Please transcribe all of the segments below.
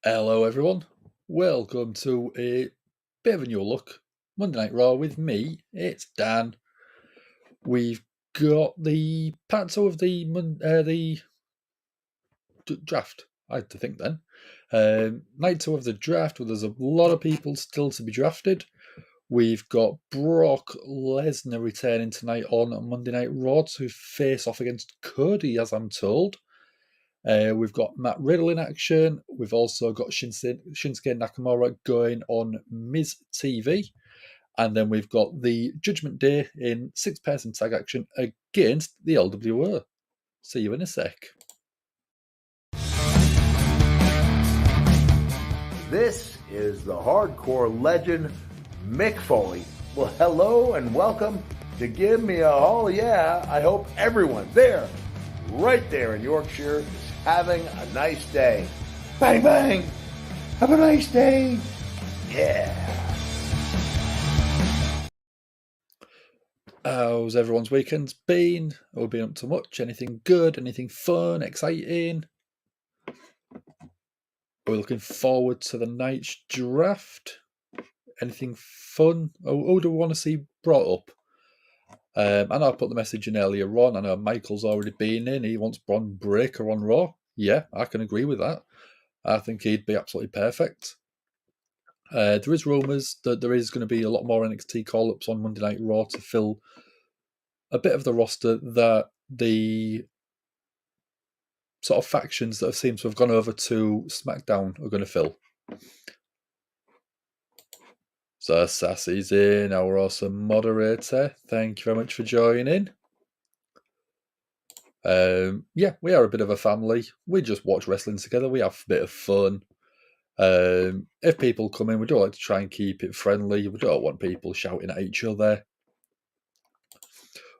Hello everyone, welcome to a bit of a new look, Monday Night Raw with me, it's Dan. We've got the part 2 of the draft, I had to think then. Night 2 of the draft, where there's a lot of people still to be drafted. We've got Brock Lesnar returning tonight on Monday Night Raw to face off against Cody, as I'm told. We've got Matt Riddle in action. We've also got Shinsuke Nakamura going on Miz TV. And then we've got the Judgment Day in 6-person tag action against the LWO. See you in a sec. This is the hardcore legend, Mick Foley. Well, hello and welcome to Give Me a Hall Yeah. I hope everyone there, right there in Yorkshire, is having a nice day. Bang, bang. Have a nice day. Yeah. How's everyone's weekends been? Have we been up to much? Anything good? Anything fun? Exciting? Are we looking forward to the night's draft? Anything fun? Who do we want to see brought up? I know I put the message in earlier on. I know Michael's already been in. He wants Bron Breakker on Raw. Yeah, I can agree with that. I think he'd be absolutely perfect. There is rumours that there is going to be a lot more NXT call-ups on Monday Night Raw to fill a bit of the roster that the sort of factions that seem to have gone over to SmackDown are going to fill. So Sassy's in, our awesome moderator. Thank you very much for joining. Yeah, we are a bit of a family. We just watch wrestling together. We have a bit of fun. If people come in, we do like to try and keep it friendly. We don't want people shouting at each other.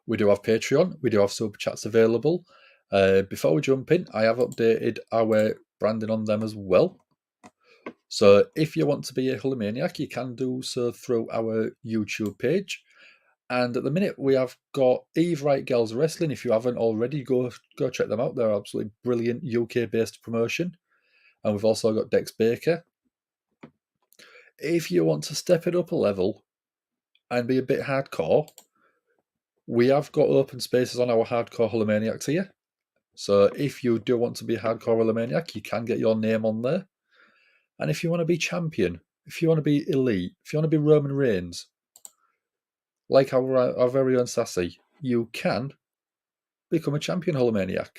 We do have Patreon. We do have Super Chats available. Before we jump in, I have updated our branding on them as well. So if you want to be a Hulkamaniac, you can do so through our YouTube page. And at the minute, we have got Eve Wright Girls Wrestling. If you haven't already, go check them out. They're absolutely brilliant UK-based promotion. And we've also got Dex Baker. If you want to step it up a level and be a bit hardcore, we have got open spaces on our Hardcore Hulkamaniacs here. So if you do want to be a Hardcore Hulkamaniac, you can get your name on there. And if you want to be champion, if you want to be elite, if you want to be Roman Reigns, like our very own Sassy, you can become a champion Hulkamaniac.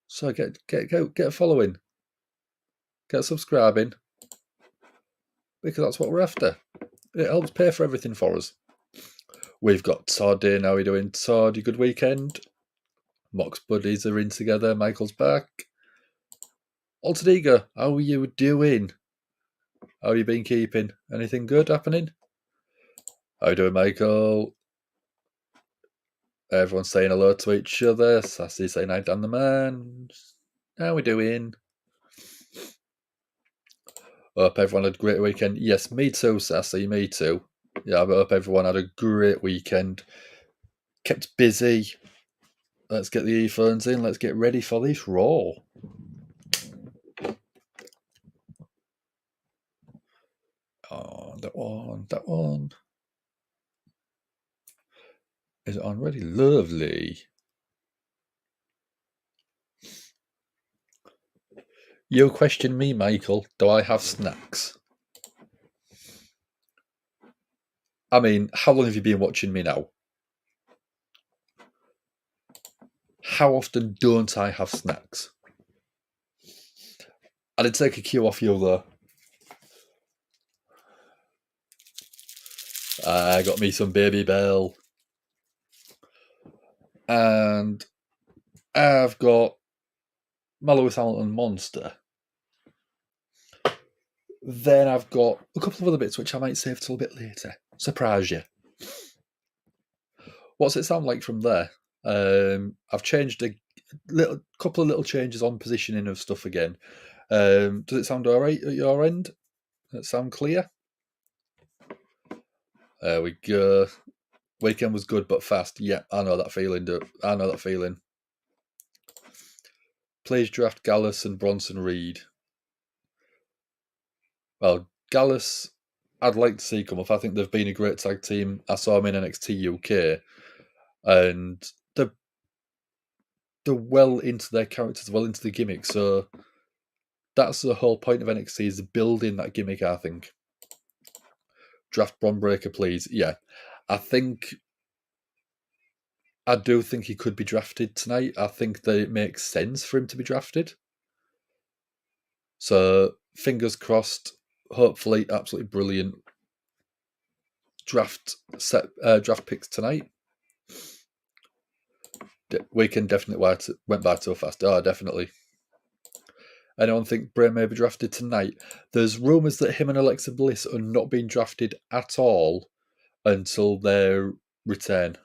So get a following, get subscribing, because that's what we're after. It helps pay for everything for us. We've got Todd in. How are you doing, Todd? You good weekend? Mox buddies are in together. Michael's back. Altered Ego, how are you doing? How have you been keeping? Anything good happening? How you doing, Michael? Everyone's saying hello to each other. Sassy saying hi, Dan the man. How we doing? Hope everyone had a great weekend. Yes, me too, Sassy, me too. Yeah, I hope everyone had a great weekend. Kept busy. Let's get the earphones in. Let's get ready for this Raw. Oh, that one. Is it on ready? Lovely. You question me, Michael. Do I have snacks? I mean, how long have you been watching me now? How often don't I have snacks? I did take a cue off you, though. I got me some Baby Bell. And I've got my Lewis Hamilton Monster. Then I've got a couple of other bits which I might save till a bit later. Surprise you. What's it sound like from there? I've changed a couple of little changes on positioning of stuff again. Does it sound all right at your end? Does it sound clear? There we go. Weekend was good but fast. Yeah, I know that feeling. I know that feeling. Please draft Gallus and Bronson Reed. Well, Gallus, I'd like to see come up. I think they've been a great tag team. I saw them in NXT UK, and they're well into their characters, well into the gimmick. So that's the whole point of NXT, is building that gimmick, I think. Draft Bron Breakker, please. Yeah. I do think he could be drafted tonight. I think that it makes sense for him to be drafted. So fingers crossed. Hopefully, absolutely brilliant draft picks tonight. Weekend definitely went by so fast. Oh, definitely. Anyone think Bray may be drafted tonight? There's rumours that him and Alexa Bliss are not being drafted at all until their return.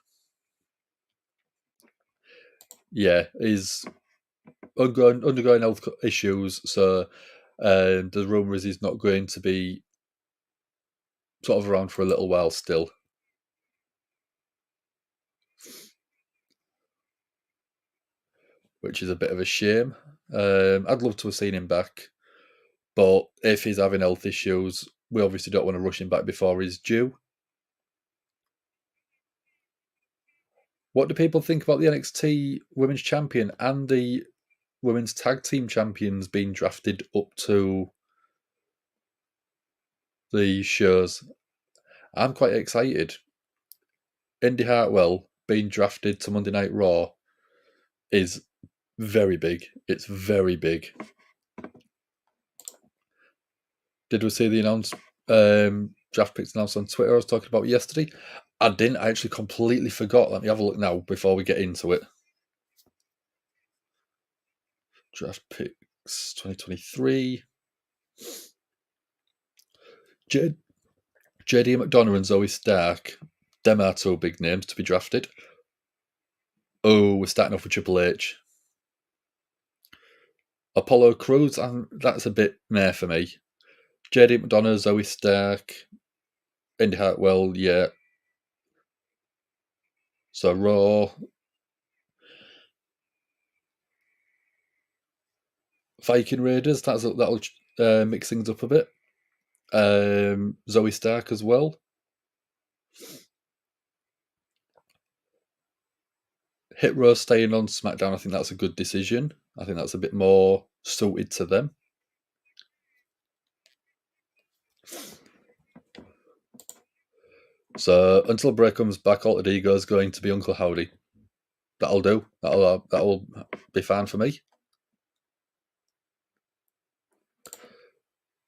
Yeah, he's undergoing health issues, so the rumour is he's not going to be sort of around for a little while still. Which is a bit of a shame. I'd love to have seen him back, but if he's having health issues, we obviously don't want to rush him back before he's due. What do people think about the NXT Women's Champion and the Women's Tag Team Champions being drafted up to the shows? I'm quite excited. Indy Hartwell being drafted to Monday Night Raw is very big. It's very big. Did we see the draft picks announced on Twitter I was talking about yesterday? I didn't. I actually completely forgot. Let me have a look now before we get into it. Draft picks 2023. JD McDonough and Zoe Stark. Them are two big names to be drafted. Oh, we're starting off with Triple H. Apollo Crews, and that's a bit meh for me. JD McDonough, Zoe Stark, Indy Hartwell, yeah. So Raw. Viking Raiders, that'll mix things up a bit. Zoe Stark as well. Hit Row staying on SmackDown, I think that's a good decision. I think that's a bit more suited to them. So until Bray comes back, Altered Ego is going to be Uncle Howdy. That'll do. That'll be fine for me.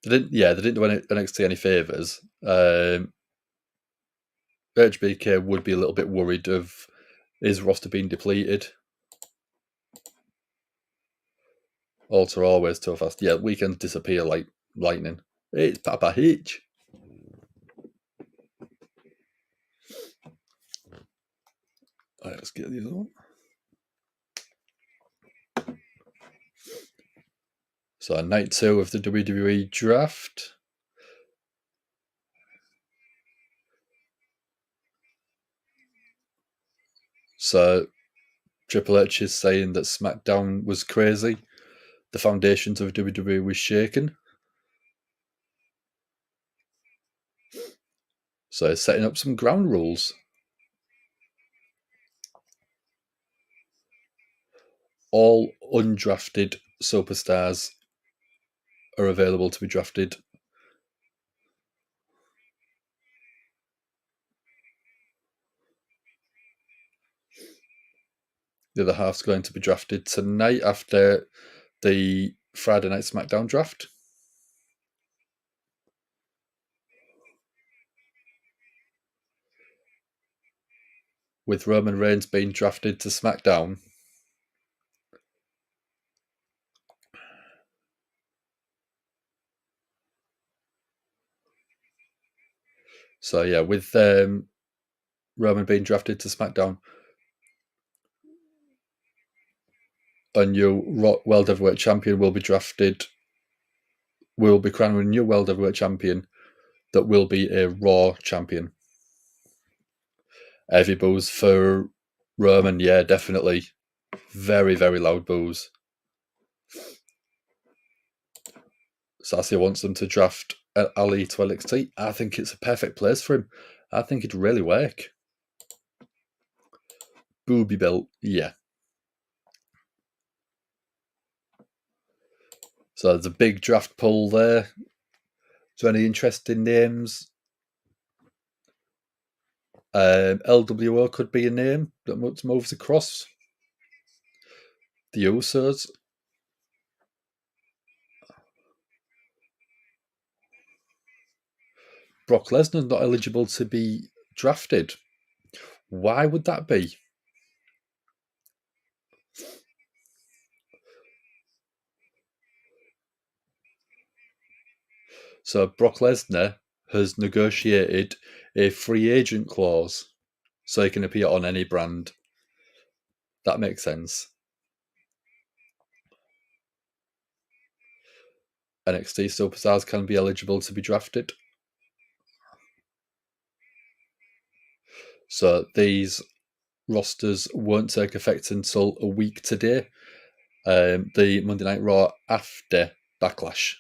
They didn't do NXT any favors. HBK would be a little bit worried of his roster being depleted. Alter always too fast. Yeah, weekends disappear like lightning. It's Papa Hitch. Right, let's get the other one. So night 2 of the WWE Draft. So Triple H is saying that SmackDown was crazy. The foundations of WWE was shaken. So he's setting up some ground rules. All undrafted superstars are available to be drafted. The other half's going to be drafted tonight after the Friday Night SmackDown draft. With Roman Reigns being drafted to SmackDown. So yeah, with Roman being drafted to SmackDown, a new World Heavyweight Champion will be drafted. Will be crowned a new World Heavyweight Champion that will be a Raw Champion. Heavy boos for Roman, yeah, definitely. Very, very loud boos. Sassy wants them to draft Ali to NXT, I think it's a perfect place for him. I think it'd really work. Booby belt, yeah. So there's a big draft pool there. So any interesting names? LWO could be a name that moves across. The Usos. Brock Lesnar's not eligible to be drafted. Why would that be? So Brock Lesnar has negotiated a free agent clause so he can appear on any brand. That makes sense. NXT superstars can be eligible to be drafted. So these rosters won't take effect until a week today, the Monday Night Raw after Backlash.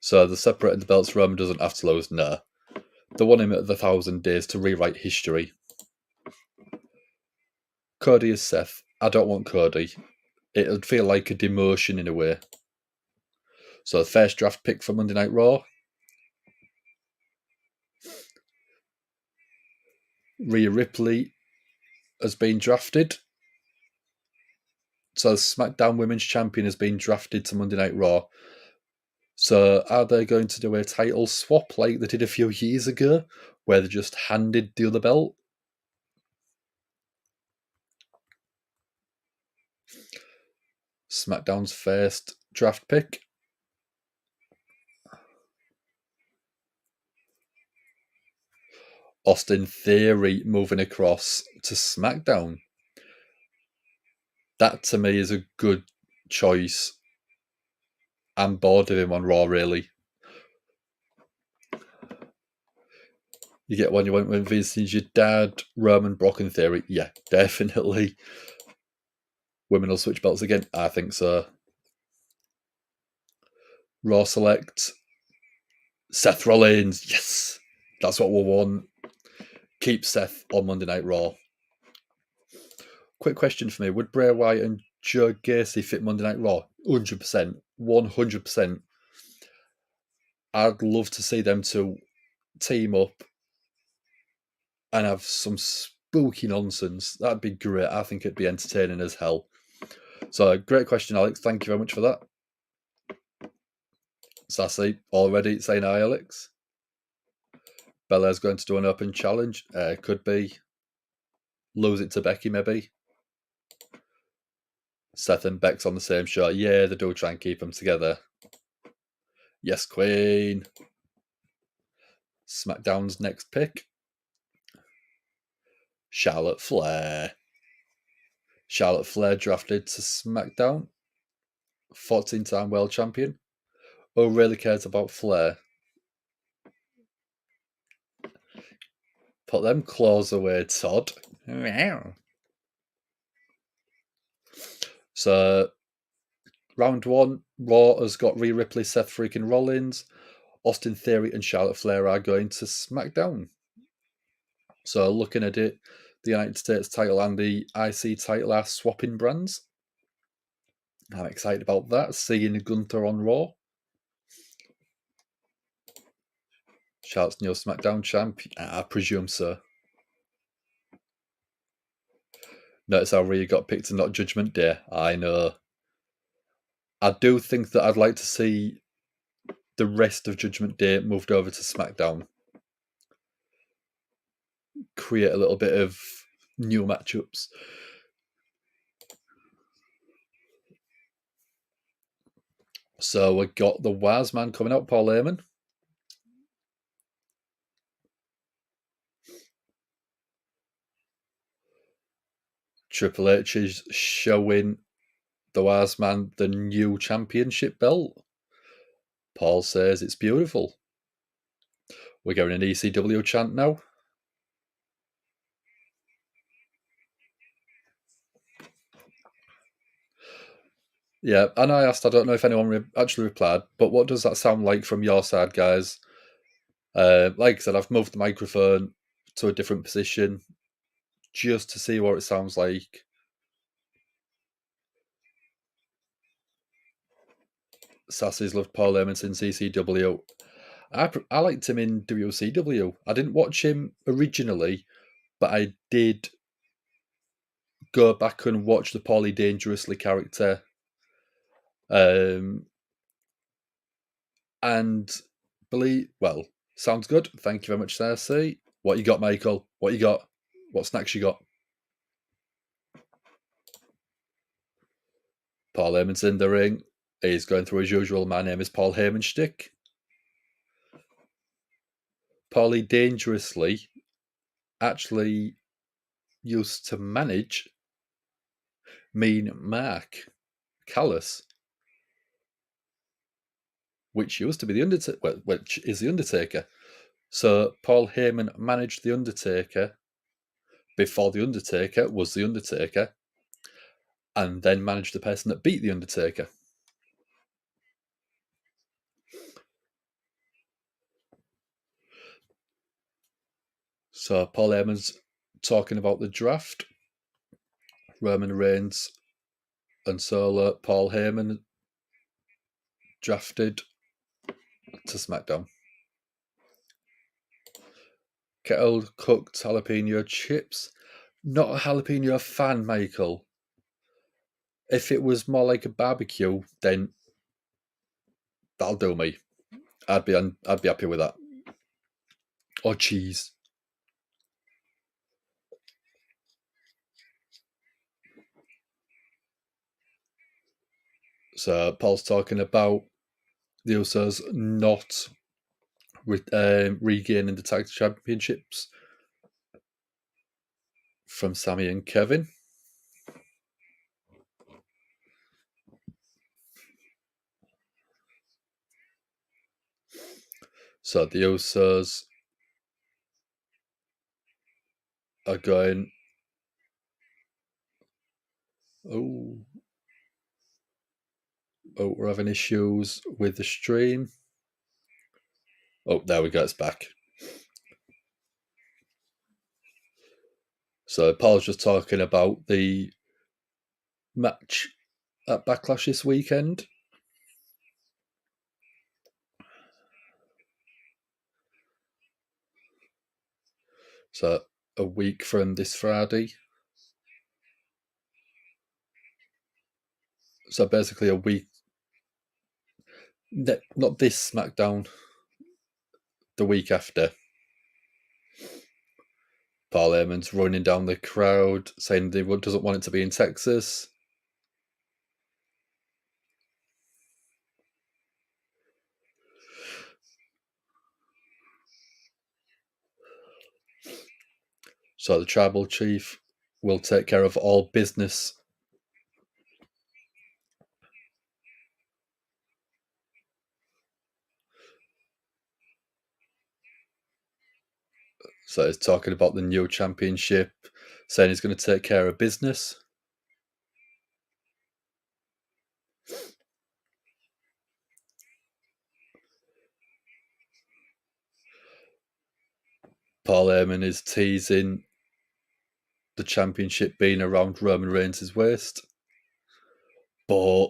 So they're separating the belts. Roman doesn't have to lose. No. They want him at the 1,000 days to rewrite history. Cody is Seth. I don't want Cody. It would feel like a demotion in a way. So the first draft pick for Monday Night Raw. Rhea Ripley has been drafted. So the SmackDown Women's Champion has been drafted to Monday Night Raw. So are they going to do a title swap like they did a few years ago, where they just handed the other belt? SmackDown's first draft pick. Austin Theory moving across to SmackDown. That to me is a good choice. I'm bored of him on Raw, really. You get one you went with Vince, your dad, Roman, Brock, and Theory. Yeah, definitely. Women will switch belts again. I think so. Raw select Seth Rollins. Yes, that's what we want. Keep Seth on Monday Night Raw. Quick question for me: would Bray Wyatt and Joe Gacy fit Monday Night Raw? 100%, 100%. I'd love to see them two team up and have some spooky nonsense. That'd be great. I think it'd be entertaining as hell. So, great question, Alex. Thank you very much for that. Sassy already saying hi, Alex. Belair's going to do an open challenge. Could be. Lose it to Becky, maybe. Seth and Beck's on the same show. Yeah, they do try and keep them together. Yes, Queen. SmackDown's next pick. Charlotte Flair. Charlotte Flair drafted to SmackDown. 14-time world champion. Who really cares about Flair? Put them claws away, Todd. So, round one, Raw has got Rhea Ripley, Seth freaking Rollins. Austin Theory and Charlotte Flair are going to SmackDown. So, looking at it, the United States title and the IC title are swapping brands. I'm excited about that. Seeing Gunther on Raw. Charlotte's new SmackDown champion. I presume so. Notice how Rhea got picked and not Judgment Day. I know. I do think that I'd like to see the rest of Judgment Day moved over to SmackDown. Create a little bit of new matchups. So we got the Wise Man coming out, Paul Heyman. Triple H is showing the Wise Man the new championship belt. Paul says it's beautiful. We're getting an ECW chant now. Yeah, and I asked, I don't know if anyone actually replied, but what does that sound like from your side, guys? Like I said, I've moved the microphone to a different position just to see what it sounds like. Sassy's loved Paul Heyman in CCW. I liked him in WCW. I didn't watch him originally, but I did go back and watch the Paulie Dangerously character. And sounds good. Thank you very much, Cersei. What you got, Michael? What you got? What snacks you got? Paul Heyman's in the ring. He's going through his usual "my name is Paul Heyman" shtick. Paulie Dangerously actually used to manage Mean Mark Callis, which used to be the Undertaker, which is the Undertaker. So Paul Heyman managed the Undertaker before the Undertaker was the Undertaker, and then managed the person that beat the Undertaker. So Paul Heyman's talking about the draft. Roman Reigns and Solo, Paul Heyman drafted to SmackDown. Kettle cooked jalapeno chips. Not a jalapeno fan, Michael. If it was more like a barbecue, then that'll do me. I'd be happy with that. Or cheese. So Paul's talking about the Usos not regaining the tag championships from Sami and Kevin. So the Usos are going. Oh, we're having issues with the stream. Oh, there we go, it's back. So Paul's just talking about the match at Backlash this weekend. So a week from this Friday. So basically a week. Not this SmackDown. The week after. Paul Heyman's running down the crowd, saying he doesn't want it to be in Texas. So the tribal chief will take care of all business. So he's talking about the new championship, saying he's going to take care of business. Paul Heyman is teasing the championship being around Roman Reigns' waist. But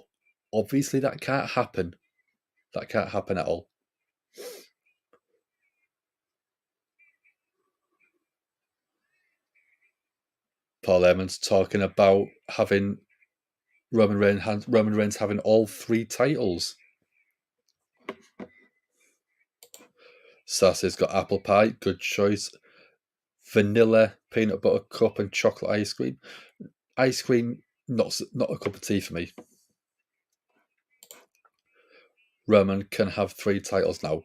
obviously that can't happen. That can't happen at all. Paul Heyman's talking about having Roman Reigns having all 3 titles. Sassy's got apple pie, good choice. Vanilla, peanut butter cup, and chocolate ice cream. Ice cream, not a cup of tea for me. Roman can have 3 titles now.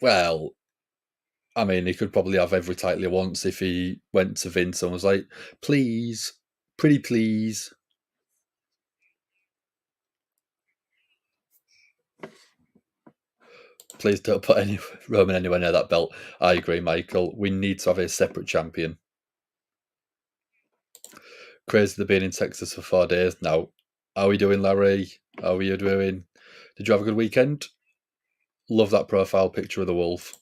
Well, I mean, he could probably have every title he wants if he went to Vince and was like, please, pretty please. Please don't put Roman anywhere near that belt. I agree, Michael. We need to have a separate champion. Crazy they've been in Texas for 4 days now. How are we doing, Larry? How are you doing? Did you have a good weekend? Love that profile picture of the wolf.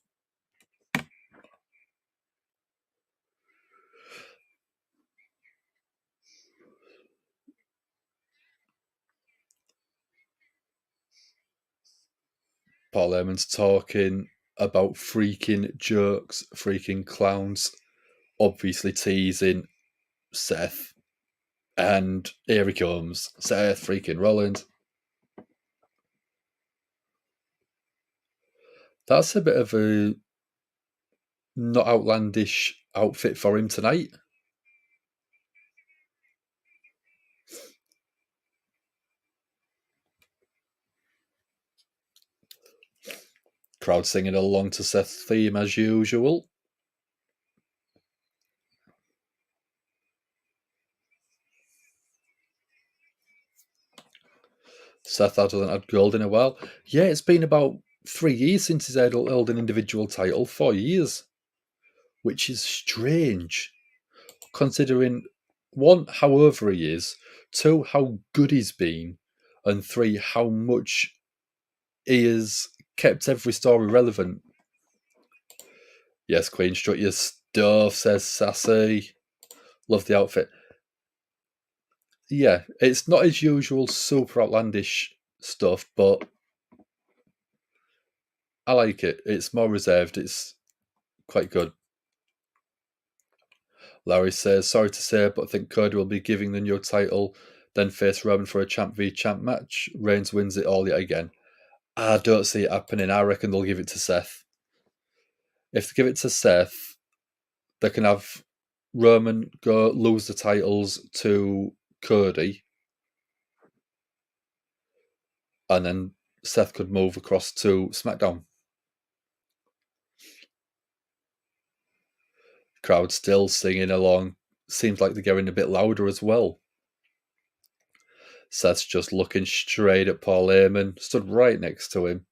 Paul Heyman's talking about freaking jokes, freaking clowns, obviously teasing Seth. And here he comes, Seth freaking Rollins. That's a bit of a not outlandish outfit for him tonight. Crowd singing along to Seth's theme as usual. Seth hasn't had gold in a while. Yeah, it's been about 3 years since he's held an individual title. 4 years. Which is strange, considering, one, how over he is, two, how good he's been, and three, how much he has kept every story relevant. Yes, Queen, strut your stuff, says Sassy. Love the outfit. Yeah, it's not his usual super outlandish stuff, but I like it. It's more reserved. It's quite good. Larry says, sorry to say, but I think Cody will be giving the new title, then face Roman for a champ v champ match. Reigns wins it all yet again. I don't see it happening. I reckon they'll give it to Seth. If they give it to Seth, they can have Roman go lose the titles to Cody, and then Seth could move across to SmackDown. Crowd still singing along. Seems like they're getting a bit louder as well. Seth's just looking straight at Paul Heyman, stood right next to him,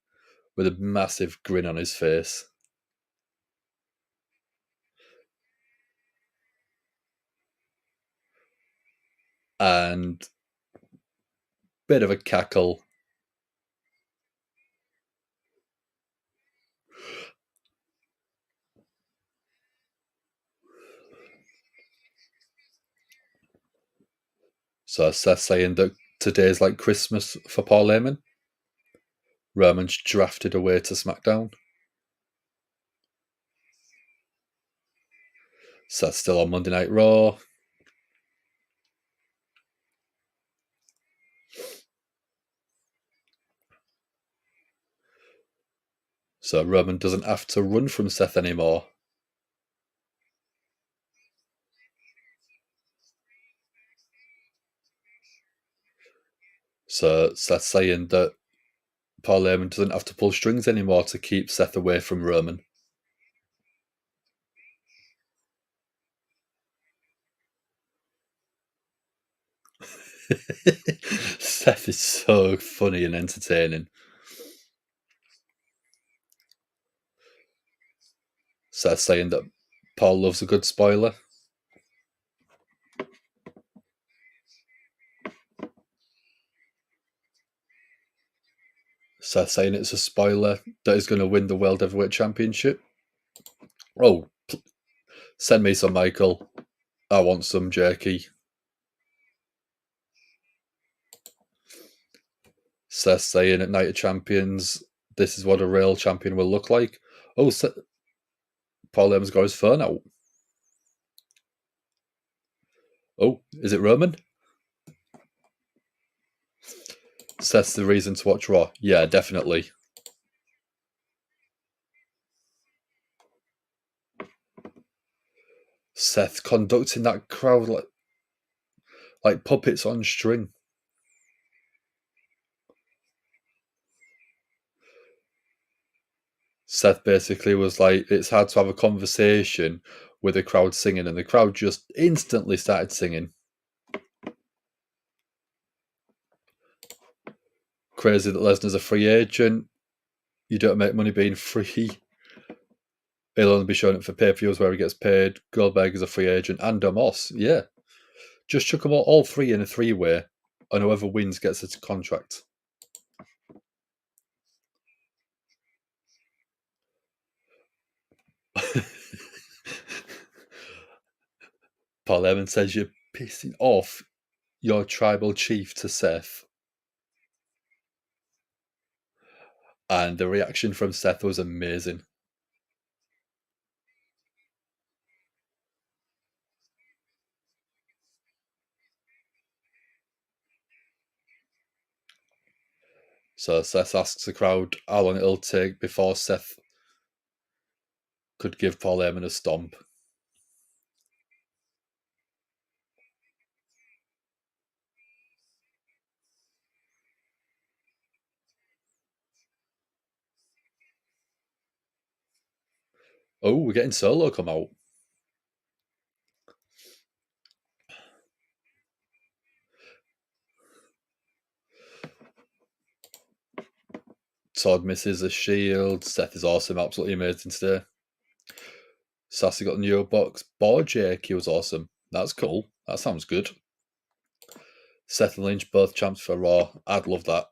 with a massive grin on his face. And bit of a cackle. So Seth saying that today's like Christmas for Paul Heyman. Roman's drafted away to SmackDown. Seth's still on Monday Night Raw. So Roman doesn't have to run from Seth anymore. So Seth's saying that Paul Heyman doesn't have to pull strings anymore to keep Seth away from Roman. Seth is so funny and entertaining. Seth saying that Paul loves a good spoiler. Seth saying it's a spoiler that is going to win the World Heavyweight Championship. Oh, send me some, Michael. I want some jerky. Seth saying at Night of Champions, this is what a real champion will look like. Oh, Paul Heyman's got his phone out. Oh, is it Roman? Seth's the reason to watch Raw. Yeah, definitely. Seth conducting that crowd like puppets on string. Seth basically was like, it's hard to have a conversation with the crowd singing, and the crowd just instantly started singing. Crazy that Lesnar's a free agent. You don't make money being free. He'll only be showing up for pay-per-views where he gets paid. Goldberg is a free agent, and Omos, yeah. Just chuck them all three in a three-way. and whoever wins gets a contract. Paul Heyman says you're pissing off your tribal chief to Seth. And the reaction from Seth was amazing. So Seth asks the crowd how long it'll take before Seth could give Paul Heyman a stomp. Oh, we're getting Solo come out. Todd misses a shield. Seth is awesome, absolutely amazing today. Sassy got a new box. Jake was awesome. That's cool. That sounds good. Seth and Lynch both champs for Raw. I'd love that.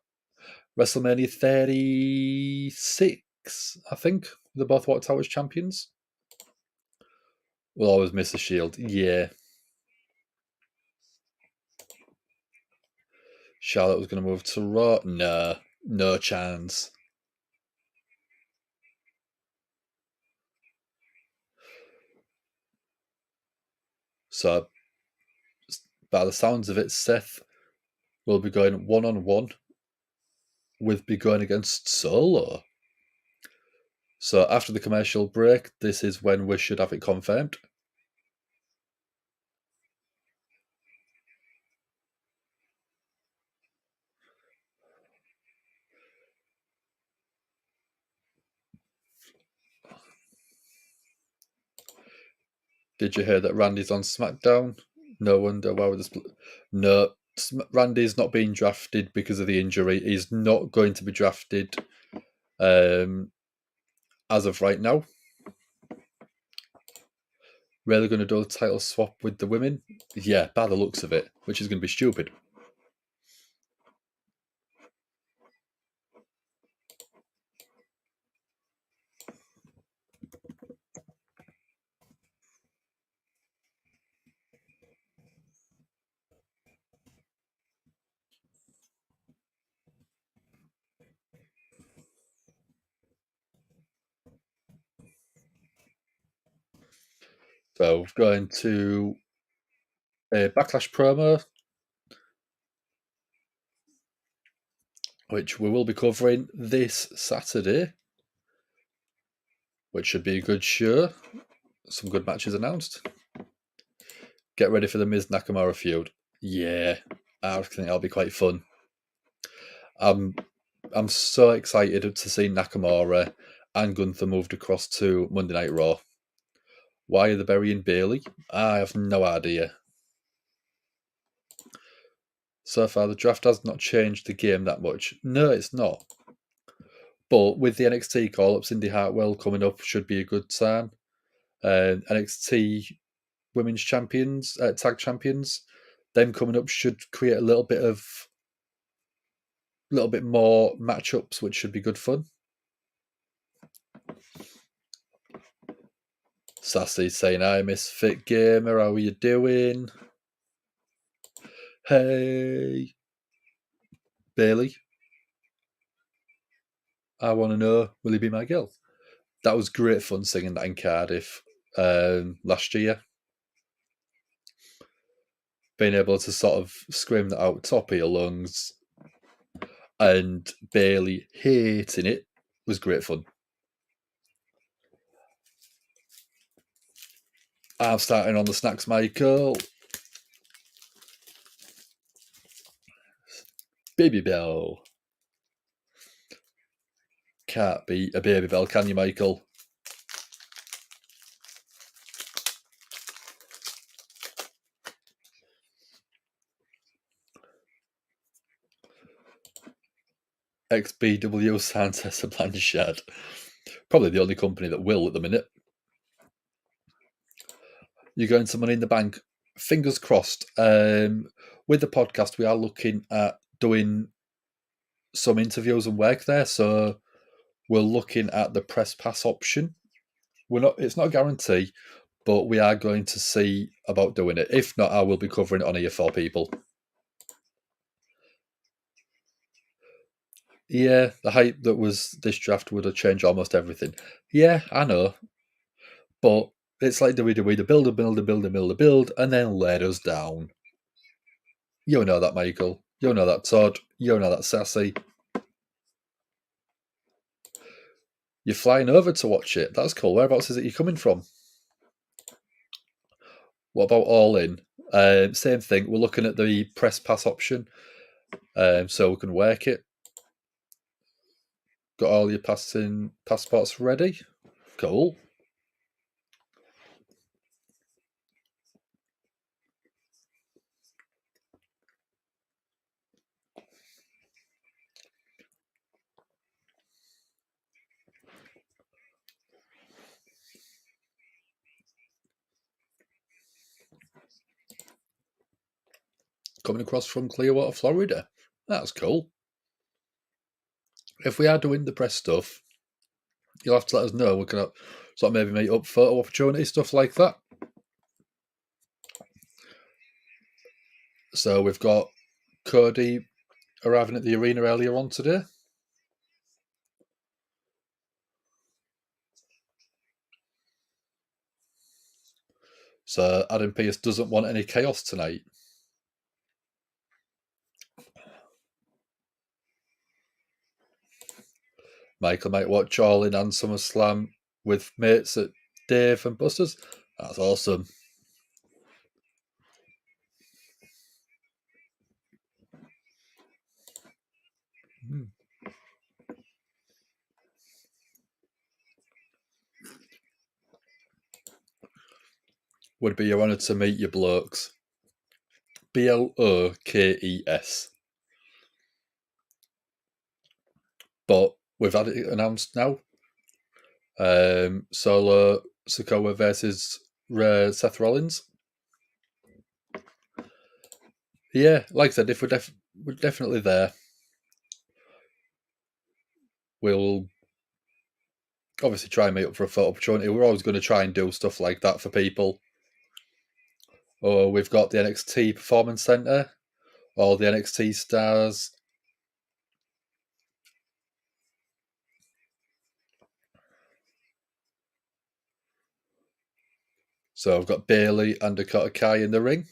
WrestleMania 36, I think. They're both Walk Towers champions. We'll always miss a shield. Yeah. Charlotte was going to move to Raw. Nah, no chance. So, by the sounds of it, Seth will be going one-on-one with be going against Solo. So after the commercial break, this is when we should have it confirmed. Did you hear that Randy's on SmackDown? No wonder why would this. No, Randy's not being drafted because of the injury. He's not going to be drafted as of right now. Really going to do a title swap with the women? Yeah, by the looks of it, which is going to be stupid. So going to a Backlash promo, which we will be covering this Saturday, which should be a good show. Some good matches announced. Get ready for the Miz Nakamura feud. Yeah, I think that'll be quite fun. I'm so excited to see Nakamura and Gunther moved across to Monday Night Raw. Why are they burying Bayley? I have no idea. So far, the draft has not changed the game that much. No, it's not. But with the NXT call-ups, Indy Hartwell coming up should be a good sign. NXT Women's Champions, Tag Champions, them coming up should create a little bit more matchups, which should be good fun. Sassy saying, "Hi, Misfit Gamer, how are you doing? Hey, Bayley, I want to know, will he be my girl?" That was great fun singing that in Cardiff last year. Being able to sort of scream that out top of your lungs and Bayley hating it was great fun. I'm starting on the snacks, Michael. Baby Bell. Can't be a Baby Bell, can you, Michael? XBW Santessa Blanchard. Probably the only company that will at the minute. You're going to Money in the Bank. Fingers crossed. with the podcast, we are looking at doing some interviews and work there. So we're looking at the press pass option. It's not a guarantee, but we are going to see about doing it. If not, I will be covering it on here for people. Yeah, the hype that was this draft would have changed almost everything. Yeah, I know. But it's like WWE, the build, and then let us down. You know that, Michael. You know that, Todd. You know that, Sassy. You're flying over to watch it. That's cool. Whereabouts is it you're coming from? What about All In? Same thing. We're looking at the press pass option, so we can work it. Got all your passports ready? Cool. Coming across from Clearwater, Florida. That's cool. If we are doing the press stuff, you'll have to let us know. We're going to sort of maybe make up photo opportunity, stuff like that. So we've got Cody arriving at the arena earlier on today. So Adam Pearce doesn't want any chaos tonight. Michael might watch All In and SummerSlam with mates at Dave and Buster's. That's awesome. Would be your honour to meet your blokes. Blokes. But we've had it announced now. Solo Sikoa versus Seth Rollins. Yeah, like I said, if we're definitely there, we'll obviously try and meet up for a photo opportunity. We're always going to try and do stuff like that for people. Or we've got the NXT Performance Center, all the NXT stars. So I've got Bayley and Dakota Kai in the ring.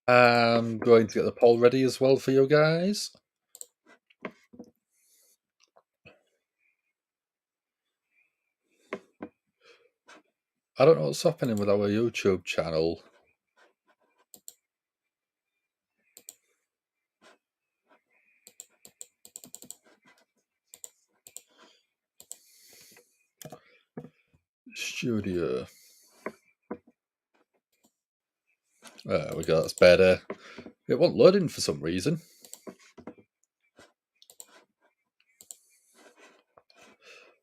I'm going to get the poll ready as well for you guys. I don't know what's happening with our YouTube channel. Studio. There we go, that's better. It wasn't loading for some reason.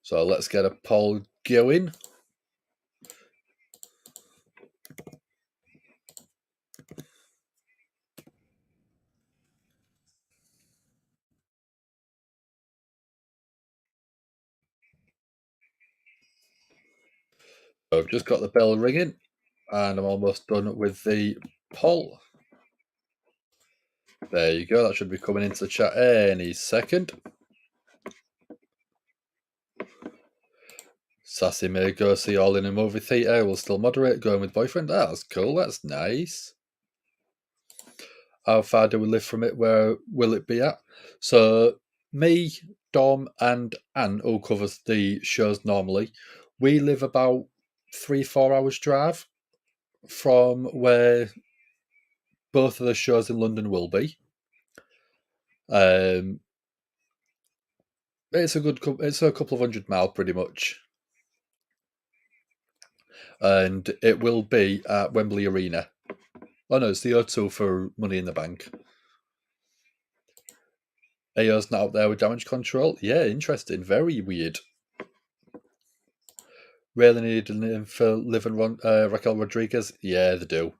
So let's get a poll going. I've just got the bell ringing and I'm almost done with the poll. There you go, that should be coming into the chat any second. Sassy may go see All In a movie theatre, will still moderate, going with boyfriend. That's cool, that's nice. How far do we live from it? Where will it be at? So me, Dom and Anne, who covers the shows normally, we live about 3-4 hours drive from where both of the shows in London will be. It's a couple of 100 miles pretty much. and it will be at Wembley Arena. Oh no, it's the O2 for Money in the Bank. AO's not out there with Damage Control. Yeah, interesting. Very weird. Really need a name for Liv and Raquel Rodriguez? Yeah, they do.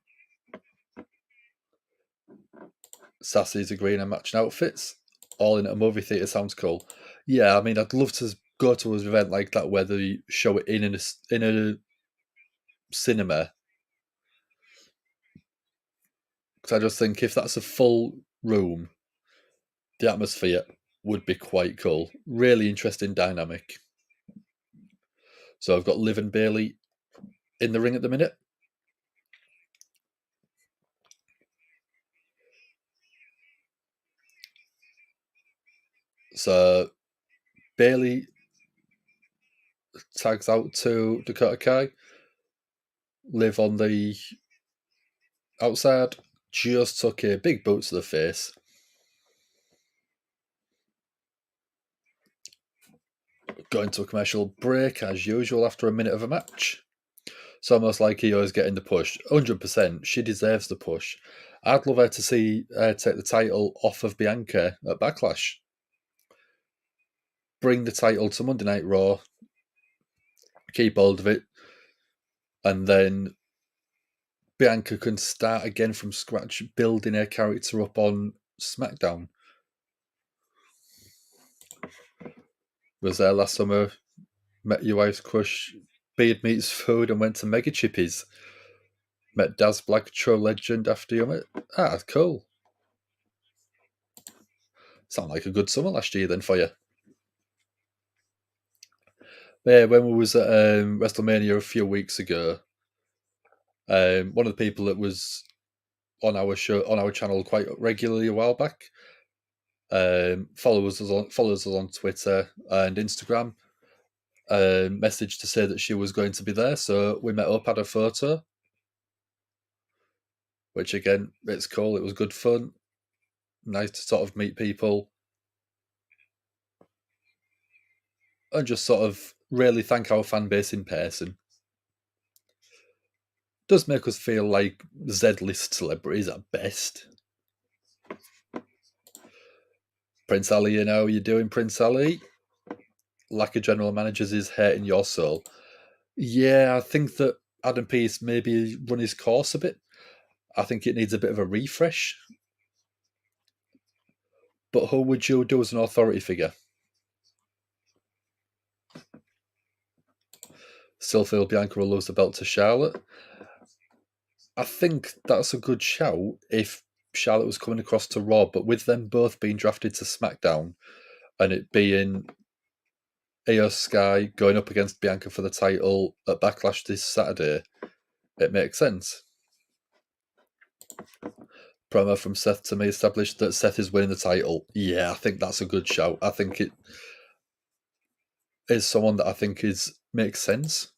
Sassy's agreeing on matching outfits. All in a movie theatre sounds cool. Yeah, I mean, I'd love to go to an event like that where they show it in a cinema. Because I just think if that's a full room, the atmosphere would be quite cool. Really interesting dynamic. So I've got Liv and Bailey in the ring at the minute. So Bailey tags out to Dakota Kai. Liv on the outside. Just took a big boot to the face. Going to a commercial break as usual after a minute of a match. It's almost like Io is getting the push. 100%. She deserves the push. I'd love her to see take the title off of Bianca at Backlash. Bring the title to Monday Night Raw. Keep hold of it. And then Bianca can start again from scratch, building her character up on SmackDown. Was there last summer, met your wife's crush, Beard Meets Food, and went to Mega Chippies. Met Daz Black, True Legend after you met. Cool. Sound like a good summer last year then for you. Yeah, when we was at WrestleMania a few weeks ago, one of the people that was on our show, on our channel quite regularly a while back, follows us on Twitter and Instagram, messaged to say that she was going to be there, so we met up, had a photo, which again, it's cool. It was good fun, nice to sort of meet people, and just sort of really thank our fan base in person. Does make us feel like Z-list celebrities at best. Prince Ali, you know, you're doing Prince Ali. Lack of general managers is hurting your soul. Yeah, I think that Adam Pearce maybe run his course a bit. I think it needs a bit of a refresh. But who would you do as an authority figure? Still feel Bianca will lose the belt to Charlotte. I think that's a good shout if Charlotte was coming across to Raw, but with them both being drafted to SmackDown and it being Io Sky going up against Bianca for the title at Backlash this Saturday, it makes sense. Promo from Seth to me established that Seth is winning the title. Yeah, I think that's a good shout. I think it is someone that I think makes sense.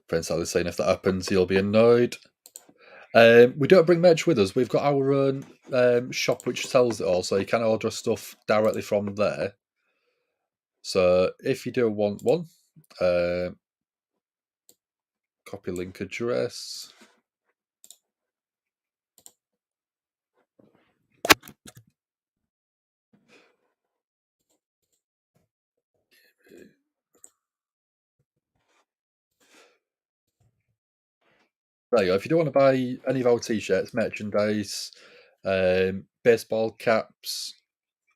Prince Ali saying if that happens, you'll be annoyed. We don't bring merch with us. We've got our own shop which sells it all, so you can order stuff directly from there. So if you do want one, copy link address. There you go. If you do want to buy any of our t-shirts, merchandise, baseball caps,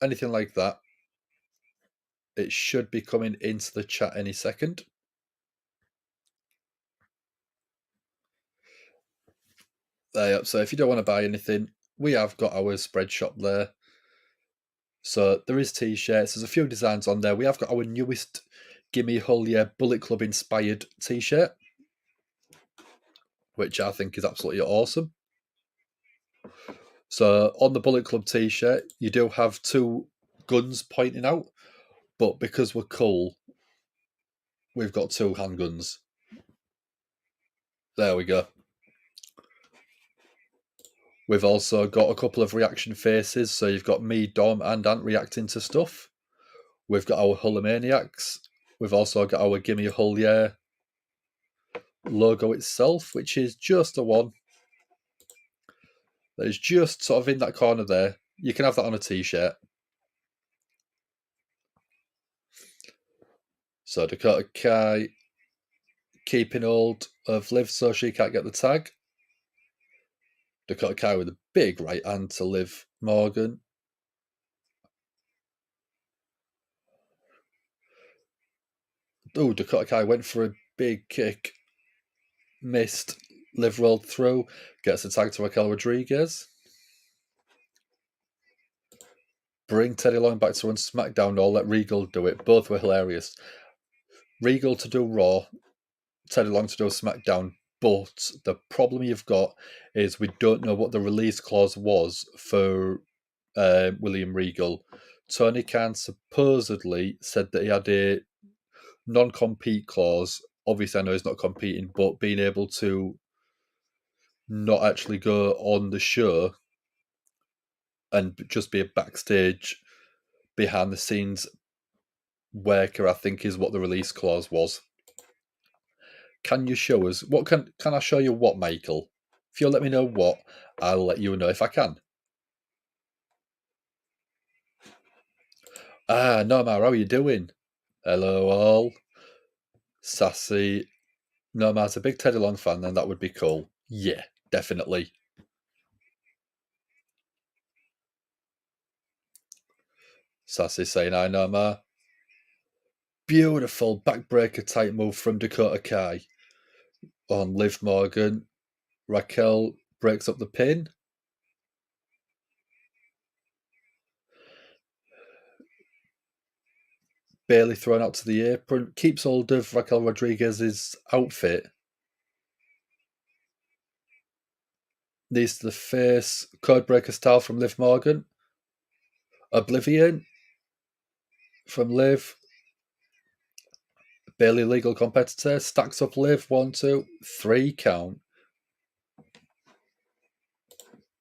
anything like that, it should be coming into the chat any second. There you go. So if you don't want to buy anything, we have got our spread shop there. So there is t-shirts. There's a few designs on there. We have got our newest Gimme Hullier Bullet Club inspired t-shirt, which I think is absolutely awesome. So on the Bullet Club t-shirt, you do have two guns pointing out, but because we're cool, we've got two handguns. There we go. We've also got a couple of reaction faces, so you've got me, Dom, and Ant reacting to stuff. We've got our Hullimaniacs, we've also got our Gimme a Hull Yeah logo itself, which is just the one that is just sort of in that corner there. You can have that on a t-shirt. So Dakota Kai keeping hold of Liv so she can't get the tag. Dakota Kai with a big right hand to Liv Morgan. Oh, Dakota Kai went for a big kick. Missed. Liv rolled through. Gets the tag to Raquel Rodriguez. Bring Teddy Long back to run SmackDown or let Regal do it. Both were hilarious. Regal to do Raw. Teddy Long to do SmackDown. But the problem you've got is we don't know what the release clause was for William Regal. Tony Khan supposedly said that he had a non-compete clause. Obviously, I know he's not competing, but being able to not actually go on the show and just be a backstage, behind the scenes worker, I think is what the release clause was. Can you show us what can I show you what, Michael? If you'll let me know what, I'll let you know if I can. Nomar, how are you doing? Hello all. Sassy. Nomar's a big Teddy Long fan, then that would be cool. Yeah, definitely. Sassy saying hi, Nomar. Beautiful backbreaker type move from Dakota Kai on Liv Morgan. Raquel breaks up the pin. Bailey thrown out to the apron. Keeps hold of Raquel Rodriguez's outfit. Knees to the face. Codebreaker style from Liv Morgan. Oblivion from Liv. Bailey legal competitor. Stacks up Liv. 1, 2, 3 count.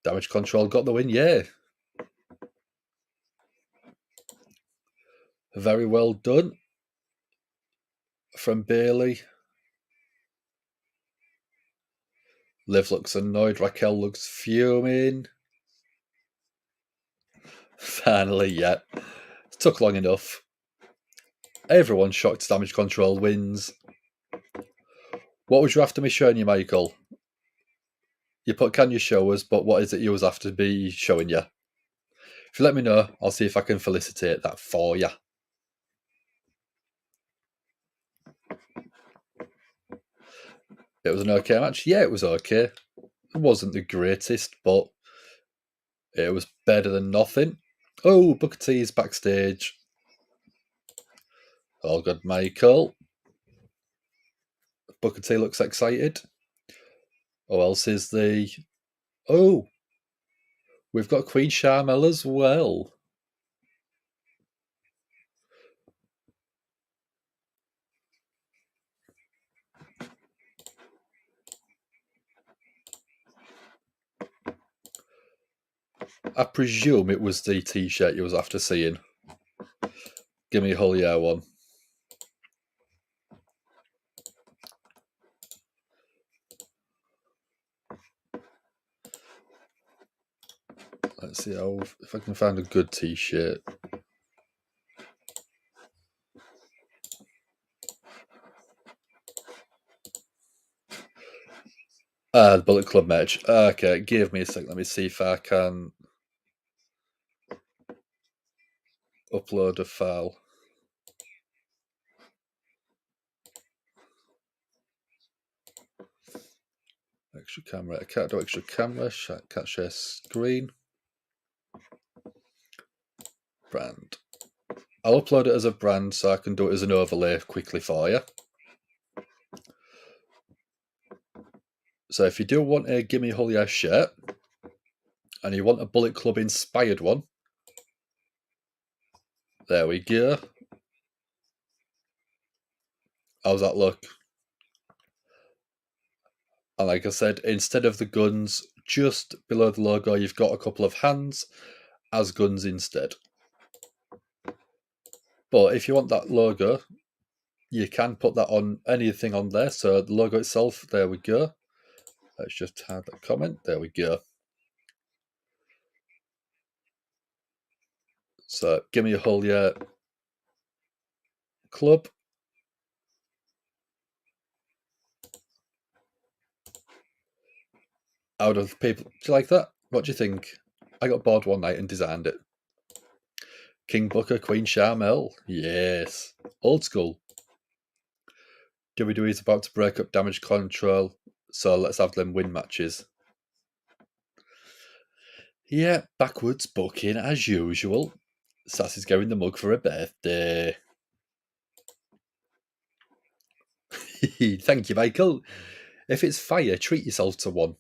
Damage control got the win, yeah. Very well done from Bailey. Liv looks annoyed. Raquel looks fuming. Finally, yeah. It took long enough. Everyone's shocked damage control wins. What would you have to be showing you, Michael? You put can you show us, but what is it you was after be showing you? If you let me know, I'll see if I can felicitate that for you. It was an okay match. Yeah, it was okay. It wasn't the greatest, but it was better than nothing. Oh, Booker T's backstage. All good, Michael. Booker T looks excited. Who else is the... Oh, we've got Queen Sharmell as well. I presume it was the t-shirt you was after seeing. Give me a whole year one. Let's see if I can find a good t-shirt. The Bullet Club match. Okay, give me a sec. Let me see if I can upload a file. Extra camera. I can't do extra camera. Can't share screen. Brand. I'll upload it as a brand so I can do it as an overlay quickly for you. So if you do want a Gimme Hull shirt and you want a Bullet Club inspired one, there we go. How's that look? And like I said, instead of the guns, just below the logo, you've got a couple of hands as guns instead. But if you want that logo, you can put that on anything on there. So the logo itself, there we go. Let's just add that comment. There we go. So give me a whole year club. Out of people, do you like that? What do you think? I got bored one night and designed it. King Booker, Queen Charmel. Yes. Old school. WWE is about to break up Damage Control, so let's have them win matches. Yeah, backwards booking as usual. Sassy's going the mug for a birthday. Thank you, Michael. If it's fire, treat yourself to one.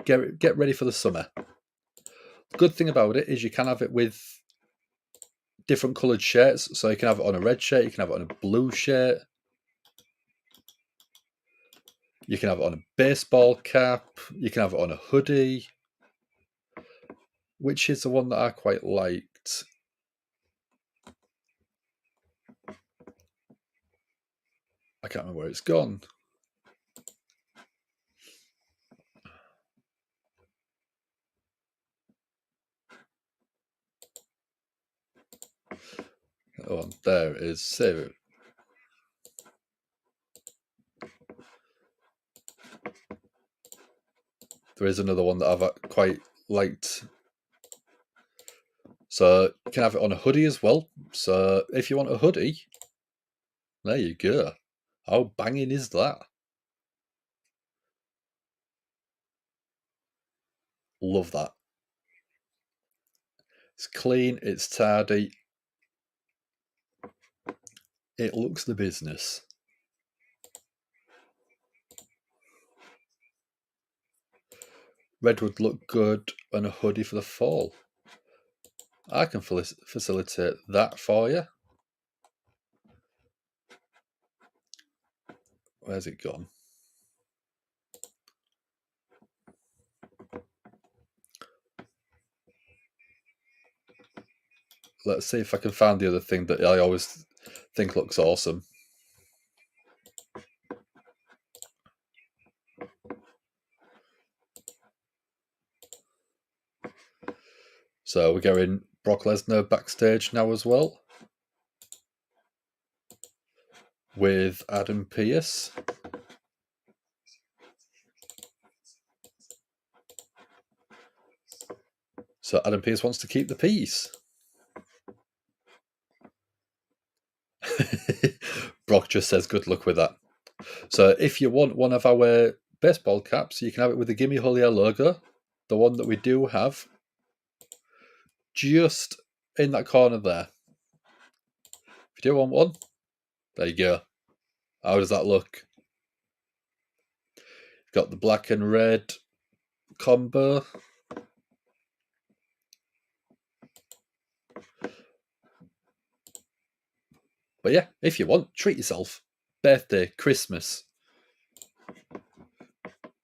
Get ready for the summer. Good thing about it is you can have it with different coloured shirts. So you can have it on a red shirt, you can have it on a blue shirt, you can have it on a baseball cap, you can have it on a hoodie. Which is the one that I quite liked? I can't remember where it's gone. Oh, there it is. Save it. There is another one that I've quite liked. So you can have it on a hoodie as well. So if you want a hoodie, there you go. How banging is that? Love that. It's clean, it's tidy. It looks the business. Red would look good on a hoodie for the fall. I can facilitate that for you. Where's it gone? Let's see if I can find the other thing that I always think looks awesome. So we're going Brock Lesnar backstage now as well, with Adam Pearce. So Adam Pearce wants to keep the peace. Brock just says good luck with that. So if you want one of our baseball caps, you can have it with the Gimme Holier logo, the one that we do have, just in that corner there. If you do want one, there you go. How does that look? Got the black and red combo. But yeah, if you want, treat yourself. Birthday, Christmas.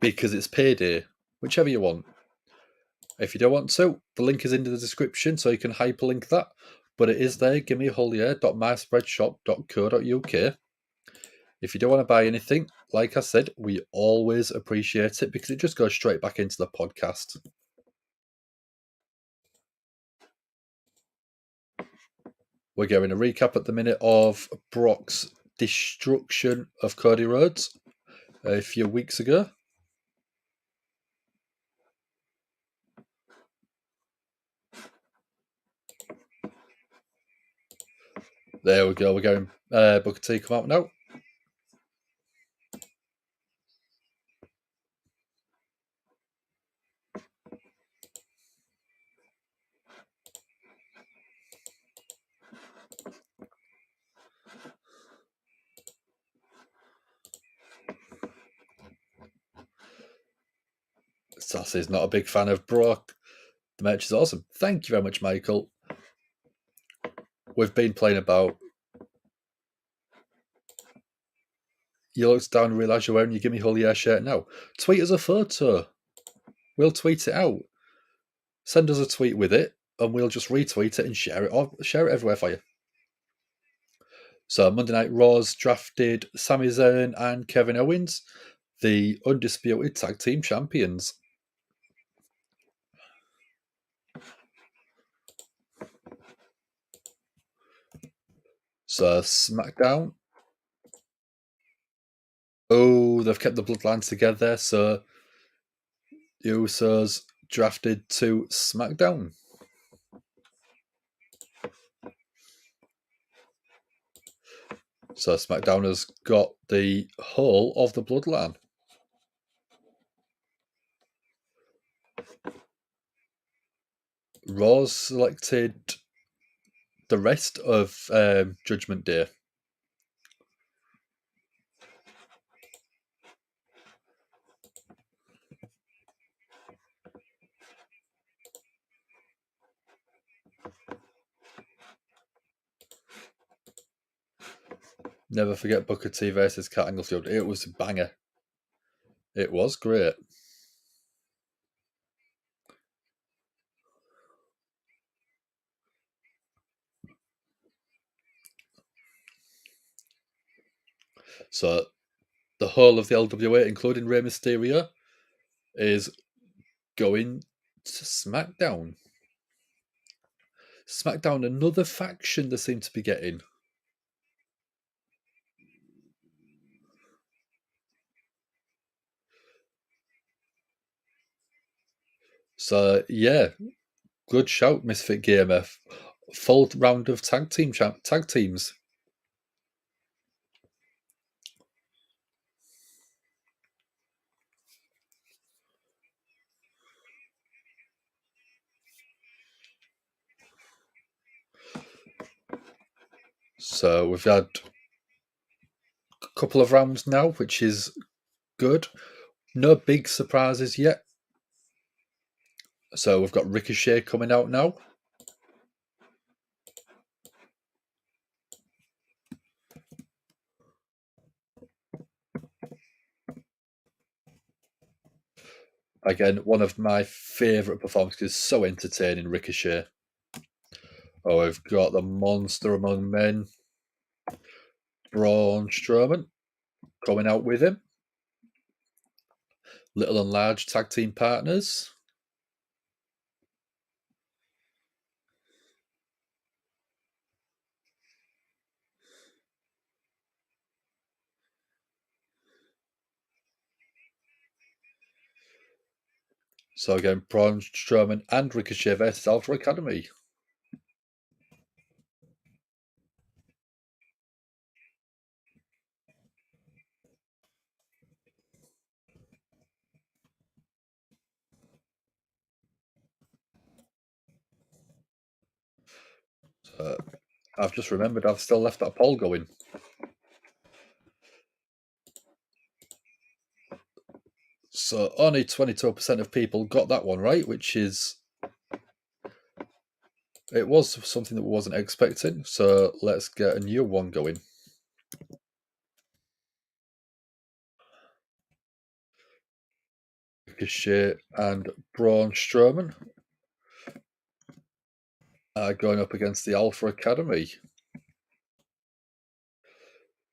Because it's payday, whichever you want. If you don't want to, the link is in the description, so you can hyperlink that. But it is there, gimmeholier.myspreadshop.co.uk. If you don't want to buy anything, like I said, we always appreciate it because it just goes straight back into the podcast. We're getting a recap at the minute of Brock's destruction of Cody Rhodes a few weeks ago. There we go. We're going Booker T come out now. Sassy's not a big fan of Brock. The match is awesome. Thank you very much, Michael. We've been playing about. You look down and realise you're wearing your Gimme Holier shirt now. Tweet us a photo. We'll tweet it out. Send us a tweet with it, and we'll just retweet it and share it everywhere for you. So Monday Night Raw's drafted Sami Zayn and Kevin Owens, the undisputed tag team champions. So SmackDown. Oh, they've kept the bloodlines together. So the Usos drafted to SmackDown. So SmackDown has got the whole of the bloodline. Raw selected the rest of Judgment Day. Never forget Booker T versus Kurt Angle feud. It was a banger. It was great. So the whole of the LWA, including Rey Mysterio, is going to SmackDown. SmackDown, another faction they seem to be getting. So yeah, good shout, Misfit Gamer. Full round of tag teams. So we've had a couple of rounds now, which is good. No big surprises yet. So we've got Ricochet coming out now. Again, one of my favourite performances. So entertaining, Ricochet. Oh, we've got the monster among men, Braun Strowman, coming out with him. Little and large tag team partners. So again, Braun Strowman and Ricochet versus Alpha Academy. So I've just remembered I've still left that poll going. So only 22% of people got that one right, which is... It was something that we wasn't expecting. So let's get a new one going. Ricochet and Braun Strowman are going up against the Alpha Academy.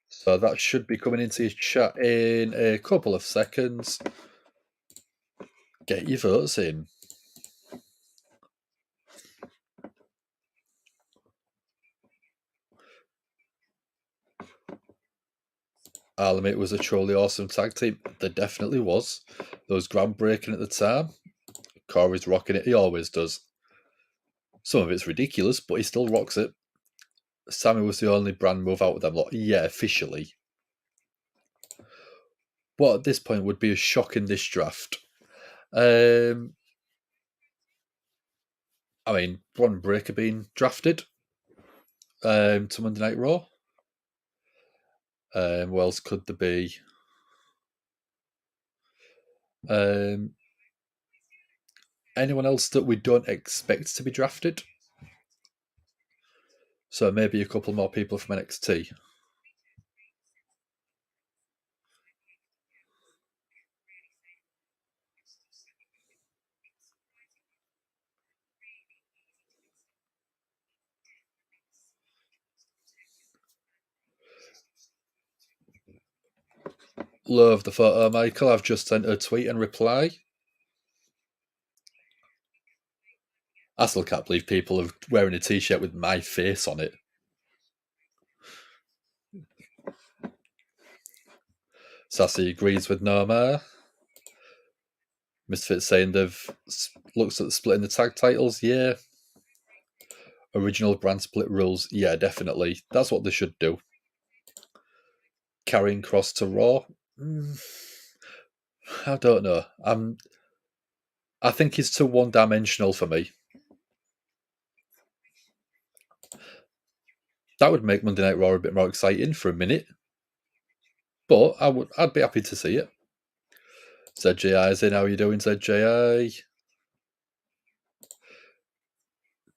So that should be coming into your chat in a couple of seconds. Get your votes in. I'll admit it was a truly awesome tag team. There definitely was. There was groundbreaking at the time. Corey's rocking it. He always does. Some of it's ridiculous, but he still rocks it. Sammy was the only brand move out of them lot. Yeah, officially. What at this point would be a shock in this draft? I mean, Bron Breakker being drafted to Monday Night Raw. What else could there be? Anyone else that we don't expect to be drafted? So maybe a couple more people from NXT. Love the photo, Michael. I've just sent a tweet and reply. I still can't believe people are wearing a t-shirt with my face on it. Sassy agrees with Norma. Misfits saying they've looks at splitting the tag titles. Yeah. Original brand split rules. Yeah, definitely. That's what they should do. Carrying Cross to Raw. I don't know. I think he's too one-dimensional for me. That would make Monday Night Raw a bit more exciting for a minute. But I'd be happy to see it. ZJI is in. How are you doing, ZJI?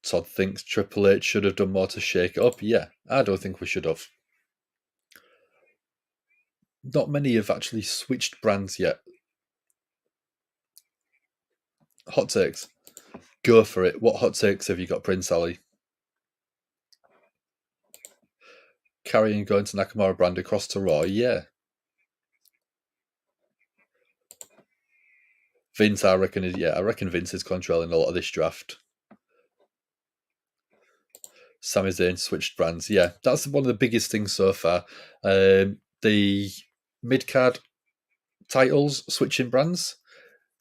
Todd thinks Triple H should have done more to shake it up. Yeah, I don't think we should have. Not many have actually switched brands yet. Hot takes. Go for it. What hot takes have you got, Prince Ali? Carrying going to Nakamura brand across to Raw. Yeah. Vince, I reckon Vince is controlling a lot of this draft. Sami Zayn switched brands. Yeah, that's one of the biggest things so far. The mid-card titles switching brands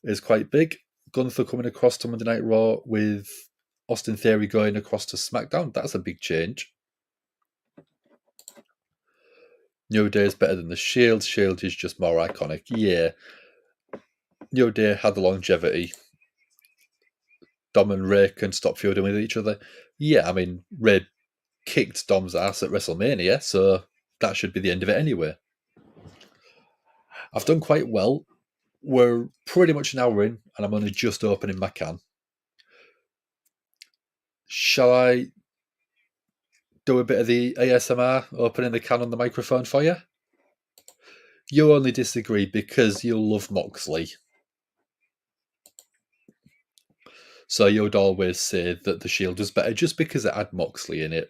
is quite big. Gunther coming across to Monday Night Raw with Austin Theory going across to SmackDown. That's a big change. New Day is better than the Shield. Shield is just more iconic. Yeah. New Day had the longevity. Dom and Ray can stop feuding with each other. Yeah, I mean, Ray kicked Dom's ass at WrestleMania, so that should be the end of it anyway. I've done quite well. We're pretty much an hour in, and I'm only just opening my can. Shall I do a bit of the ASMR, opening the can on the microphone for you? You only disagree because you love Moxley. So you'd always say that the Shield was better just because it had Moxley in it.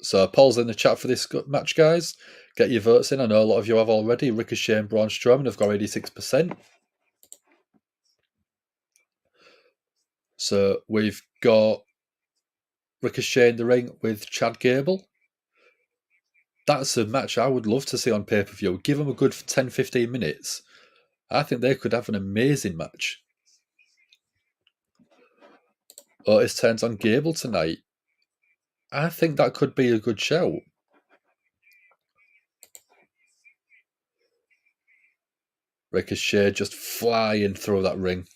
So polls in the chat for this match, guys. Get your votes in. I know a lot of you have already. Ricochet and Braun Strowman have got 86%. So we've got Ricochet in the ring with Chad Gable. That's a match I would love to see on pay-per-view. Give them a good 10-15 minutes. I think they could have an amazing match. Otis turns on Gable tonight. I think that could be a good show. Ricochet just flying through that ring.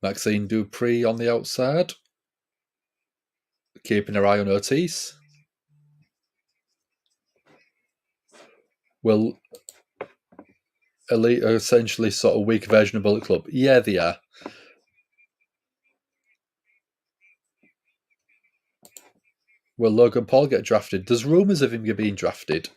Maxine Dupree on the outside. Keeping her eye on Ortiz. Well, Elite are essentially sort of weak version of Bullet Club. Yeah, they are. Will Logan Paul get drafted? There's rumours of him being drafted.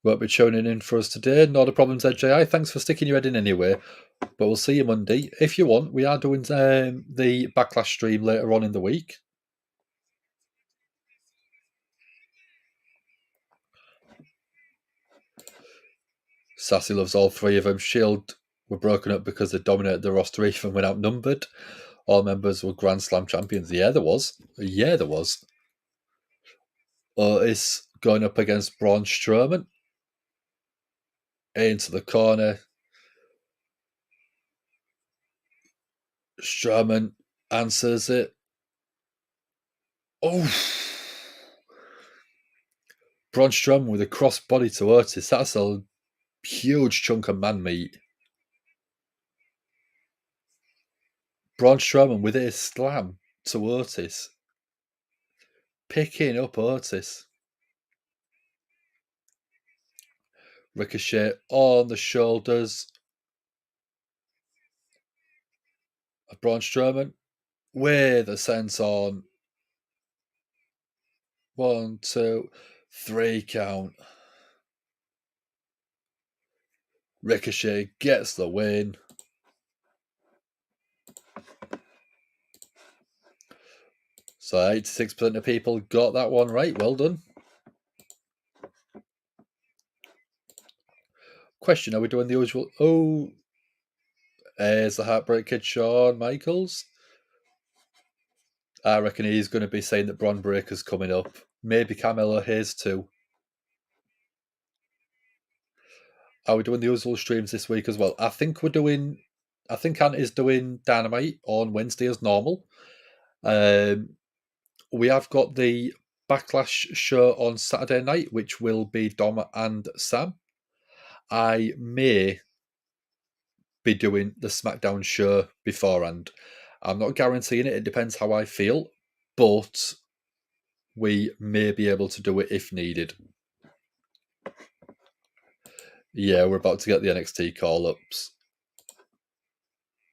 Won't be tuning in for us today. Not a problem, ZJI. Thanks for sticking your head in anyway. But we'll see you Monday. If you want, we are doing the Backlash stream later on in the week. Sassy loves all three of them. Shield were broken up because they dominated the roster even when outnumbered. All members were Grand Slam champions. Yeah, there was. Otis going up against Braun Strowman. Into the corner. Strowman answers it. Oh! Braun Strowman with a crossbody to Otis. That's a huge chunk of man meat. Braun Strowman with a slam to Otis. Picking up Otis. Ricochet on the shoulders of Braun Strowman with a sense on. 1, 2. 3 count. Ricochet gets the win. So 86% of people got that one right. Well done. Question, are we doing the usual? Oh, there's the Heartbreak Kid, Shawn Michaels. I reckon he's going to be saying that Braun Breaker's coming up. Maybe Carmelo Hayes too. Are we doing the usual streams this week as well? I think Ant is doing Dynamite on Wednesday as normal. We have got the Backlash show on Saturday night, which will be Dom and Sam. I may be doing the SmackDown show beforehand. I'm not guaranteeing it. It depends how I feel, but we may be able to do it if needed. Yeah, we're about to get the NXT call-ups.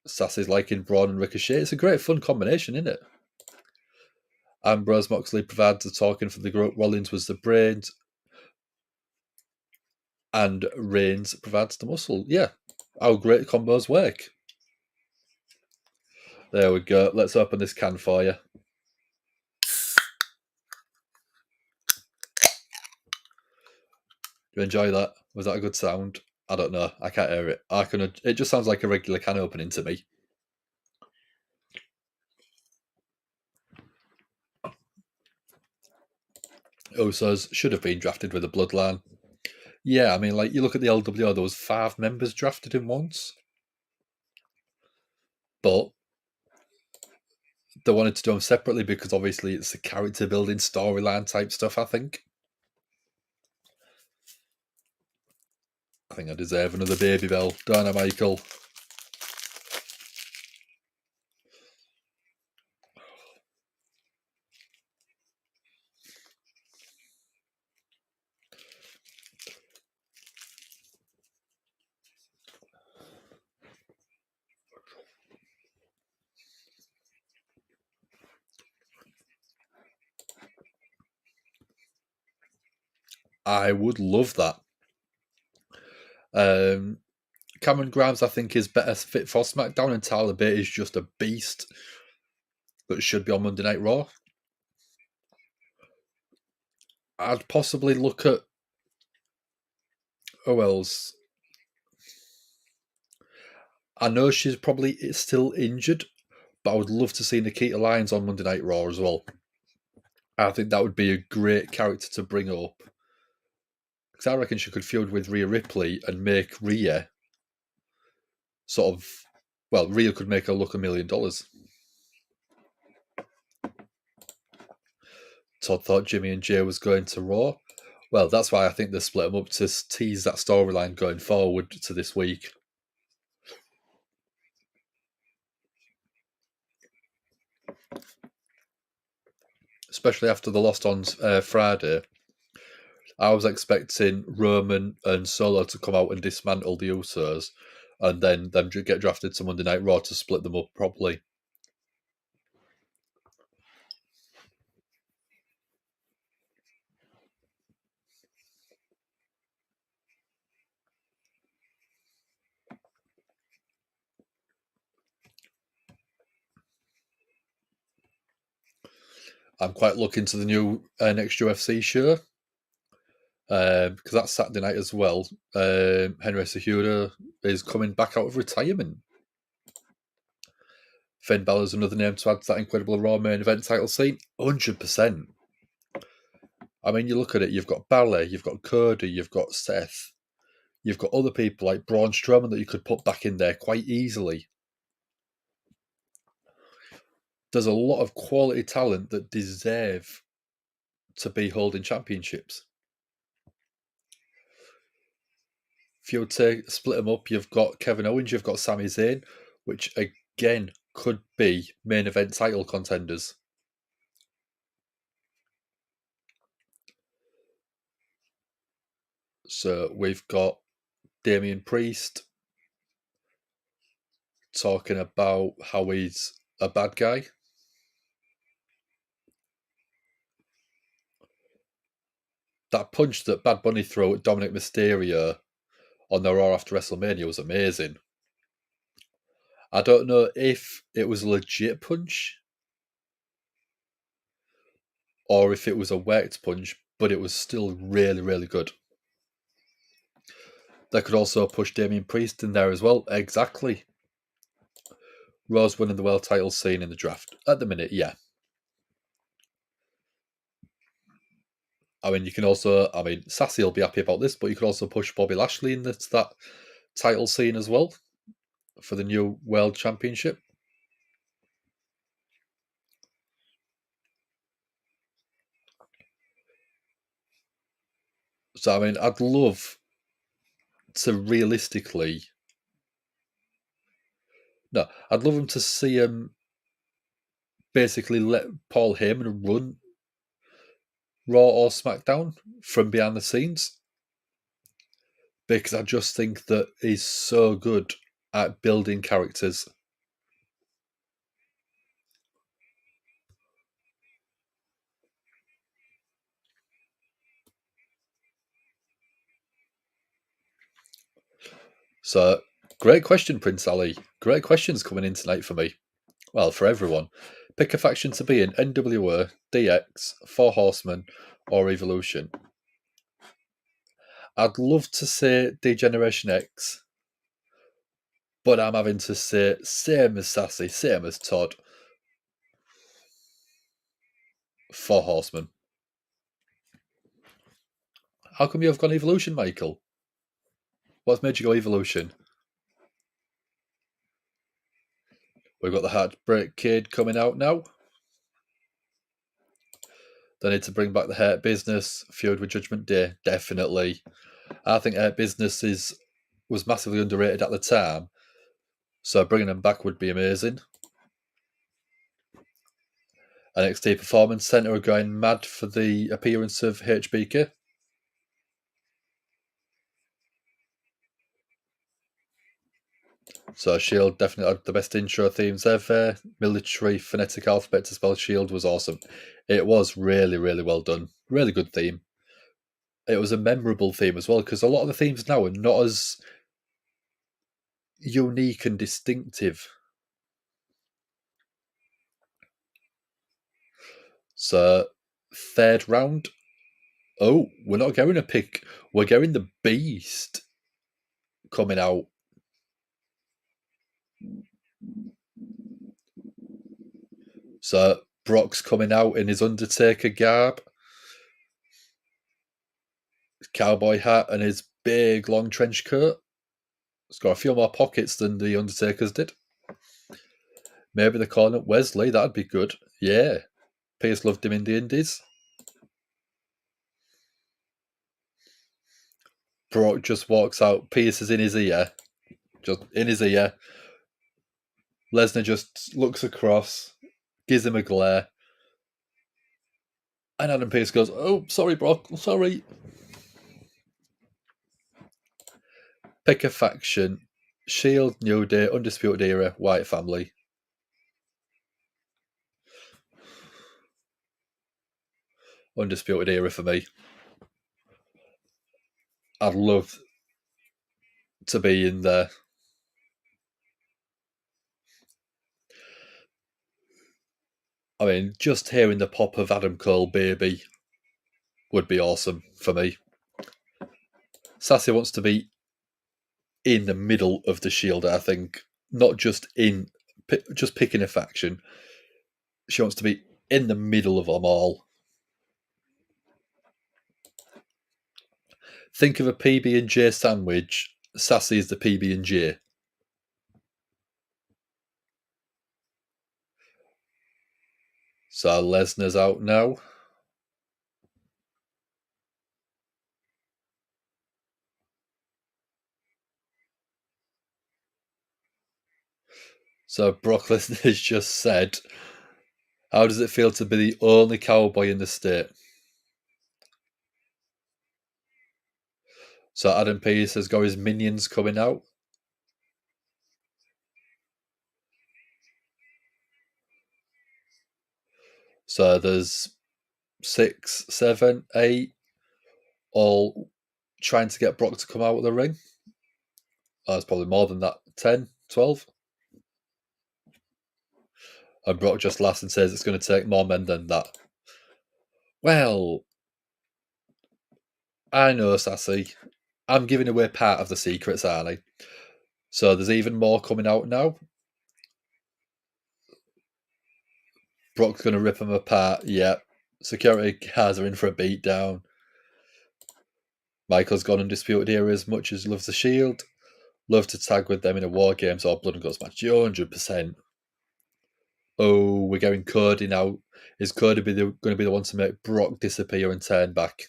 Sassy's liking Braun and Ricochet. It's a great fun combination, isn't it? Ambrose Moxley provides the talking for the group. Rollins was the brains. And Reigns provides the muscle. Yeah. How great combos work. There we go. Let's open this can for you. You enjoy that? Was that a good sound? I don't know. I can't hear it. It just sounds like a regular can opening to me. Usos should have been drafted with a bloodline. Yeah, I mean, like, you look at the LWO, there was 5 members drafted in once. But they wanted to do them separately because obviously it's a character building storyline type stuff, I think. I think I deserve another baby bell. Don't I, Michael? I would love that. Cameron Grimes, I think, is better fit for SmackDown, and Tyler Bate is just a beast that should be on Monday Night Raw. I'd possibly look at who else. I know she's probably still injured, but I would love to see Nikita Lyons on Monday Night Raw as well. I think that would be a great character to bring up. Because I reckon she could feud with Rhea Ripley and make Rhea sort of... Well, Rhea could make her look $1 million. Todd thought Jimmy and Jay was going to Raw. Well, that's why I think they split them up to tease that storyline going forward to this week. Especially after the loss on Friday. I was expecting Roman and Solo to come out and dismantle the Usos and then them get drafted to Monday Night Raw to split them up properly. I'm quite looking to the new next UFC show because that's Saturday night as well. Henry Cejudo is coming back out of retirement. Finn Balor's another name to add to that incredible Raw main event title scene. 100%. I mean, you look at it, you've got Balor, you've got Cody, you've got Seth, you've got other people like Braun Strowman that you could put back in there quite easily. There's a lot of quality talent that deserve to be holding championships. If you would split them up, you've got Kevin Owens, you've got Sami Zayn, which again could be main event title contenders. So we've got Damian Priest talking about how he's a bad guy. that punch that Bad Bunny threw at Dominic Mysterio on the Raw after WrestleMania was amazing. I don't know if it was a legit punch or if it was a worked punch, but it was still really, really good. They could also push Damian Priest in there as well. Exactly. Raw's winning the world title scene in the draft. At the minute, yeah. I mean, you can also, Sassy will be happy about this, but you could also push Bobby Lashley into that title scene as well for the new World Championship. So, I mean, I'd love to realistically... No, I'd love him to see him basically let Paul Heyman run Raw or SmackDown from behind the scenes. Because I just think that he's so good at building characters. So, great question, Prince Ali. Great questions coming in tonight for me. Well, for everyone. Pick a faction to be in: NWO, DX, Four Horsemen, or Evolution. I'd love to say D-Generation X, but I'm having to say same as Sassy, same as Todd. Four Horsemen. How come you have gone Evolution, Michael? What's made you go Evolution? We've got the Heartbreak Kid coming out now. They need to bring back the Hurt Business, feud with Judgment Day, definitely. I think Hurt Business was massively underrated at the time, so bringing them back would be amazing. NXT Performance Center are going mad for the appearance of HBK. So Shield definitely had the best intro themes ever. Military phonetic alphabet to spell Shield was awesome. It was really, really well done. Really good theme. It was a memorable theme as well, because a lot of the themes now are not as unique and distinctive. So, third round. Oh, we're not getting a pick. We're getting the Beast coming out. So, Brock's coming out in his Undertaker garb, his cowboy hat, and his big long trench coat. It's got a few more pockets than the Undertaker's did. Maybe they're calling it Wesley. That'd be good. Yeah. Pierce loved him in the Indies. Brock just walks out. Pierce is in his ear. Just in his ear. Lesnar just looks across, gives him a glare. And Adam Pearce goes, "Oh, sorry, Brock. Sorry." Pick a faction. Shield, New Day, Undisputed Era, White Family. Undisputed Era for me. I'd love to be in there. I mean, just hearing the pop of Adam Cole, baby, would be awesome for me. Sassy wants to be in the middle of the Shield, I think. Not just just picking a faction. She wants to be in the middle of them all. Think of a PB&J sandwich. Sassy is the PB&J. So Lesnar's out now. So Brock Lesnar has just said, how does it feel to be the only cowboy in the state? So Adam Pearce has got his minions coming out. So there's 6, 7, 8. all trying to get Brock to come out of the ring. It's probably more than that, 10, 12. And Brock just laughs and says it's going to take more men than that. Well, I know, Sassy. I'm giving away part of the secrets, aren't I? So there's even more coming out now. Brock's going to rip them apart. Yep. Security guards are in for a beatdown. Michael's gone undisputed era as much as he loves the Shield. Love to tag with them in a War Games or Blood and Guts match. 100%. Oh, we're going Cody now. Is Cody going to be the one to make Brock disappear and turn back?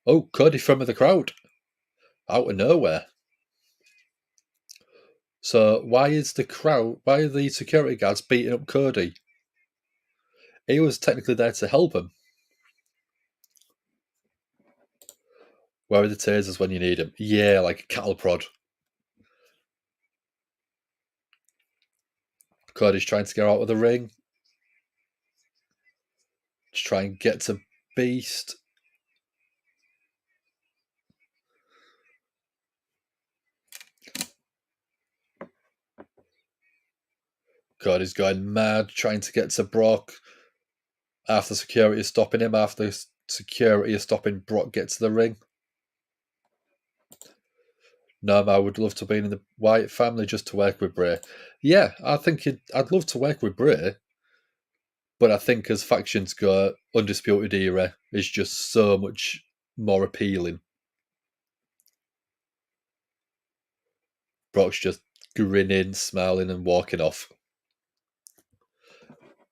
Oh, Cody from the crowd. Out of nowhere. So why are the security guards beating up Cody? He was technically there to help him. Where are the tasers when you need them? Yeah, like a cattle prod. Cody's trying to get out of the ring. Just try and get to Beast. Cody's going mad, trying to get to Brock. After security is stopping him, after security is stopping Brock, get to the ring. No, I would love to be in the Wyatt family just to work with Bray. Yeah, I'd love to work with Bray. But I think as factions go, Undisputed Era is just so much more appealing. Brock's just grinning, smiling, and walking off.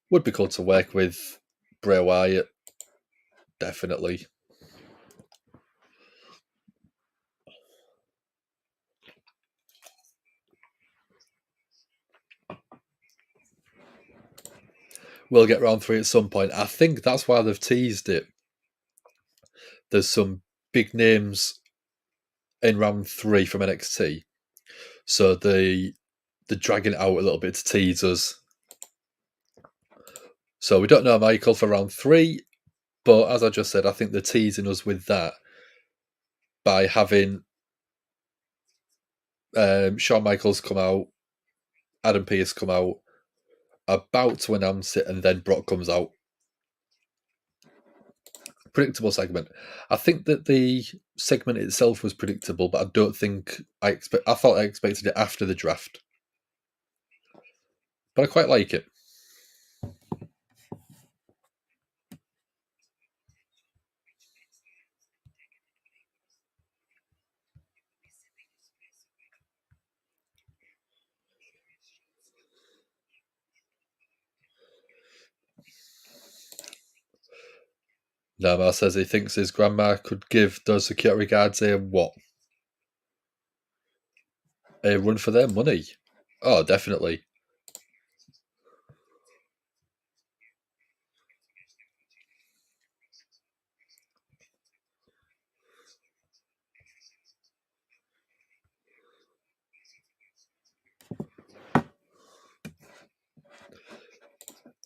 Would be cool to work with Bray Wyatt. Definitely. We'll get round 3 at some point. I think that's why they've teased it. There's some big names in round 3 from NXT. So they're dragging it out a little bit to tease us. So we don't know Michael for round 3, but as I just said, I think they're teasing us with that by having Shawn Michaels come out, Adam Pearce come out, about to announce it, and then Brock comes out. Predictable segment. I think that the segment itself was predictable, but I don't think I thought I expected it after the draft. But I quite like it. Nama says he thinks his grandma could give those security guards a what? A run for their money. Oh, definitely.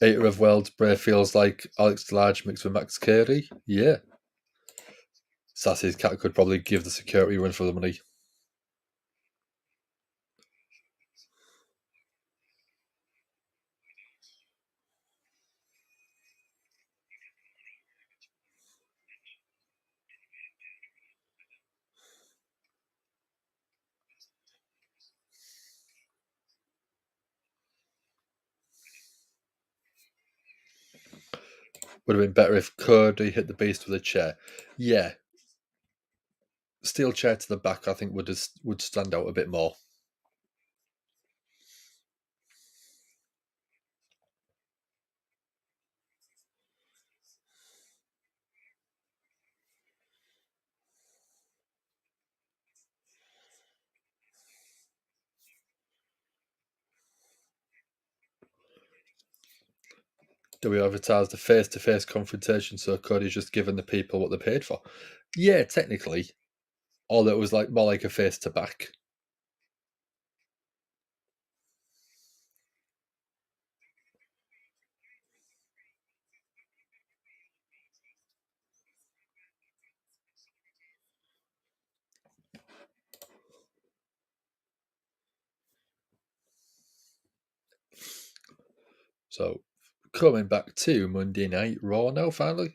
Eater of Worlds, Bray feels like Alex Large mixed with Max Cady. Yeah. Sassy's cat could probably give the security a run for the money. Would have been better if Cody hit the Beast with a chair. Yeah. Steel chair to the back, I think, would stand out a bit more. Do we advertise the face-to-face confrontation so Cody's just giving the people what they paid for? Yeah, technically. Although it was more like a face-to-back. So, coming back to Monday Night Raw now, finally.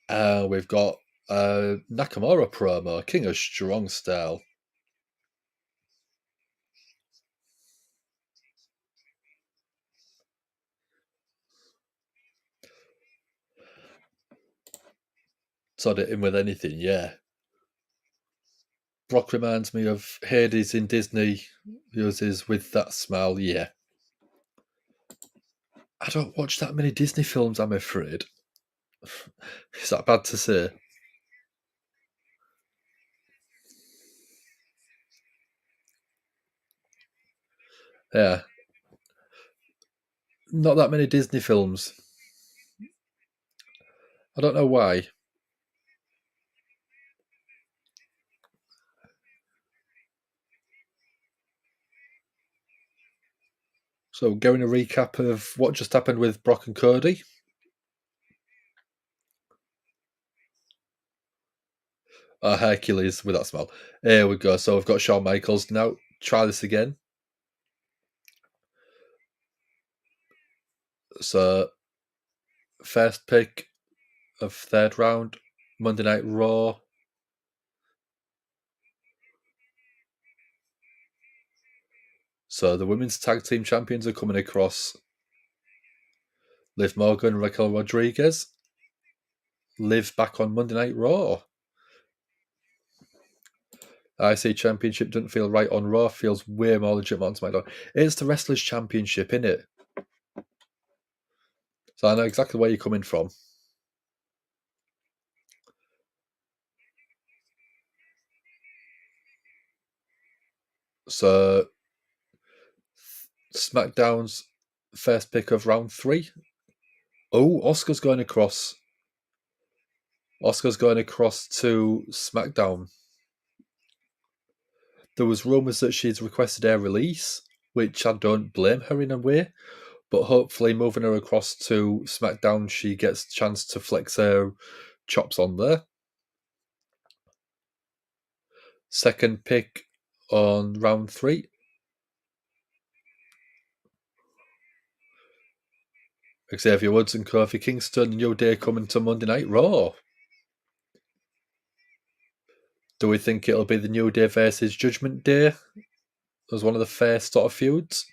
We've got Nakamura promo, King of Strong Style. Sod it in with anything, yeah. Brock reminds me of Hades in Disney, uses with that smile, yeah. I don't watch that many Disney films, I'm afraid. Is that bad to say? Yeah. Not that many Disney films. I don't know why. So, going a recap of what just happened with Brock and Cody. Hercules with that smile. Here we go. So, we've got Shawn Michaels. Now, try this again. So, first pick of third round, Monday Night Raw. So, the women's tag team champions are coming across Liv Morgan and Raquel Rodriguez. Liv back on Monday Night Raw. IC Championship doesn't feel right on Raw, feels way more legitimate on SmackDown. It's the Wrestlers' Championship, innit? So I know exactly where you're coming from. So, SmackDown's first pick of round 3. Oh, Oscar's going across. Oscar's going across to SmackDown. There was rumours that she's requested her release, which I don't blame her in a way. But hopefully moving her across to SmackDown, she gets a chance to flex her chops on there. Second pick on round 3. Xavier Woods and Kofi Kingston, New Day coming to Monday Night Raw. Do we think it'll be the New Day versus Judgment Day as one of the first sort of feuds?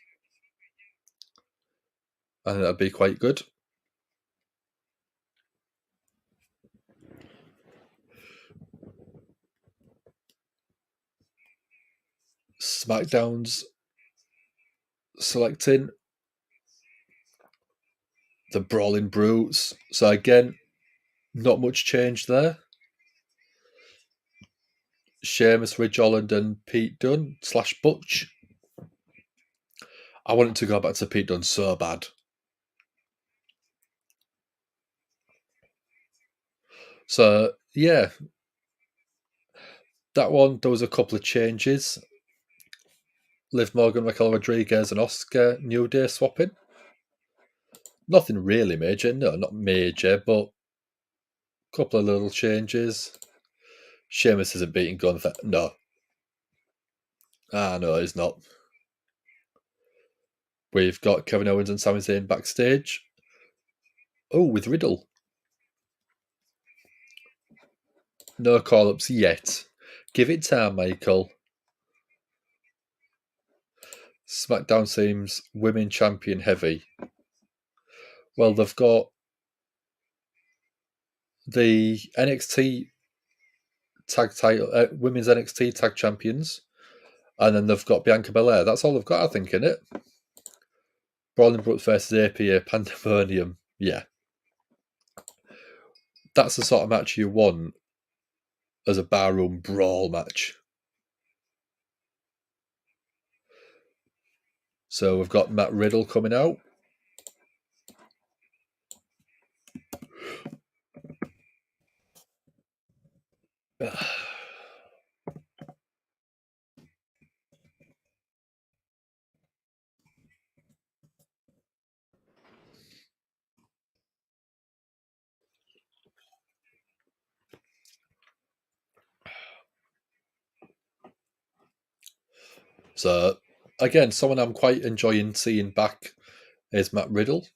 I think that'd be quite good. SmackDown's selecting the Brawling Brutes. So again, not much change there. Sheamus, Ridge Holland and Pete Dunne / Butch. I wanted to go back to Pete Dunne so bad. So, yeah. That one, there was a couple of changes. Liv Morgan, Raquel Rodriguez and Oscar New Day swapping. Nothing really major. No, not major, but a couple of little changes. Sheamus isn't beating Gunther. No. No, he's not. We've got Kevin Owens and Sami Zayn backstage. Oh, with Riddle. No call-ups yet. Give it time, Michael. SmackDown seems women champion heavy. Well, they've got the NXT tag title, women's NXT tag champions, and then they've got Bianca Belair. That's all they've got, I think, in it. Brawling Brooks versus APA Pandemonium. Yeah. That's the sort of match you want as a barroom brawl match. So we've got Matt Riddle coming out. So, again, someone I'm quite enjoying seeing back is Matt Riddle.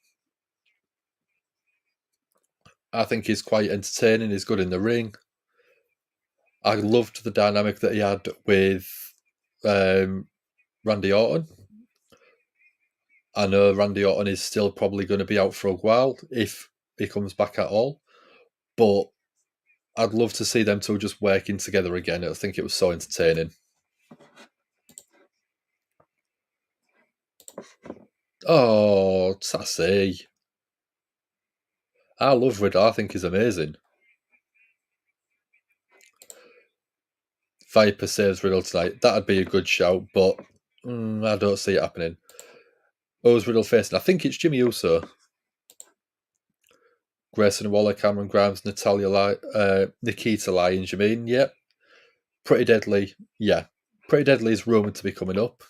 I think he's quite entertaining. He's good in the ring. I loved the dynamic that he had with Randy Orton. I know Randy Orton is still probably going to be out for a while if he comes back at all, but I'd love to see them two just working together again. I think it was so entertaining. Oh, sassy. I love Riddle. I think he's amazing. Viper saves Riddle tonight. That'd be a good shout, but I don't see it happening. Who's Riddle facing? I think it's Jimmy Uso. Grayson Waller, Cameron Grimes, Nikita Lyons, you mean? Yep. Pretty Deadly. Yeah. Pretty Deadly is rumoured to be coming up.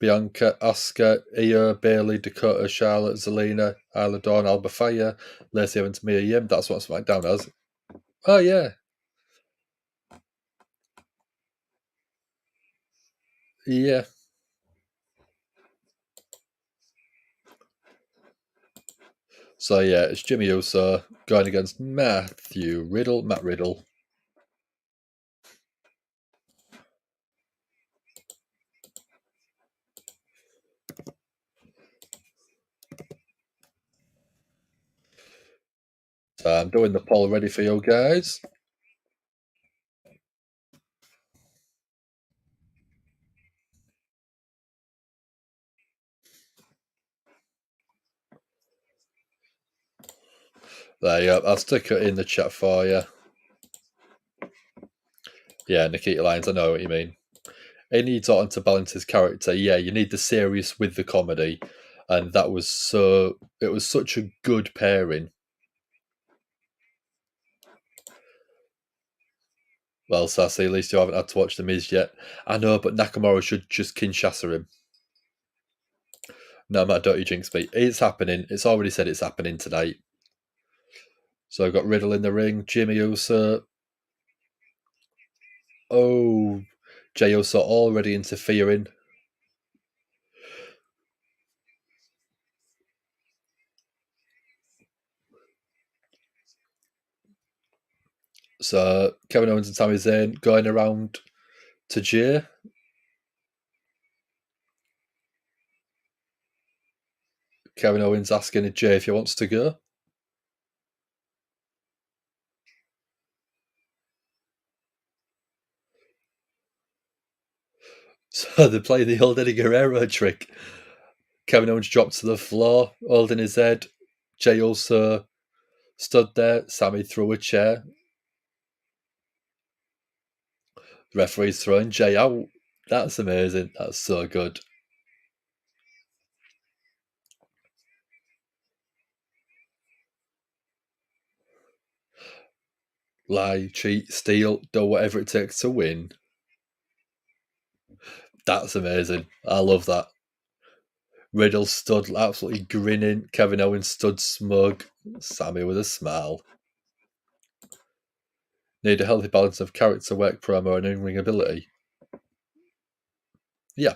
Bianca, Asuka, Io, Bayley, Dakota, Charlotte, Zelina, Isla Dawn, Alba Fire, Lacey Evans, Mia Yim. That's what SmackDown has. Oh, yeah. Yeah. So, yeah, it's Jimmy Uso going against Matt Riddle. So I'm doing the poll ready for you guys. There you go. I'll stick it in the chat for you. Yeah, Nikita Lyons, I know what you mean. He needs Orton to balance his character. Yeah, you need the serious with the comedy. And it was such a good pairing. Well, Sassy, at least you haven't had to watch The Miz yet. I know, but Nakamura should just Kinshasa him. No, Matt, don't you jinx me. It's happening. It's already said it's happening tonight. So I've got Riddle in the ring, Jimmy Uso. Oh, Jey Uso already interfering. So Kevin Owens and Sami Zayn going around to Jey. Kevin Owens asking Jey if he wants to go. So they play the old Eddie Guerrero trick. Kevin Owens dropped to the floor, holding his head. Jey Uso stood there. Sami threw a chair. The referee's throwing Jey out. That's amazing. That's so good. Lie, cheat, steal, do whatever it takes to win. That's amazing. I love that. Riddle stood absolutely grinning. Kevin Owens stood smug. Sami with a smile. Need a healthy balance of character work, promo, and in-ring ability. Yeah.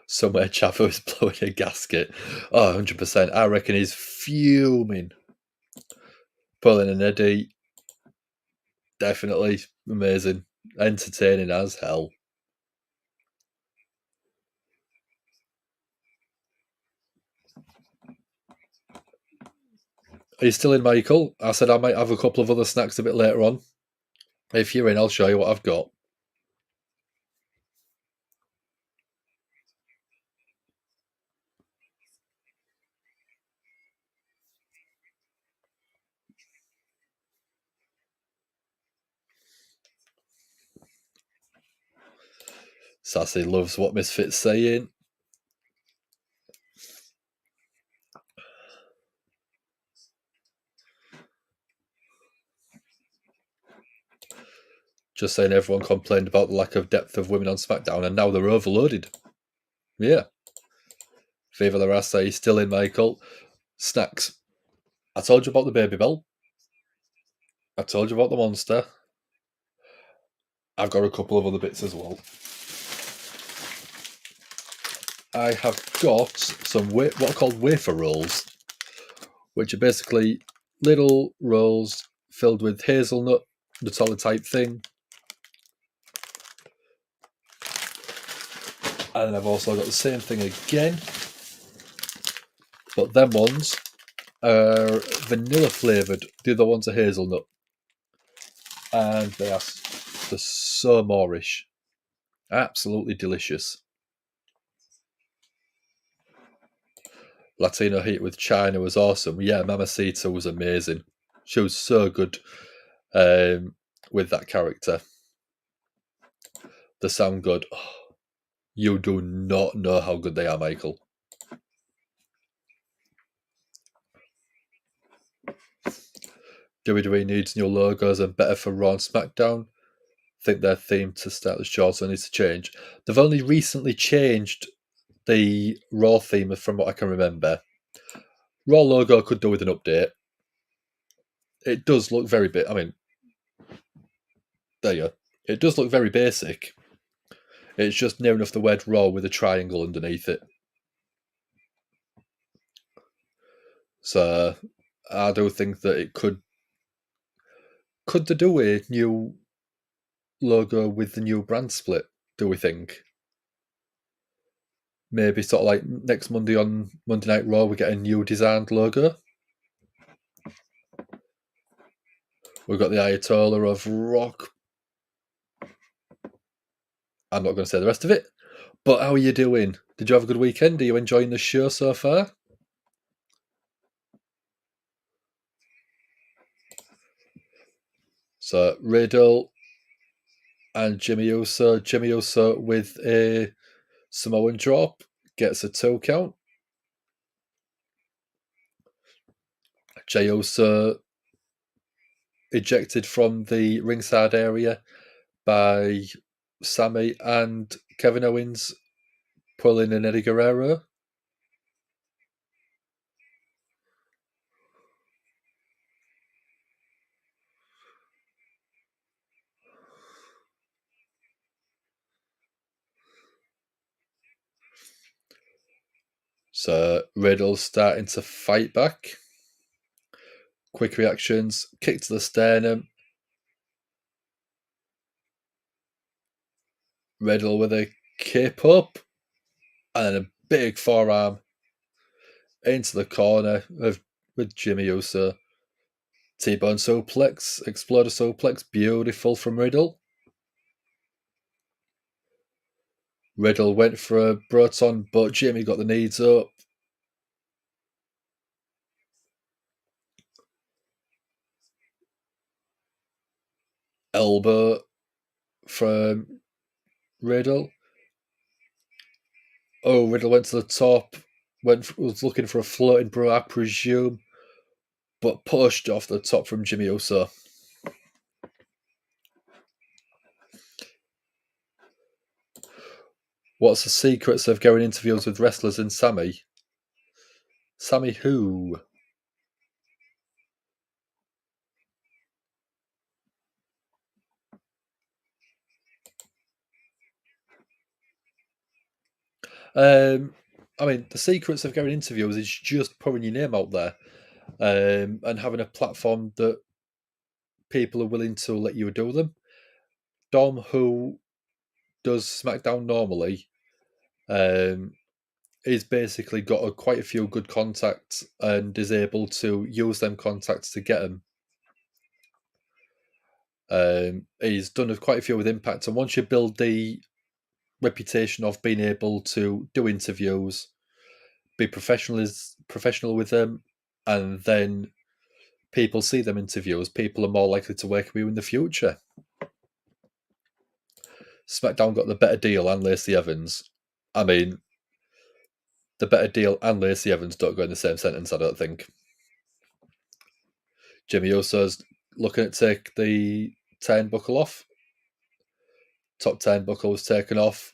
Somewhere Chavo is blowing a gasket. Oh, 100%. I reckon he's fuming. Pulling an Eddie. Definitely amazing. Entertaining as hell. Are you still in, Michael? I said I might have a couple of other snacks a bit later on. If you're in, I'll show you what I've got. Sassy loves what Misfit's saying. Just saying everyone complained about the lack of depth of women on SmackDown, and now they're overloaded. Yeah. Viva la Raza, he's still in, Michael. Snacks. I told you about the Baby Bell. I told you about the Monster. I've got a couple of other bits as well. I have got some what are called wafer rolls. which are basically little rolls filled with hazelnut, Nutella type thing. And then I've also got the same thing again, but them ones are vanilla flavoured. The other ones are hazelnut. And they're so Moorish. Absolutely delicious. Latino Heat with China was awesome. Yeah, Mamacita was amazing. She was so good with that character. They sound good. Oh, you do not know how good they are, Michael. WWE needs new logos and better for Raw and SmackDown. I think their theme to start the show also needs to change. They've only recently changed the Raw theme from what I can remember. Raw logo could do with an update. It does look very bit. I mean, there you go. It does look very basic. It's just near enough the word Raw with a triangle underneath it. So I do think that it could they do a new logo with the new brand split, do we think? Maybe sort of like next Monday on Monday Night Raw we get a new designed logo. We've got the Ayatollah of Rock. I'm not going to say the rest of it. But how are you doing? Did you have a good weekend? Are you enjoying the show so far? So Riddle and Jimmy Uso. Jimmy Uso with a Samoan drop gets a 2 count. Jey Uso ejected from the ringside area by Sammy and Kevin Owens pulling in Eddie Guerrero. So Riddle's starting to fight back. Quick reactions, kick to the sternum. Riddle with a cape up and a big forearm into the corner with Jimmy Uso. T-bone suplex, exploder suplex, beautiful from Riddle. Riddle went for a Broton, but Jimmy got the knees up. Elbow from Riddle. Oh, Riddle went to the top. Was looking for a floating bro, I presume, but pushed off the top from Jimmy Uso. What's the secrets of going interviews with wrestlers and Sammy? Sammy who? I mean, the secrets of going interviews is just putting your name out there and having a platform that people are willing to let you do them. Dom, who does SmackDown normally, he's basically got quite a few good contacts and is able to use them contacts to get them. He's done quite a few with Impact, and once you build the reputation of being able to do interviews, be professional with them, and then people see them interviews, people are more likely to work with you in the future. SmackDown got the better deal and Lacey Evans. I mean, the better deal and Lacey Evans don't go in the same sentence, I don't think. Jimmy Uso's looking to take the turnbuckle off. Top turnbuckle was taken off.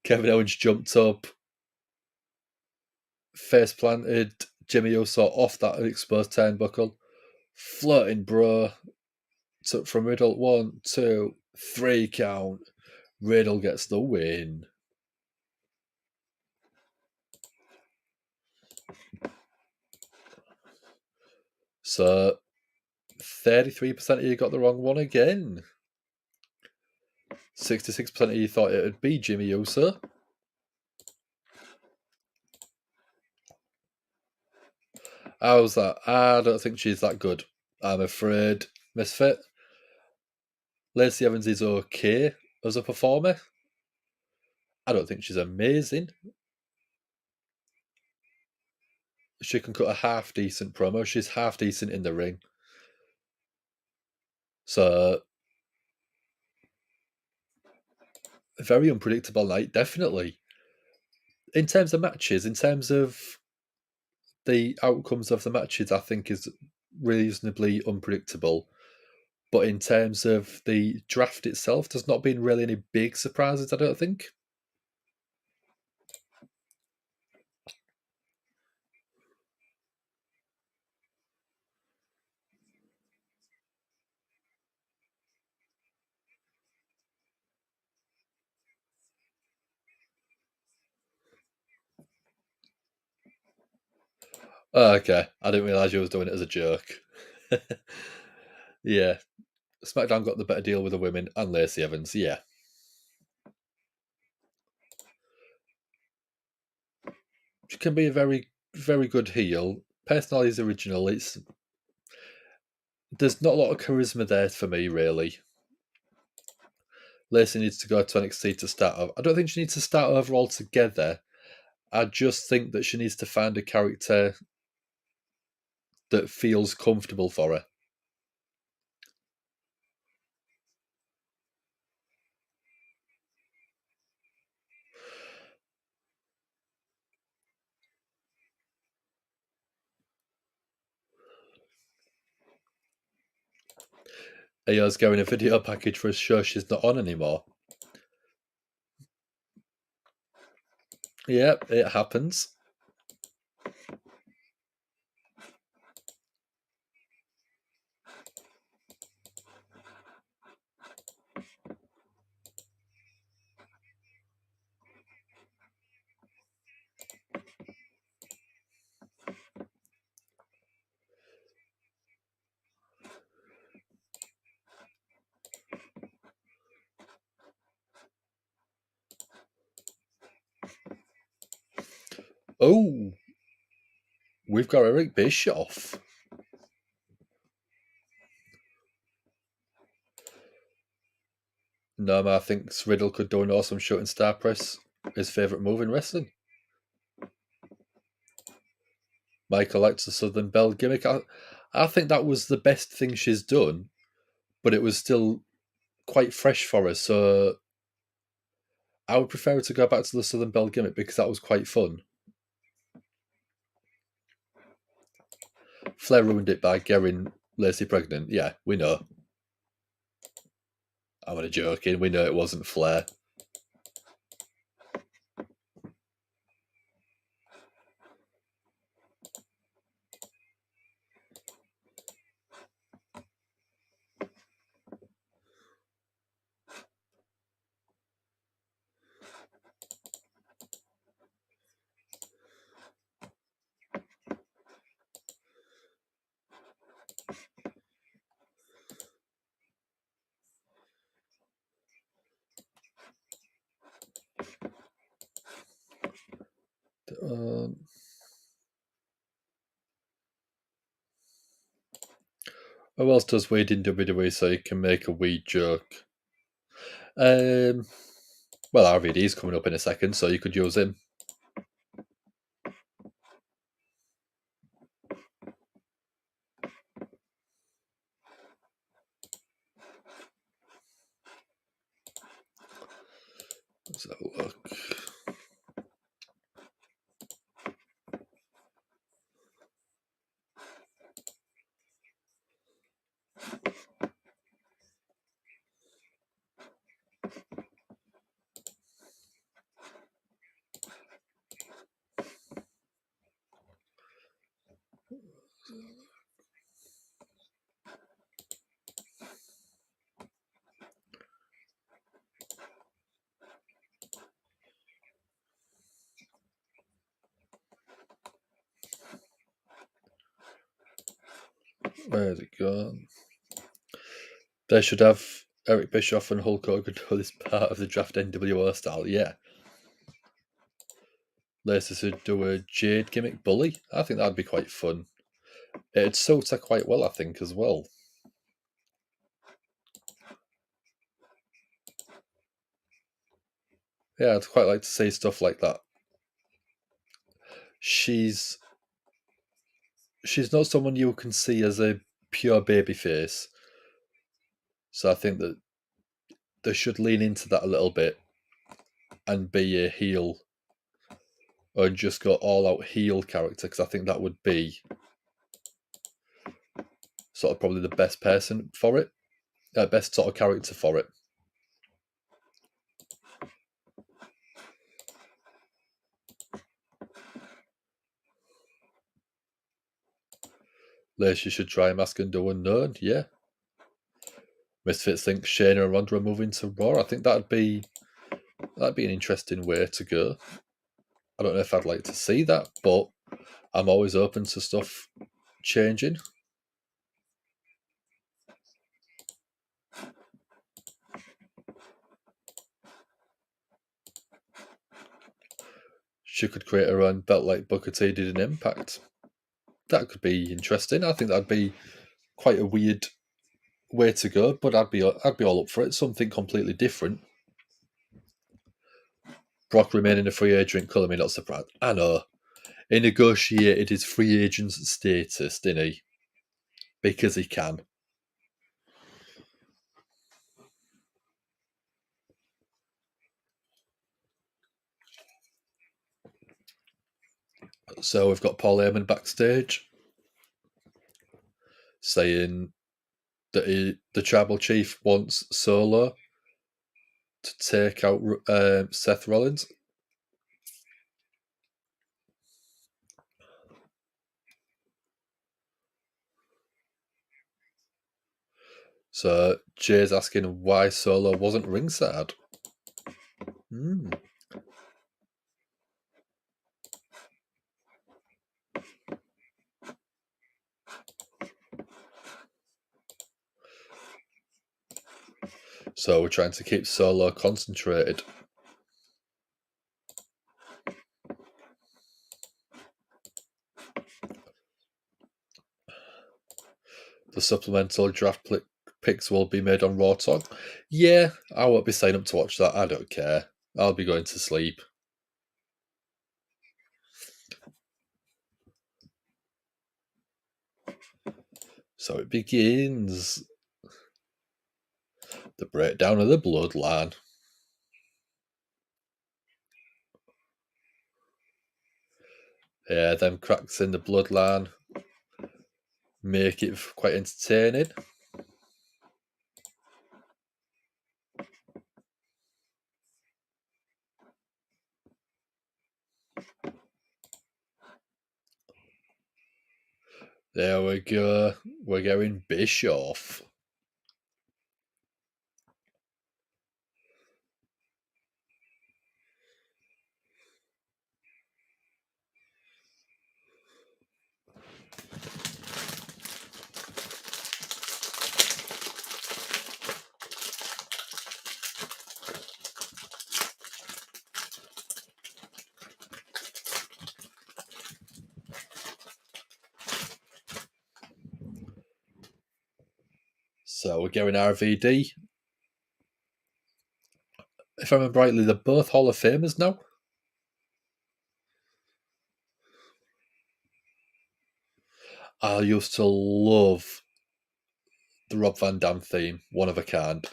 Kevin Owens jumped up, face planted Jimmy Uso off that exposed turnbuckle. Floating bro from Riddle. 1, 2, 3 count. Riddle gets the win. So 33% of you got the wrong one again. 66% of you thought it would be Jimmy Uso. How's that? I don't think she's that good. I'm afraid, Misfit. Lacey Evans is okay as a performer. I don't think she's amazing. She can cut a half decent promo. She's half decent in the ring. So, a very unpredictable night, definitely. In terms of matches, in terms of the outcomes of the matches, I think is reasonably unpredictable. But in terms of the draft itself, there's not been really any big surprises, I don't think. Oh, okay. I didn't realise you was doing it as a joke. Yeah. SmackDown got the better deal with the women and Lacey Evans, yeah. She can be a very, very good heel. Personality is original. There's not a lot of charisma there for me, really. Lacey needs to go to NXT to start off. I don't think she needs to start over altogether. I just think that she needs to find a character that feels comfortable for her. AO's going a video package for a show she's not on anymore. Yep, it happens. Oh, we've got Eric Bischoff. Norma thinks Riddle could do an awesome shooting star press. His favourite move in wrestling. Michael likes the Southern Belle gimmick. I think that was the best thing she's done, but it was still quite fresh for her. So I would prefer her to go back to the Southern Belle gimmick because that was quite fun. Flair ruined it by getting Lacey pregnant. Yeah, we know. I'm only joking. We know it wasn't Flair. Who else does weed in WWE so you can make a weed joke? Well, RVD's coming up in a second, so you could use him. Let's have a look. Where's it gone? They should have Eric Bischoff and Hulk Hogan do this part of the draft NWO style, yeah. Lacey should do a Jade gimmick bully. I think that'd be quite fun. It'd suit her quite well, I think, as well. Yeah, I'd quite like to see stuff like that. She's not someone you can see as a pure babyface. So I think that they should lean into that a little bit and be a heel, or just go all out heel character, because I think that would be sort of probably the best person for it, best sort of character for it. Lacey should try and mask and do unknown, yeah. Misfits think Shayna and Ronda are moving to Raw. I think that'd be an interesting way to go. I don't know if I'd like to see that, but I'm always open to stuff changing. She could create her own belt like Booker T did in Impact. That could be interesting. I think that'd be quite a weird way to go, but I'd be all up for it. Something completely different. Brock remaining a free agent, colour me not surprised. I know. He negotiated his free agent status, didn't he? Because he can. So we've got Paul Heyman backstage saying that the tribal chief wants Solo to take out Seth Rollins. So Jay's asking why Solo wasn't ringside. So we're trying to keep Solo concentrated. The supplemental draft picks will be made on Raw Talk. Yeah, I won't be signing up to watch that. I don't care. I'll be going to sleep. So it begins. The breakdown of the bloodline. Yeah, them cracks in the bloodline make it quite entertaining. There we go. We're going Bischoff. So we're going RVD. If I remember rightly, they're both Hall of Famers now. I used to love the Rob Van Dam theme, One of a Kind.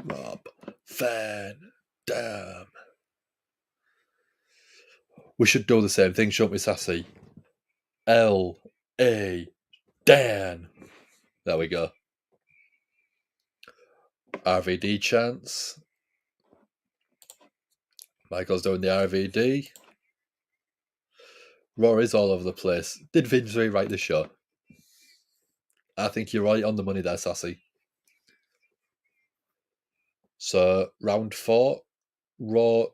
Rob Van Dam. We should do the same thing, shouldn't we, Sassy? L.A. Dan. There we go. RVD chants. Michael's doing the RVD. Raw is all over the place. Did Vince rewrite the show? I think you're right on the money there, Sassy. So, round 4, Raw.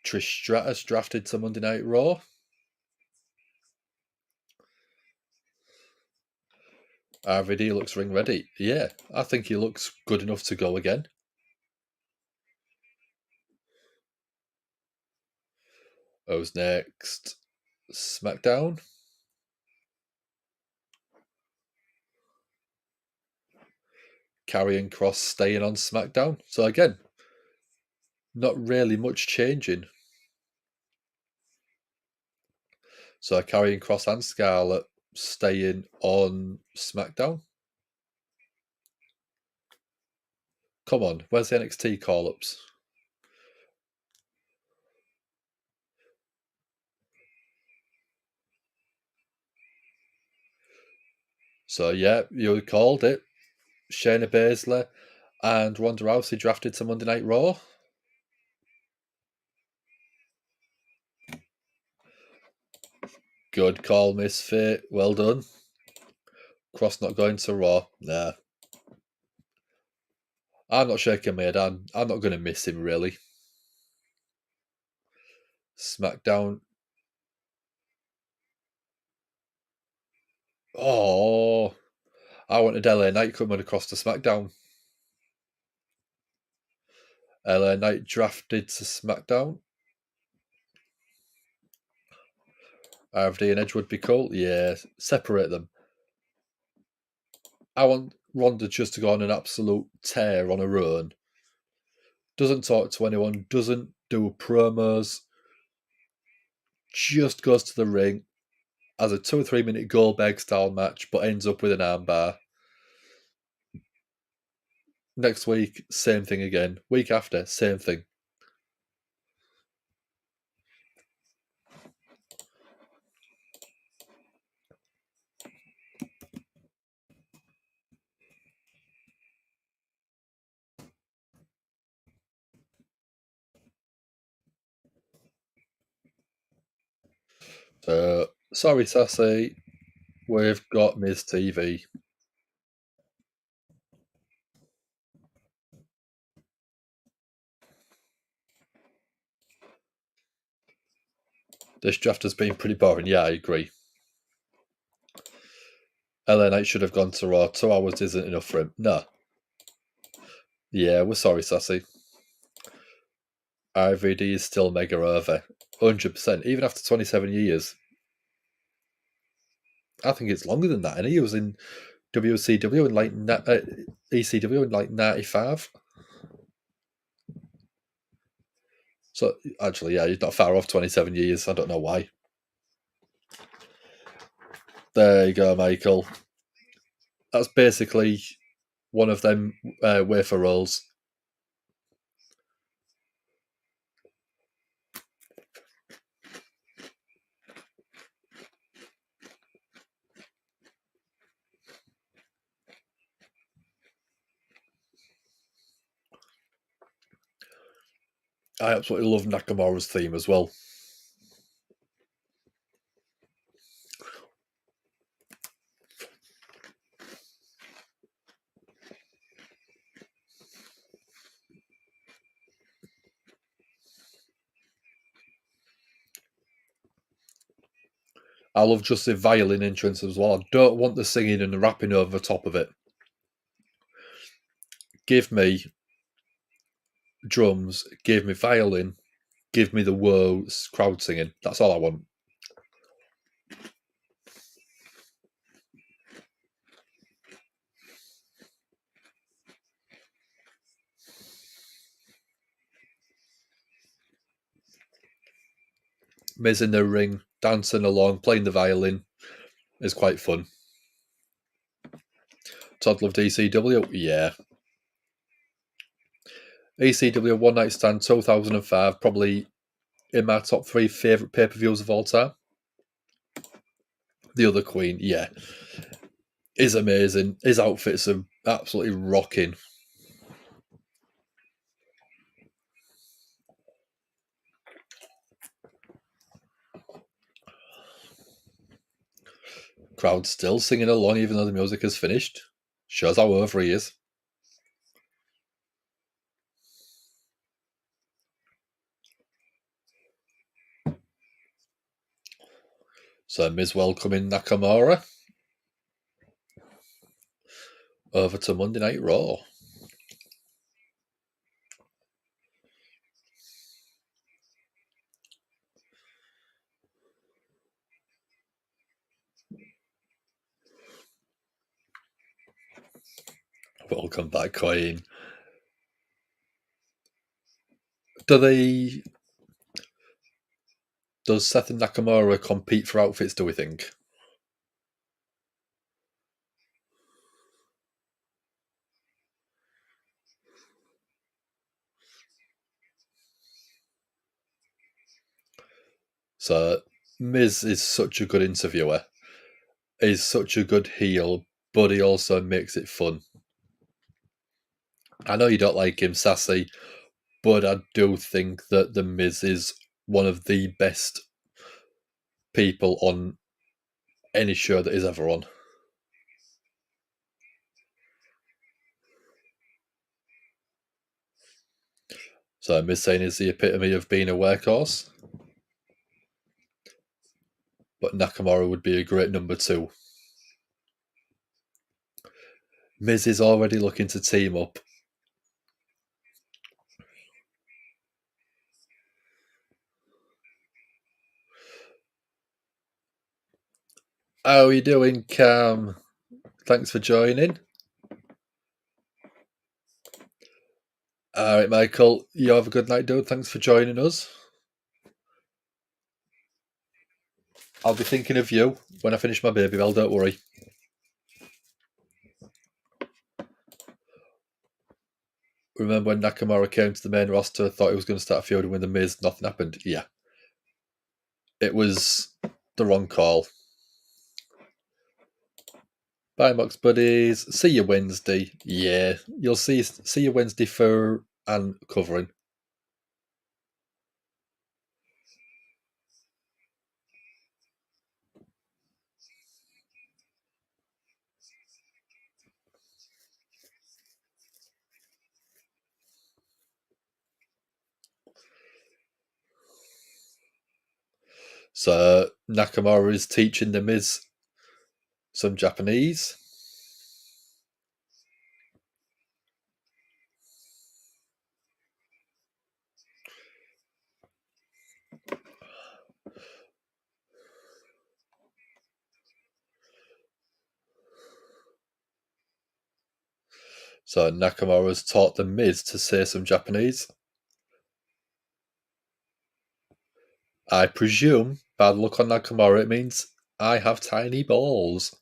Trish Stratus drafted to Monday Night Raw. RVD looks ring ready. Yeah, I think he looks good enough to go again. Who's next? SmackDown. Karrion Kross staying on SmackDown. So again, not really much changing. So Karrion Kross and Scarlett staying on SmackDown. Come on, where's the NXT call-ups? So yeah, you called it. Shayna Baszler and Ronda Rousey drafted to Monday Night Raw. Good call, Misfit. Well done. Cross not going to Raw. Nah. I'm not shaking my head. I'm not going to miss him, really. SmackDown. Oh, I wanted LA Knight coming across to SmackDown. LA Knight drafted to SmackDown. RFD and Edge would be cool. Yeah, separate them. I want Ronda just to go on an absolute tear on her own. Doesn't talk to anyone, doesn't do promos, just goes to the ring, has a 2 or 3 minute Goldberg style match, but ends up with an armbar. Next week, same thing again. Week after, same thing. Sorry, Sassy. We've got Miz TV. This draft has been pretty boring. Yeah, I agree. LA Knight should have gone to Raw. 2 hours isn't enough for him. No. Yeah, we're sorry, Sassy. RVD is still mega over. 100%. Even after 27 years. I think it's longer than that. And he was in WCW in like ECW in like 95. So actually, yeah, he's not far off 27 years. I don't know why. There you go, Michael. That's basically one of them wafer rolls. I absolutely love Nakamura's theme as well. I love just the violin entrance as well. I don't want the singing and the rapping over the top of it. Give me drums, give me violin, give me the whoa crowd singing. That's all I want. Miz in the ring, dancing along, playing the violin is quite fun. Todd loved ECW? Yeah. ECW One Night Stand 2005, probably in my top 3 favourite pay-per-views of all time. The Other Queen, yeah. Is amazing. His outfits are absolutely rocking. Crowd still singing along even though the music is finished. Shows how over he is. So Miz welcoming Nakamura over to Monday Night Raw. Welcome back, Queen. Does Seth and Nakamura compete for outfits, do we think? So Miz is such a good interviewer. He's such a good heel, but he also makes it fun. I know you don't like him, Sassy, but I do think that The Miz is one of the best people on any show that he's ever on. So Miz saying is the epitome of being a workhorse, but Nakamura would be a great number 2. Miz is already looking to team up. How are you doing, Cam? Thanks for joining. All right, Michael, you have a good night, dude. Thanks for joining us. I'll be thinking of you when I finish my baby bell, don't worry. Remember when Nakamura came to the main roster, thought he was going to start feuding with The Miz, nothing happened? Yeah. It was the wrong call. Bye, Mox buddies. See you Wednesday. Yeah, you'll see you Wednesday for and covering. So Nakamura is teaching The Miz some Japanese. So Nakamura's taught The Miz to say some Japanese. I presume, bad luck on Nakamura, it means I have tiny balls.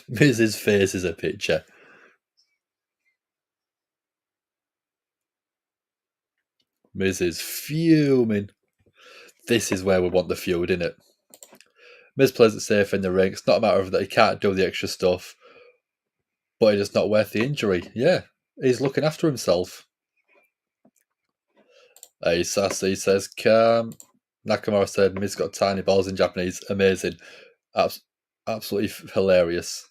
Miz's face is a picture. Miz is fuming. This is where we want the feud, innit? Miz plays it safe in the ring. It's not a matter of that he can't do the extra stuff, but it's not worth the injury. Yeah, he's looking after himself. Hey, Sassy says, Cam. Nakamura said Miz got tiny balls in Japanese. Amazing. Absolutely hilarious.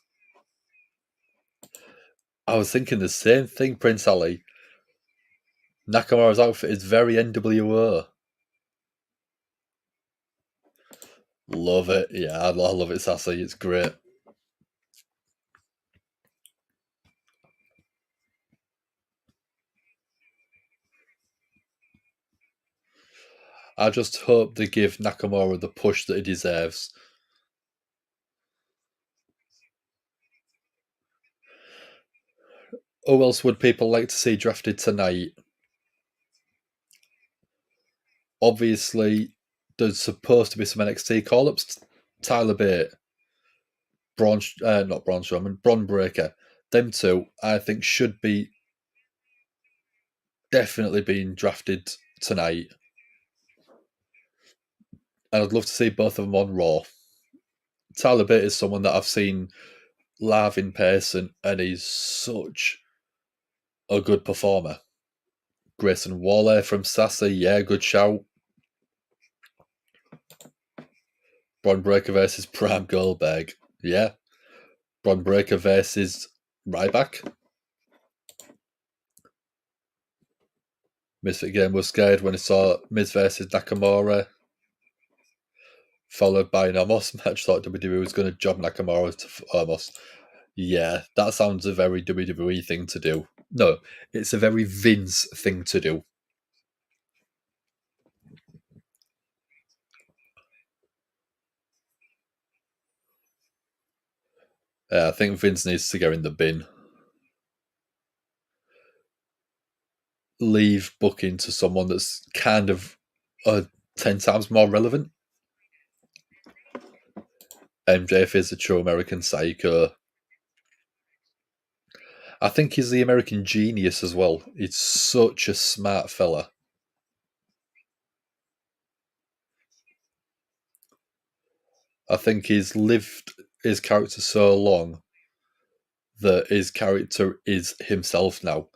I was thinking the same thing, Prince Ali. Nakamura's outfit is very NWO. Love it. Yeah, I love it, Sassy. It's great. I just hope they give Nakamura the push that he deserves. Who else would people like to see drafted tonight? Obviously, there's supposed to be some NXT call-ups. Tyler Bate, not Braun Strowman, Bron Breakker. Them two, I think, should be definitely being drafted tonight. And I'd love to see both of them on Raw. Tyler Bate is someone that I've seen live in person, and he's such a good performer. Grayson Waller from Sassy, yeah, good shout. Bron Breakker versus Prime Goldberg, yeah. Bron Breakker versus Ryback. Misfit Game was scared when he saw Miz versus Nakamura, followed by an Omos match. Thought WWE was going to job Nakamura to Omos. Yeah, that sounds a very WWE thing to do. No, it's a very Vince thing to do. I think Vince needs to go in the bin. Leave booking to someone that's kind of 10 times more relevant. MJF is a true American psycho. I think he's the American genius as well. He's such a smart fella. I think he's lived his character so long that his character is himself now.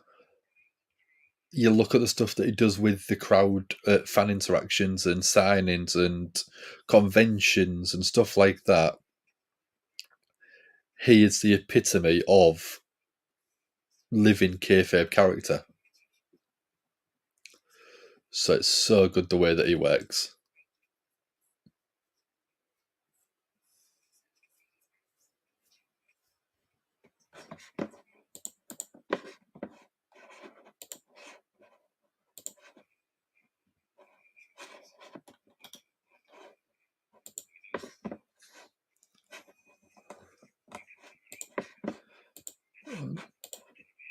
You look at the stuff that he does with the crowd at fan interactions and signings and conventions and stuff like that. He is the epitome of living kayfabe character. So it's so good the way that he works.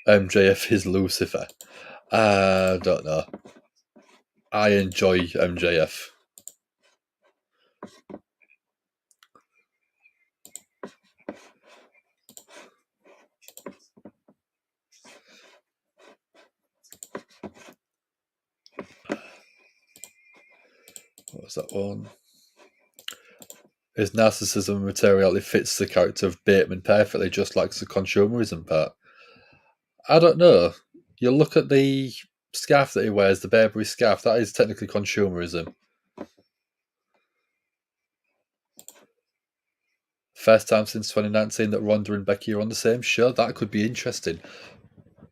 MJF is Lucifer. I don't know. I enjoy MJF. What was that one? His narcissism materially fits the character of Bateman perfectly, just like the consumerism part. I don't know. You look at the scarf that he wears, the Burberry scarf, that is technically consumerism. First time since 2019 that Ronda and Becky are on the same show. That could be interesting.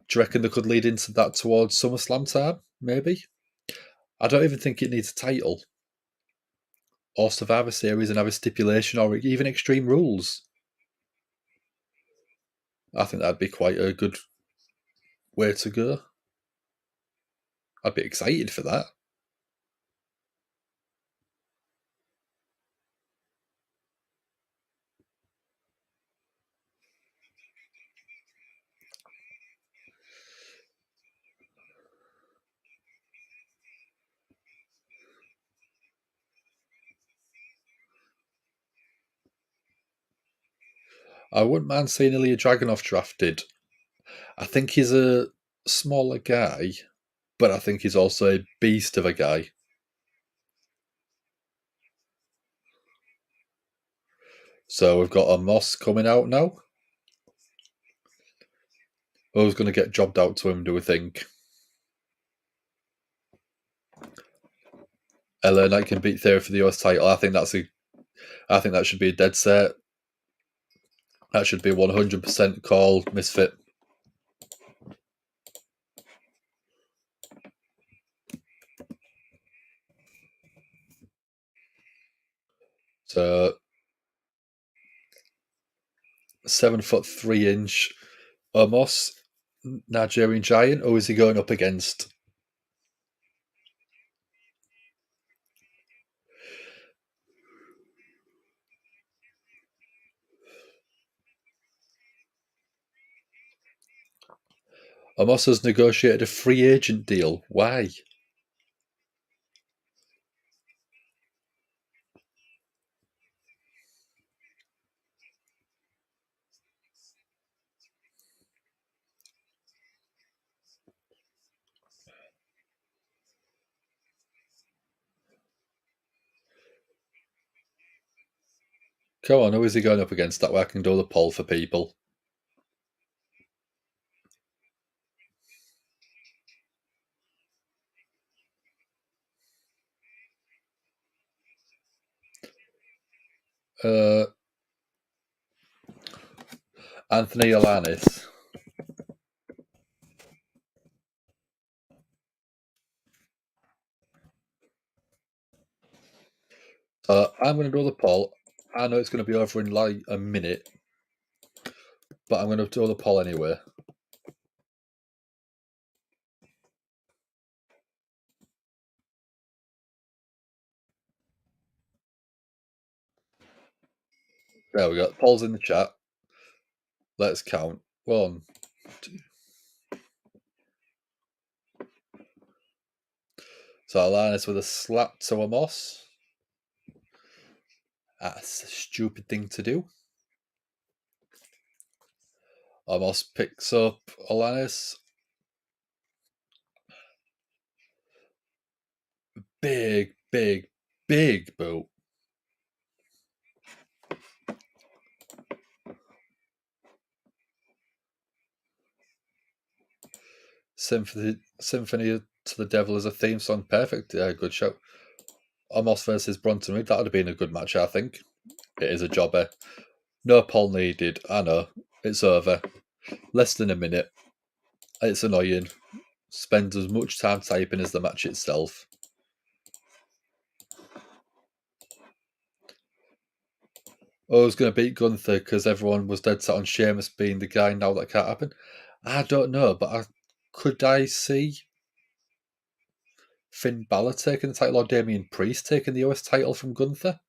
Do you reckon they could lead into that towards SummerSlam time? Maybe. I don't even think it needs a title. Or Survivor Series and have a stipulation, or even Extreme Rules. I think that'd be quite a good way to go. I'd be excited for that. I wouldn't mind seeing Ilya Dragunov drafted. I think he's a smaller guy, but I think he's also a beast of a guy. So we've got a Moss coming out now. Who's going to get jobbed out to him, do we think? LA Knight can beat Theory for the US title. I think that should be a dead set. That should be 100% call Misfit. So 7'3" Omos, Nigerian Giant, or is he going up against? Omos has negotiated a free agent deal. Why? Come on, who is he going up against? That way I can do the poll for people. Anthony Alanis. I'm going to do the poll. I know it's going to be over in like a minute, but I'm going to do the poll anyway. There we go. Poll's in the chat. Let's count. 1, 2. So Alanis with a slap to Amos. That's a stupid thing to do. Amos picks up Alanis. Big, big, big boot. Symphony to the Devil is a theme song. Perfect. Good show. Amos versus Bronson Reed. That would have been a good match, I think. It is a jobber. No poll needed. I know. It's over. Less than a minute. It's annoying. Spends as much time typing as the match itself. I was going to beat Gunther because everyone was dead set on Sheamus being the guy. Now that can't happen. I don't know, but could I see Finn Balor taking the title or Damian Priest taking the US title from Gunther?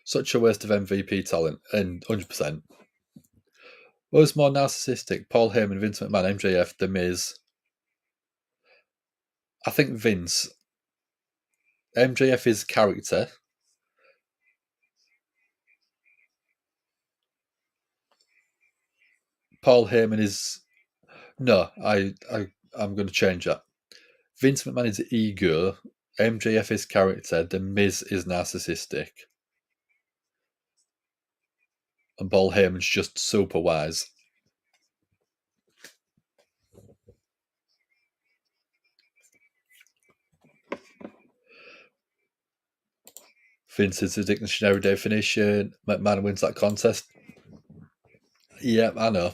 Such a waste of MVP talent, and 100%. What was more narcissistic, Paul Heyman, Vince McMahon, MJF, The Miz? I think Vince. MJF is character. Paul Heyman is... No, I'm going to change that. Vince McMahon is ego. MJF is character. The Miz is narcissistic. And Paul Heyman's just super wise. Vince is the dictionary definition. McMahon wins that contest. Yeah, I know.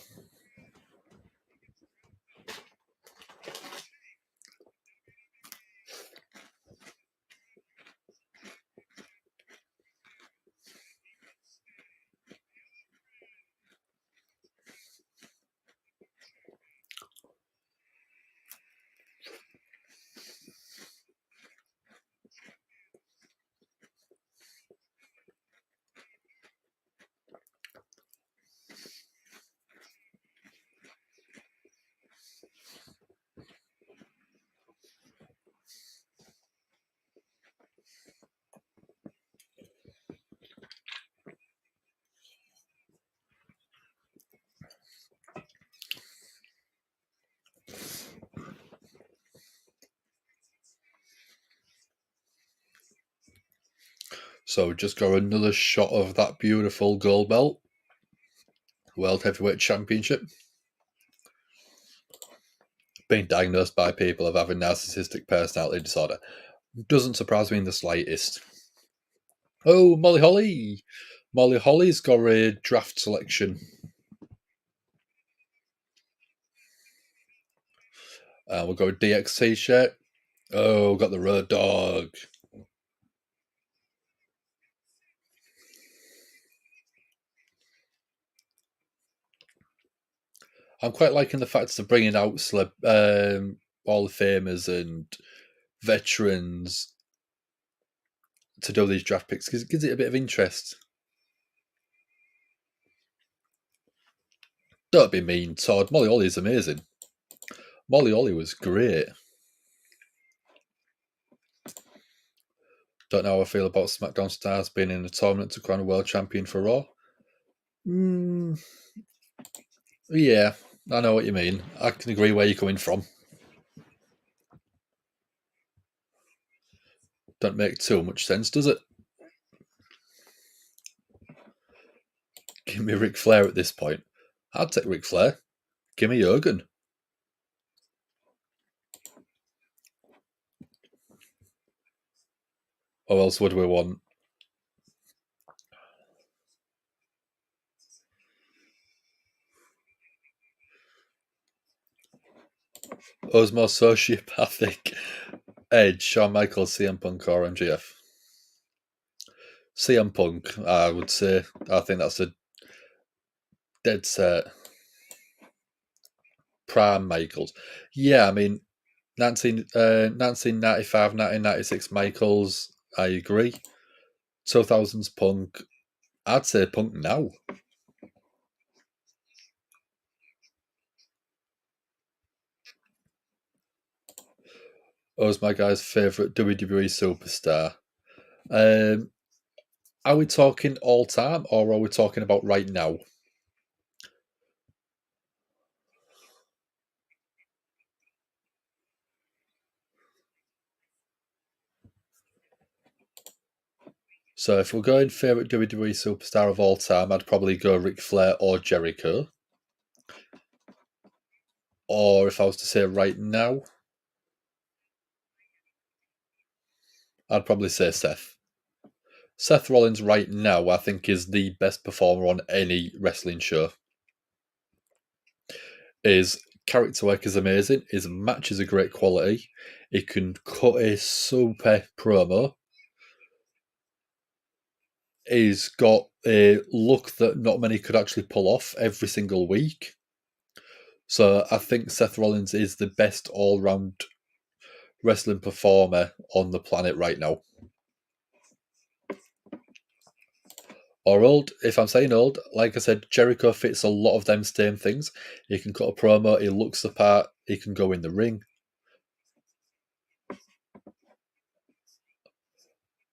So just got another shot of that beautiful gold belt. World Heavyweight Championship. Being diagnosed by people of having narcissistic personality disorder doesn't surprise me in the slightest. Oh, Molly Holly. Molly Holly's got a draft selection. We'll go with DX t-shirt. Oh, got the Road Dog. I'm quite liking the fact of bringing out Hall of Famers and veterans to do these draft picks because it gives it a bit of interest. Don't be mean, Todd. Molly Holly is amazing. Molly Holly was great. Don't know how I feel about SmackDown stars being in the tournament to crown a world champion for Raw. Yeah, I know what you mean. I can agree where you're coming from. Don't make too much sense, does it? Give me Ric Flair at this point. I'd take Ric Flair. Give me Hogan. What else would we want? Who's more sociopathic? Edge, Shawn Michaels, CM Punk, or MJF? CM Punk, I would say. I think that's a dead set. Prime Michaels. Yeah, I mean, 1995, 1996 Michaels, I agree. 2000s Punk, I'd say Punk now. Who's my guy's favourite WWE superstar? Are we talking all time or are we talking about right now? So if we're going favourite WWE superstar of all time, I'd probably go Ric Flair or Jericho. Or if I was to say right now, I'd probably say Seth. Seth Rollins right now, I think, is the best performer on any wrestling show. His character work is amazing. His matches are great quality. He can cut a super promo. He's got a look that not many could actually pull off every single week. So I think Seth Rollins is the best all-round wrestling performer on the planet right now. Or old, if I'm saying old, like I said, Jericho fits a lot of them same things. He can cut a promo, he looks the part, he can go in the ring.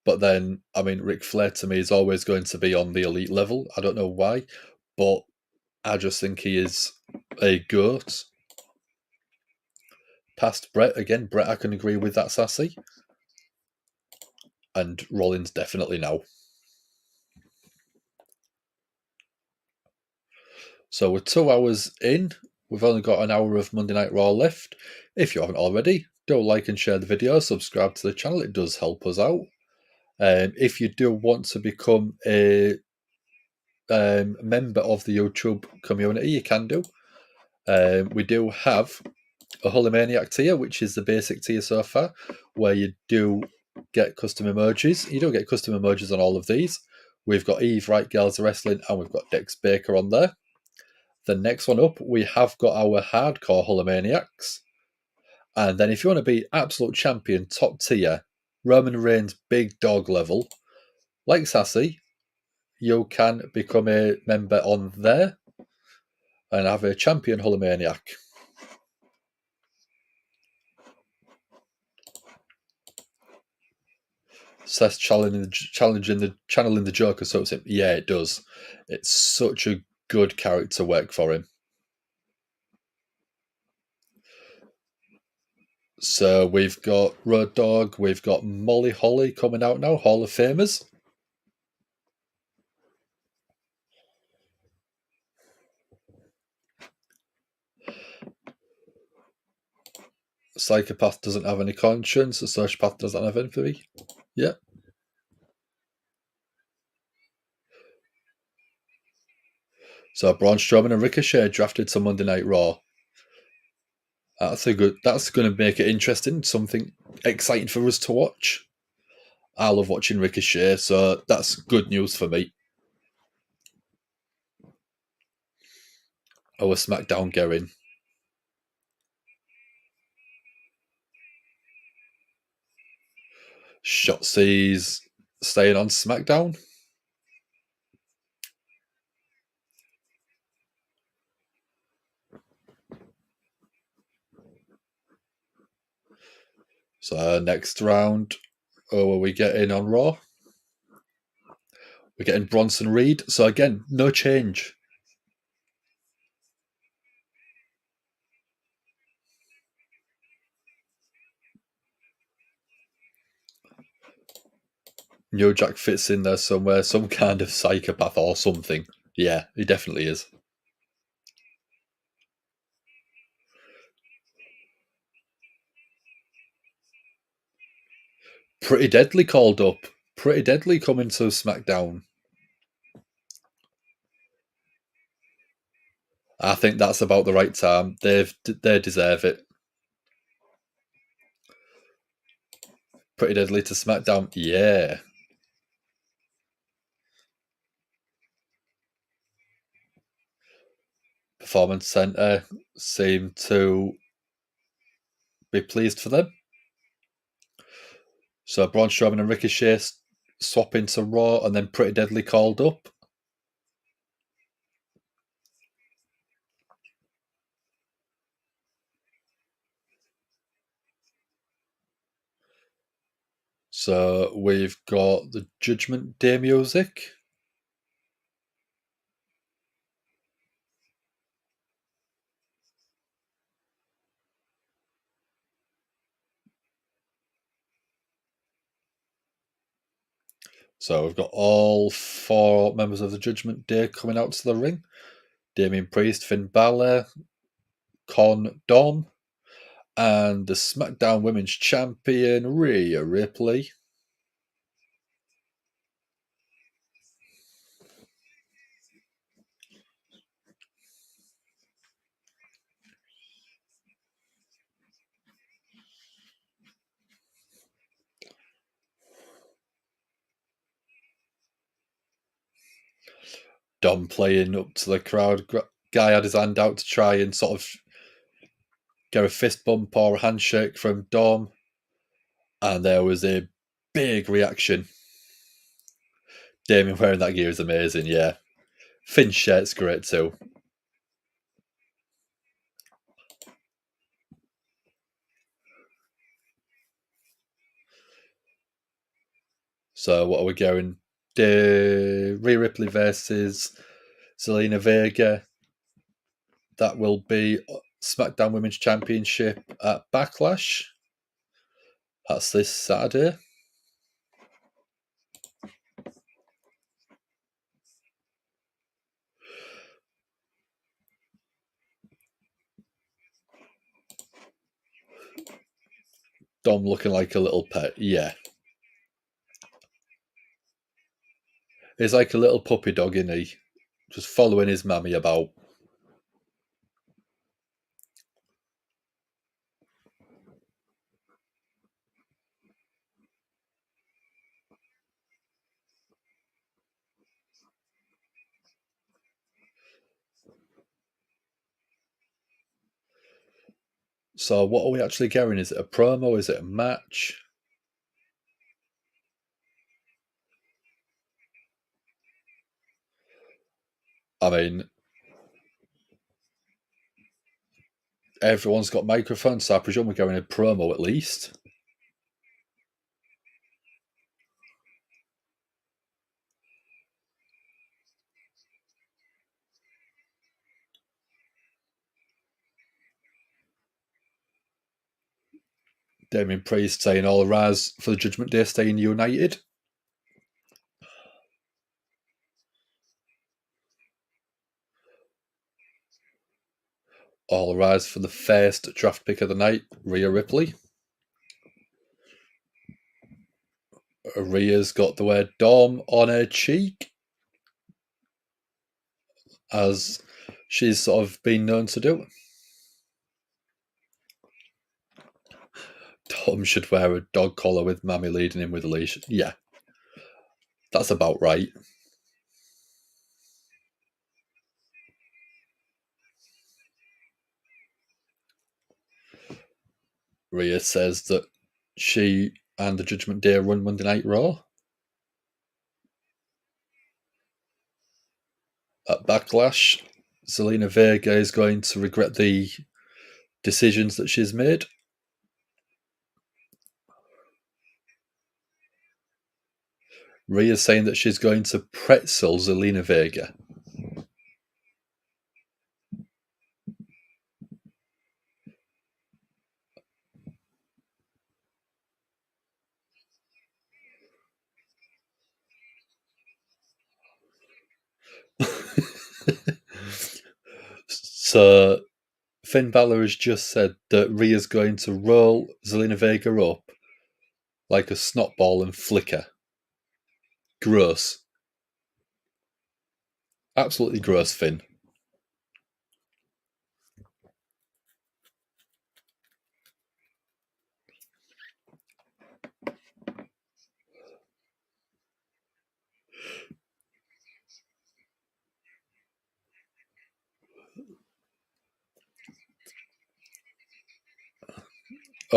But then, I mean, Ric Flair to me is always going to be on the elite level. I don't know why, but I just think he is a goat. Past Brett, again, Brett, I can agree with that, Sassy. And Rollins definitely now. So we're 2 hours in. We've only got an hour of Monday Night Raw left. If you haven't already, do like and share the video, subscribe to the channel. It does help us out. If you do want to become a member of the YouTube community, you can do. We do have a Holy Maniac tier, which is the basic tier so far, where you do get custom emojis. You don't get custom emojis on all of these. We've got Eve, Right Girls Wrestling, and we've got Dex Baker on there. The next one up, we have got our hardcore Hulkamaniacs. And then if you want to be absolute champion, top tier, Roman Reigns, big dog level, like Sassy, you can become a member on there and have a champion Hulkamaniac. Seth channeling the Joker, so it's him. Yeah, it does. It's such a good character work for him. So we've got Road Dogg, we've got Molly Holly coming out now, Hall of Famers. Psychopath doesn't have any conscience, a sociopath doesn't have empathy. Yeah. So Braun Strowman and Ricochet drafted to Monday Night Raw. That's going to make it interesting, something exciting for us to watch. I love watching Ricochet, so that's good news for me. Our SmackDown getting. Shotzi's staying on SmackDown. So next round, who are we getting on Raw? We're getting Bronson Reed. So again, no change. New Jack fits in there somewhere, some kind of psychopath or something. Yeah, he definitely is. Pretty Deadly called up. Pretty Deadly coming to SmackDown. I think that's about the right time. They deserve it. Pretty Deadly to SmackDown. Yeah. Performance Center seem to be pleased for them. So Braun Strowman and Ricochet swap into Raw, and then Pretty Deadly called up. So we've got the Judgment Day music. So we've got all 4 members of the Judgment Day coming out to the ring. Damien Priest, Finn Balor, Con Dom, and the SmackDown Women's Champion, Rhea Ripley. Dom playing up to the crowd. Guy had his hand out to try and sort of get a fist bump or a handshake from Dom. And there was a big reaction. Damien wearing that gear is amazing, yeah. Finn's shirt's great too. So what are we going? Rhea Ripley versus Zelina Vega. That will be SmackDown Women's Championship at Backlash. That's this Saturday. Dom looking like a little pet, yeah. He's like a little puppy dog, isn't he? Just following his mammy about. So what are we actually getting? Is it a promo? Is it a match? I mean, everyone's got microphones, so I presume we're going a promo at least. Damien Priest saying all rise for the Judgment Day staying united. All rise for the first draft pick of the night, Rhea Ripley. Rhea's got the word Dom on her cheek, as she's sort of been known to do. Dom should wear a dog collar with Mammy leading him with a leash. Yeah, that's about right. Rhea says that she and the Judgment Day run Monday Night Raw. At Backlash, Zelina Vega is going to regret the decisions that she's made. Rhea's saying that she's going to pretzel Zelina Vega. So Finn Balor has just said that Rhea's going to roll Zelina Vega up like a snot ball and flicker. Gross. Absolutely gross, Finn.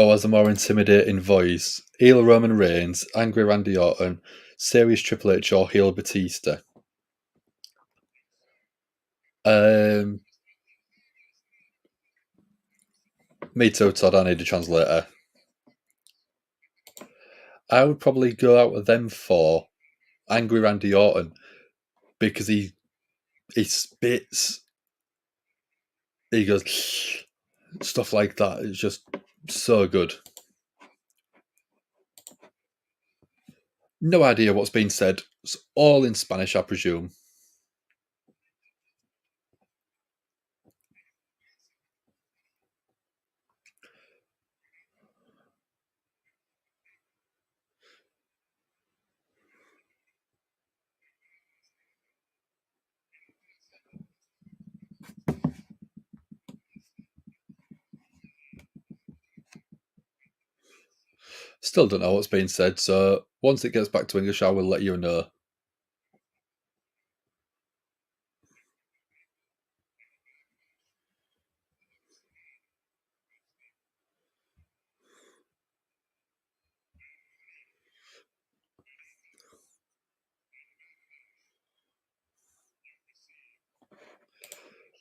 Oh, has a more intimidating voice. Heel Roman Reigns, angry Randy Orton, serious Triple H, or heel Batista? Me too, Todd. I need a translator. I would probably go out with them for angry Randy Orton because he spits, he goes stuff like that. It's just so good. No idea what's being said. It's all in Spanish, I presume. Still don't know what's being said, so once it gets back to English, I will let you know.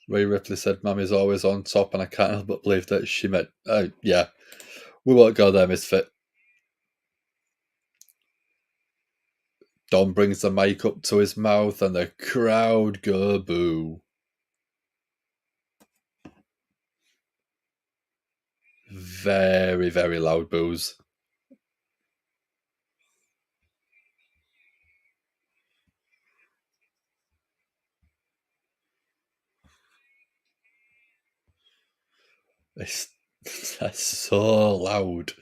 Rhea Ripley said, Mammy's always on top, and I can't help but believe that she meant. Yeah, we won't go there, Misfit. Dom brings the mic up to his mouth, and the crowd go boo. Very, very loud boos. That's so loud.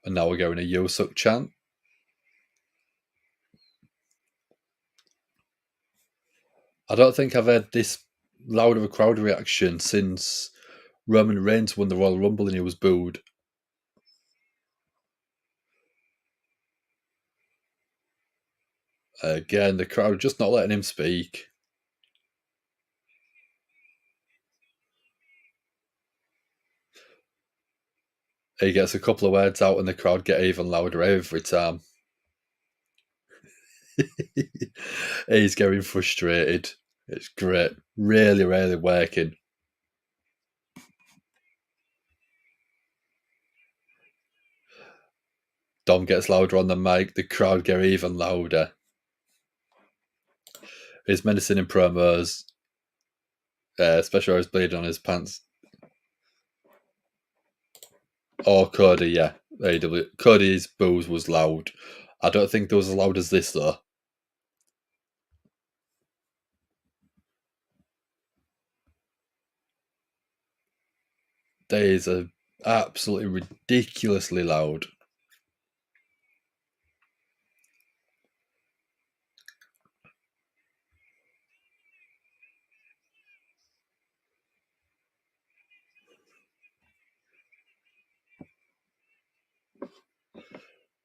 And now we're going a Yo Suck chant. I don't think I've had this loud of a crowd reaction since Roman Reigns won the Royal Rumble and he was booed. Again, the crowd just not letting him speak. He gets a couple of words out and the crowd get even louder every time. He's getting frustrated. It's great. Really, really working. Dom gets louder on the mic. The crowd get even louder. He's menacing in promos. Especially when he's bleeding on his pants. Or Cody, yeah. AW. Cody's boos was loud. I don't think it was as loud as this, though. These are absolutely ridiculously loud.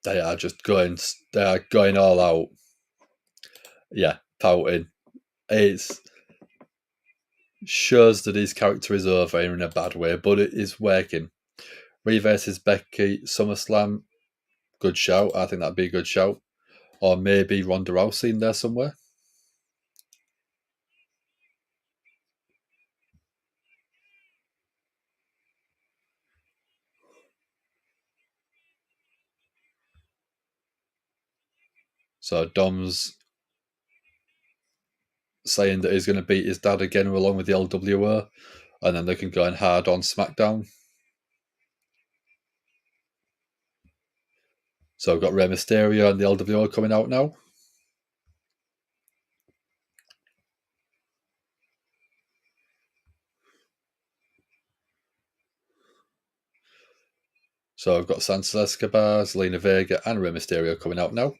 They are going all out. Yeah, pouting. It shows that his character is over in a bad way, but it is working. Rhea versus Becky, SummerSlam, good shout. I think that'd be a good shout. Or maybe Ronda Rousey in there somewhere. So Dom's saying that he's going to beat his dad again along with the LWO, and then they can go in hard on SmackDown. So we've got Rey Mysterio and the LWO coming out now. So I've got Santos Escobar, Zelina Vega, and Rey Mysterio coming out now.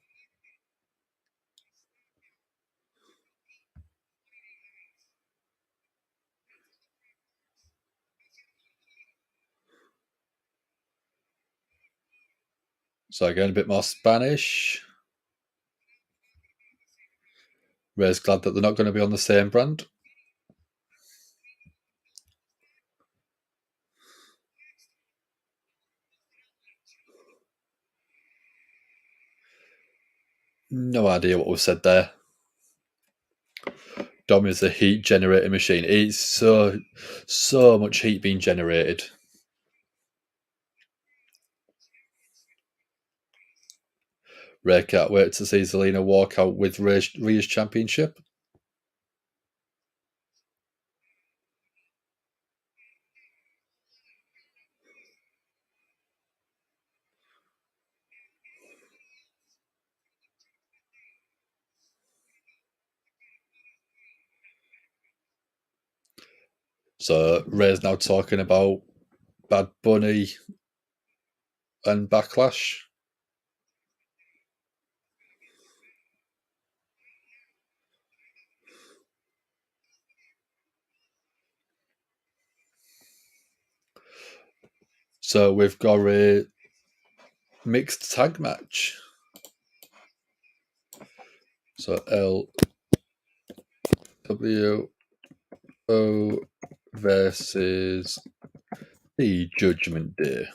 So again, a bit more Spanish. Ray's glad that they're not going to be on the same brand. No idea what was said there. Dom is a heat generating machine. It's so much heat being generated. Ray can't wait to see Zelina walk out with Rhea's championship. So Ray's now talking about Bad Bunny and Backlash. So we've got a mixed tag match. So LWO versus the Judgment Day.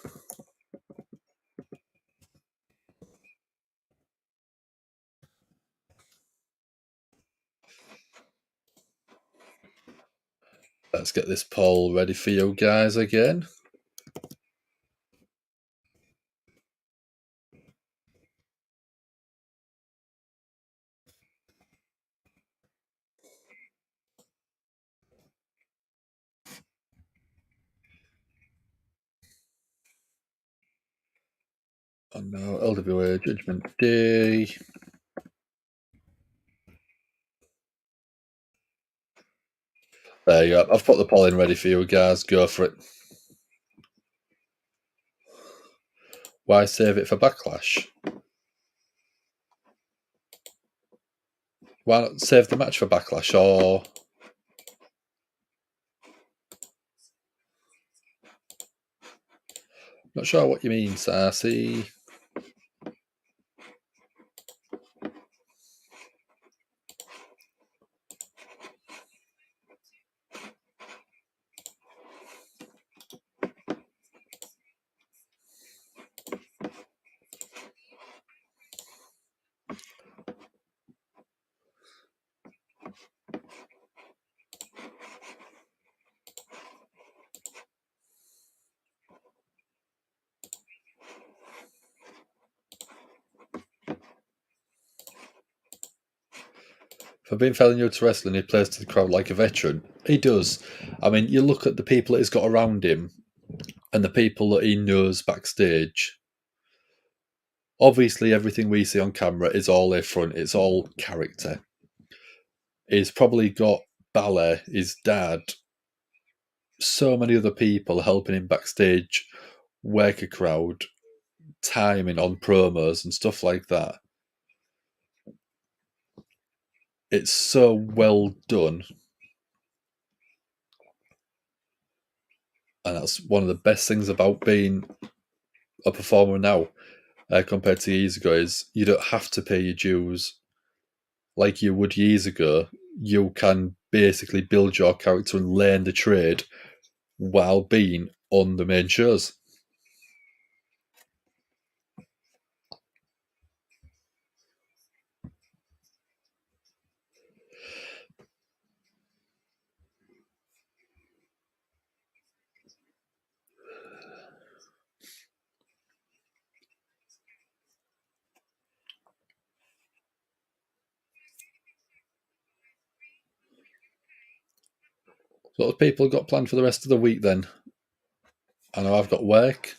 Let's get this poll ready for you guys again. And now LWA Judgment Day. There you go. I've put the poll in ready for you guys. Go for it. Why save it for Backlash? Why not save the match for Backlash? Or not sure what you mean, Sassy. For being fairly new to wrestling, he plays to the crowd like a veteran. He does. I mean, you look at the people that he's got around him and the people that he knows backstage. Obviously, everything we see on camera is all a front. It's all character. He's probably got Balor, his dad, so many other people helping him backstage, work a crowd, timing on promos and stuff like that. It's so well done. And that's one of the best things about being a performer now compared to years ago is you don't have to pay your dues like you would years ago. You can basically build your character and learn the trade while being on the main shows. So what have people got planned for the rest of the week then? I know I've got work.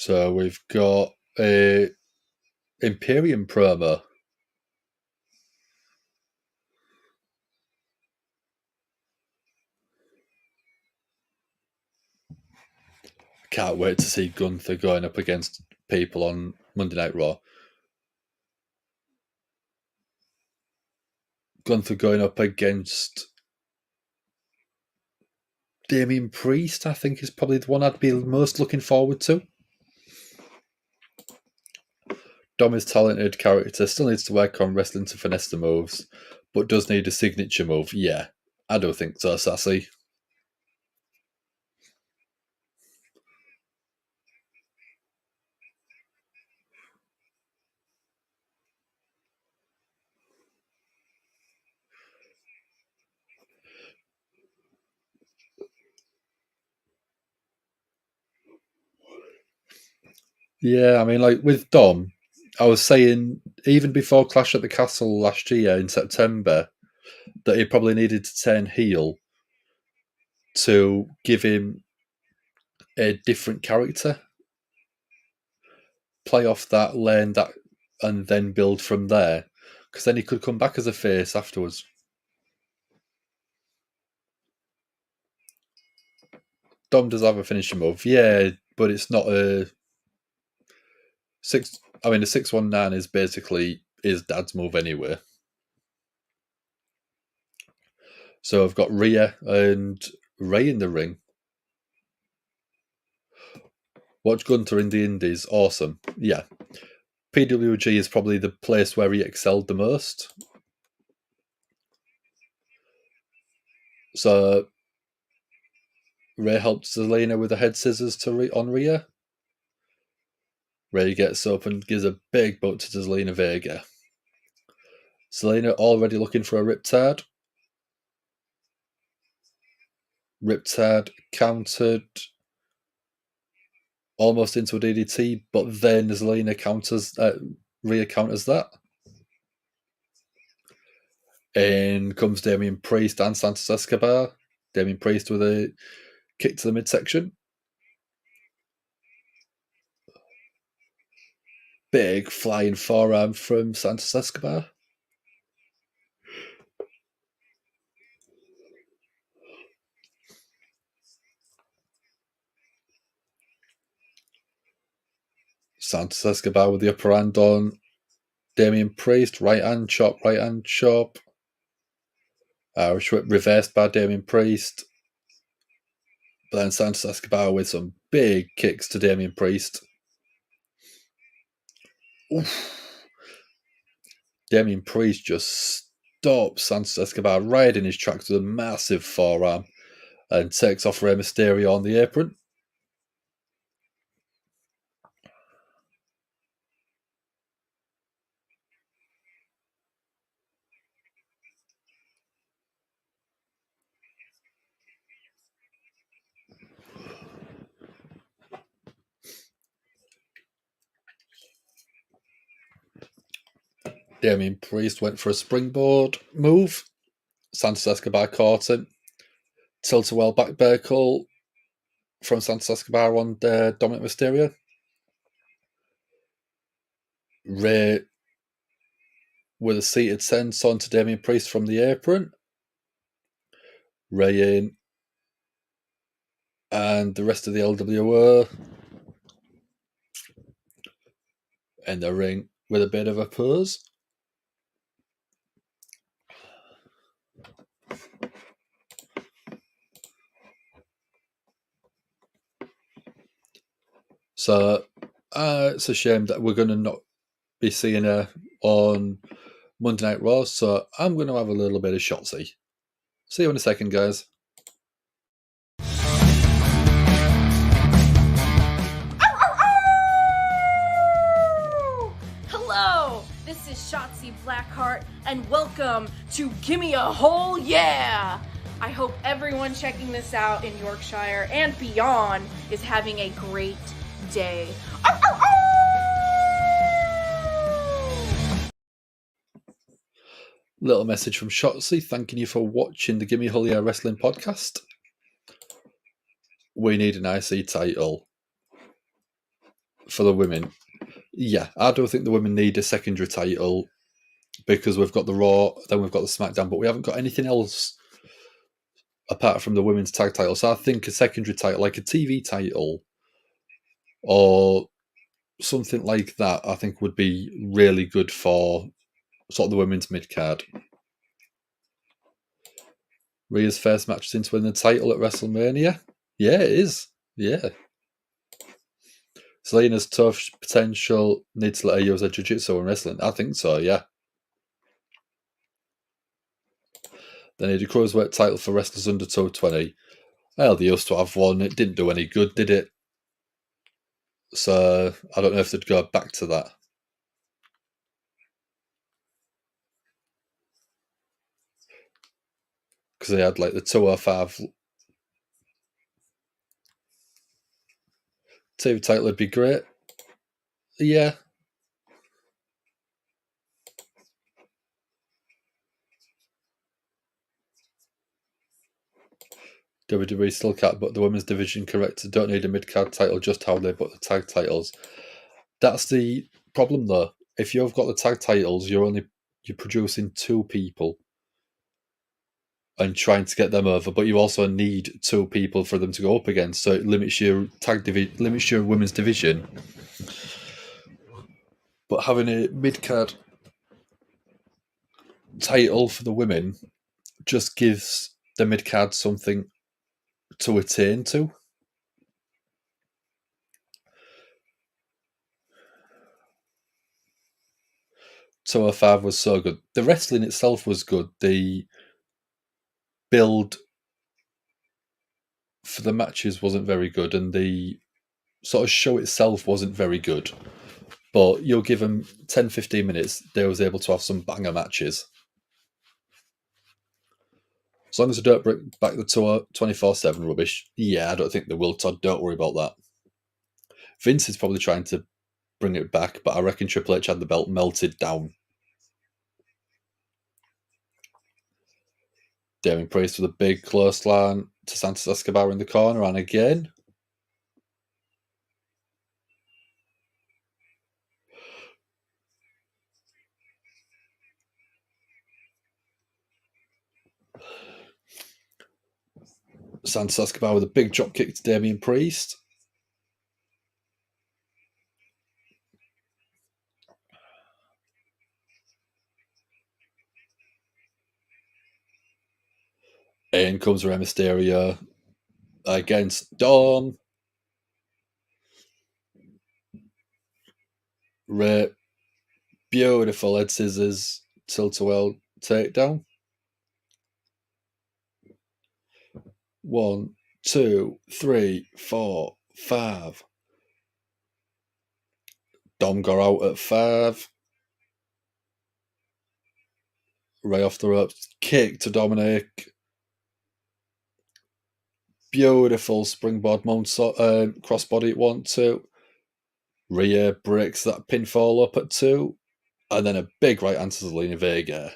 So we've got a Imperium promo. Can't wait to see Gunther going up against people on Monday Night Raw. Gunther going up against Damian Priest, I think, is probably the one I'd be most looking forward to. Dom is talented character, still needs to work on wrestling to finesse the moves, but does need a signature move. Yeah, I don't think so, Sassy. Yeah, I mean, like with Dom, I was saying even before Clash at the Castle last year in September that he probably needed to turn heel to give him a different character, play off that, learn that, and then build from there. Because then he could come back as a face afterwards. Dom does have a finishing move, yeah, but it's not a six. I mean, the 619 is basically his dad's move anyway. So I've got Rhea and Ray in the ring. Watch Gunther in the Indies, awesome. Yeah. PWG is probably the place where he excelled the most. So Ray helped Zelina with the head scissors on Rhea. Ray gets up and gives a big boot to Zelina Vega. Zelina already looking for a Riptide. Riptide countered almost into a DDT, but then Zelina Rhea counters that. In comes Damian Priest and Santos Escobar. Damian Priest with a kick to the midsection. Big flying forearm from Santos Escobar. Santos Escobar with the upper hand on Damian Priest. Right hand chop, right hand chop. Irish whip reversed by Damian Priest. But then Santos Escobar with some big kicks to Damian Priest. Oof. Damian Priest just stops Santos Escobar right in his tracks with a massive forearm and takes off Rey Mysterio on the apron. Damian Priest went for a springboard move. Santos Escobar caught him. Tilt-a-well back Berkel from Santos Escobar on Dominic Mysterio. Ray with a seated senton to Damian Priest from the apron. Ray in. And the rest of the LWO in the ring with a bit of a pose. So it's a shame that we're going to not be seeing her on Monday Night Raw. So I'm going to have a little bit of Shotzi. See you in a second, guys. Hello, this is Shotzi Blackheart, and welcome to Gimme a Whole Yeah! I hope everyone checking this out in Yorkshire and beyond is having a great day. Little message from Shotzi, thanking you for watching the Gimme a Whole Yeah Wrestling podcast. We need an IC title. for the women. Yeah, I don't think the women need a secondary title because we've got the Raw, then we've got the SmackDown, but we haven't got anything else apart from the women's tag title. So I think a secondary title, like a TV title or something like that, I think would be really good for sort of the women's mid card. Rhea's first match since winning the title at WrestleMania. Yeah, it is. Yeah. Selena's tough potential needs to let her use her jiu-jitsu and wrestling. I think so, yeah. They need a cruiserweight title for wrestlers under 220. Well, they used to have one. It didn't do any good, did it? So I don't know if they'd go back to that. Because they had like the 205 TV title would be great. Yeah. WWE still can't put the women's division correct. They don't need a mid-card title, just how they put the tag titles. That's the problem though. If you've got the tag titles, you're producing two people and trying to get them over, but you also need two people for them to go up against. So it limits your limits your women's division. But having a mid-card title for the women just gives the mid-card something to attain to. So her five was so good. The wrestling itself was good. The build for the matches wasn't very good, and the sort of show itself wasn't very good. But you'll give them 10-15 minutes, they was able to have some banger matches. As long as they don't bring back the 24/7 rubbish, yeah, I don't think they will, Todd. Don't worry about that. Vince is probably trying to bring it back, but I reckon Triple H had the belt melted down. Damien Priest with a big clothesline to Santos Escobar in the corner, and again. Santos Escobar with a big drop kick to Damien Priest. In comes Rey Mysterio against Dom. Rey, beautiful head scissors, tilt-a-whirl takedown. 1, 2, 3, 4, 5. Dom got out at 5. Rey off the ropes, kick to Dominic. Beautiful springboard moonsault, crossbody at 1, 2. Rhea breaks that pinfall up at 2. And then a big right hand to Zelina Vega.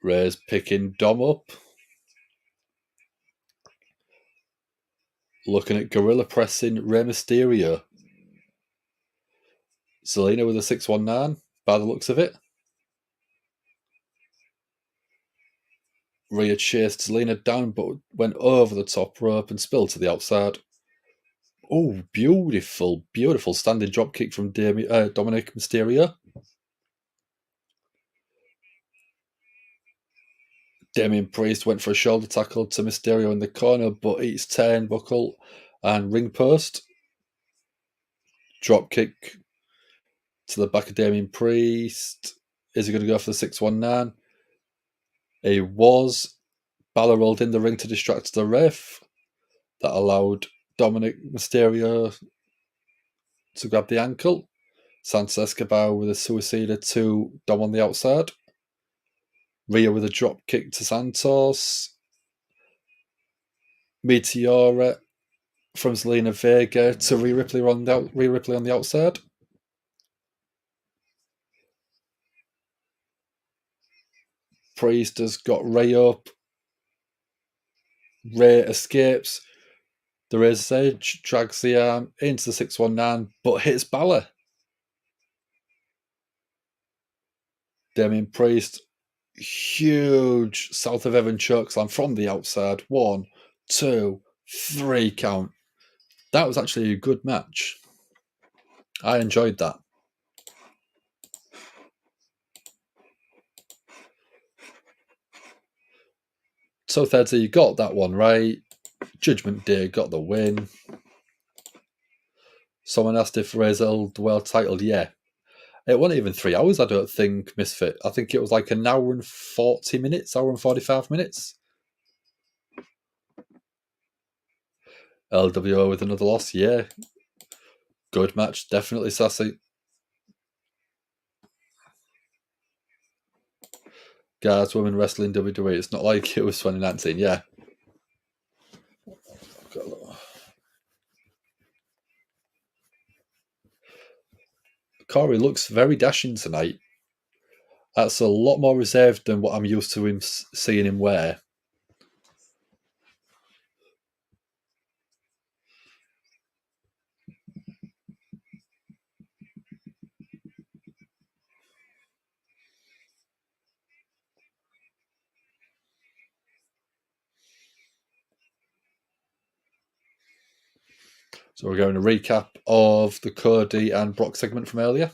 Rey's picking Dom up. Looking at gorilla pressing Rey Mysterio. Zelina with a 619 by the looks of it. Rhea chased Zelina down but went over the top rope and spilled to the outside. Oh, beautiful, beautiful standing drop kick from Dominic Mysterio. Damien Priest went for a shoulder tackle to Mysterio in the corner, but eats turnbuckle and ring post. Drop kick to the back of Damien Priest. Is he going to go for the 619? He was. Balor rolled in the ring to distract the ref. That allowed Dominic Mysterio to grab the ankle. Santos Escobar with a suicida to Dom on the outside. Rhea with a drop kick to Santos. Meteora from Zelina Vega to Rhea Ripley on the outside. Priest has got Rey up. Ray escapes the razor's edge, drags the arm into the 619, but hits Balor. Damien Priest, huge South of Heaven chokeslam from the outside. 1, 2, 3 count. That was actually a good match. I enjoyed that. So, Thedzy, you got that one right. Judgment Day got the win. Someone asked if Razor held the world title. Yeah. It wasn't even 3 hours, I don't think, Misfit. I think it was like an hour and 40 minutes, hour and 45 minutes. LWO with another loss, yeah. Good match, definitely sassy. Guys, women wrestling WWE. It's not like it was 2019, yeah. Corey looks very dashing tonight. That's a lot more reserved than what I'm used to him seeing him wear. So we're going to recap of the Cody and Brock segment from earlier.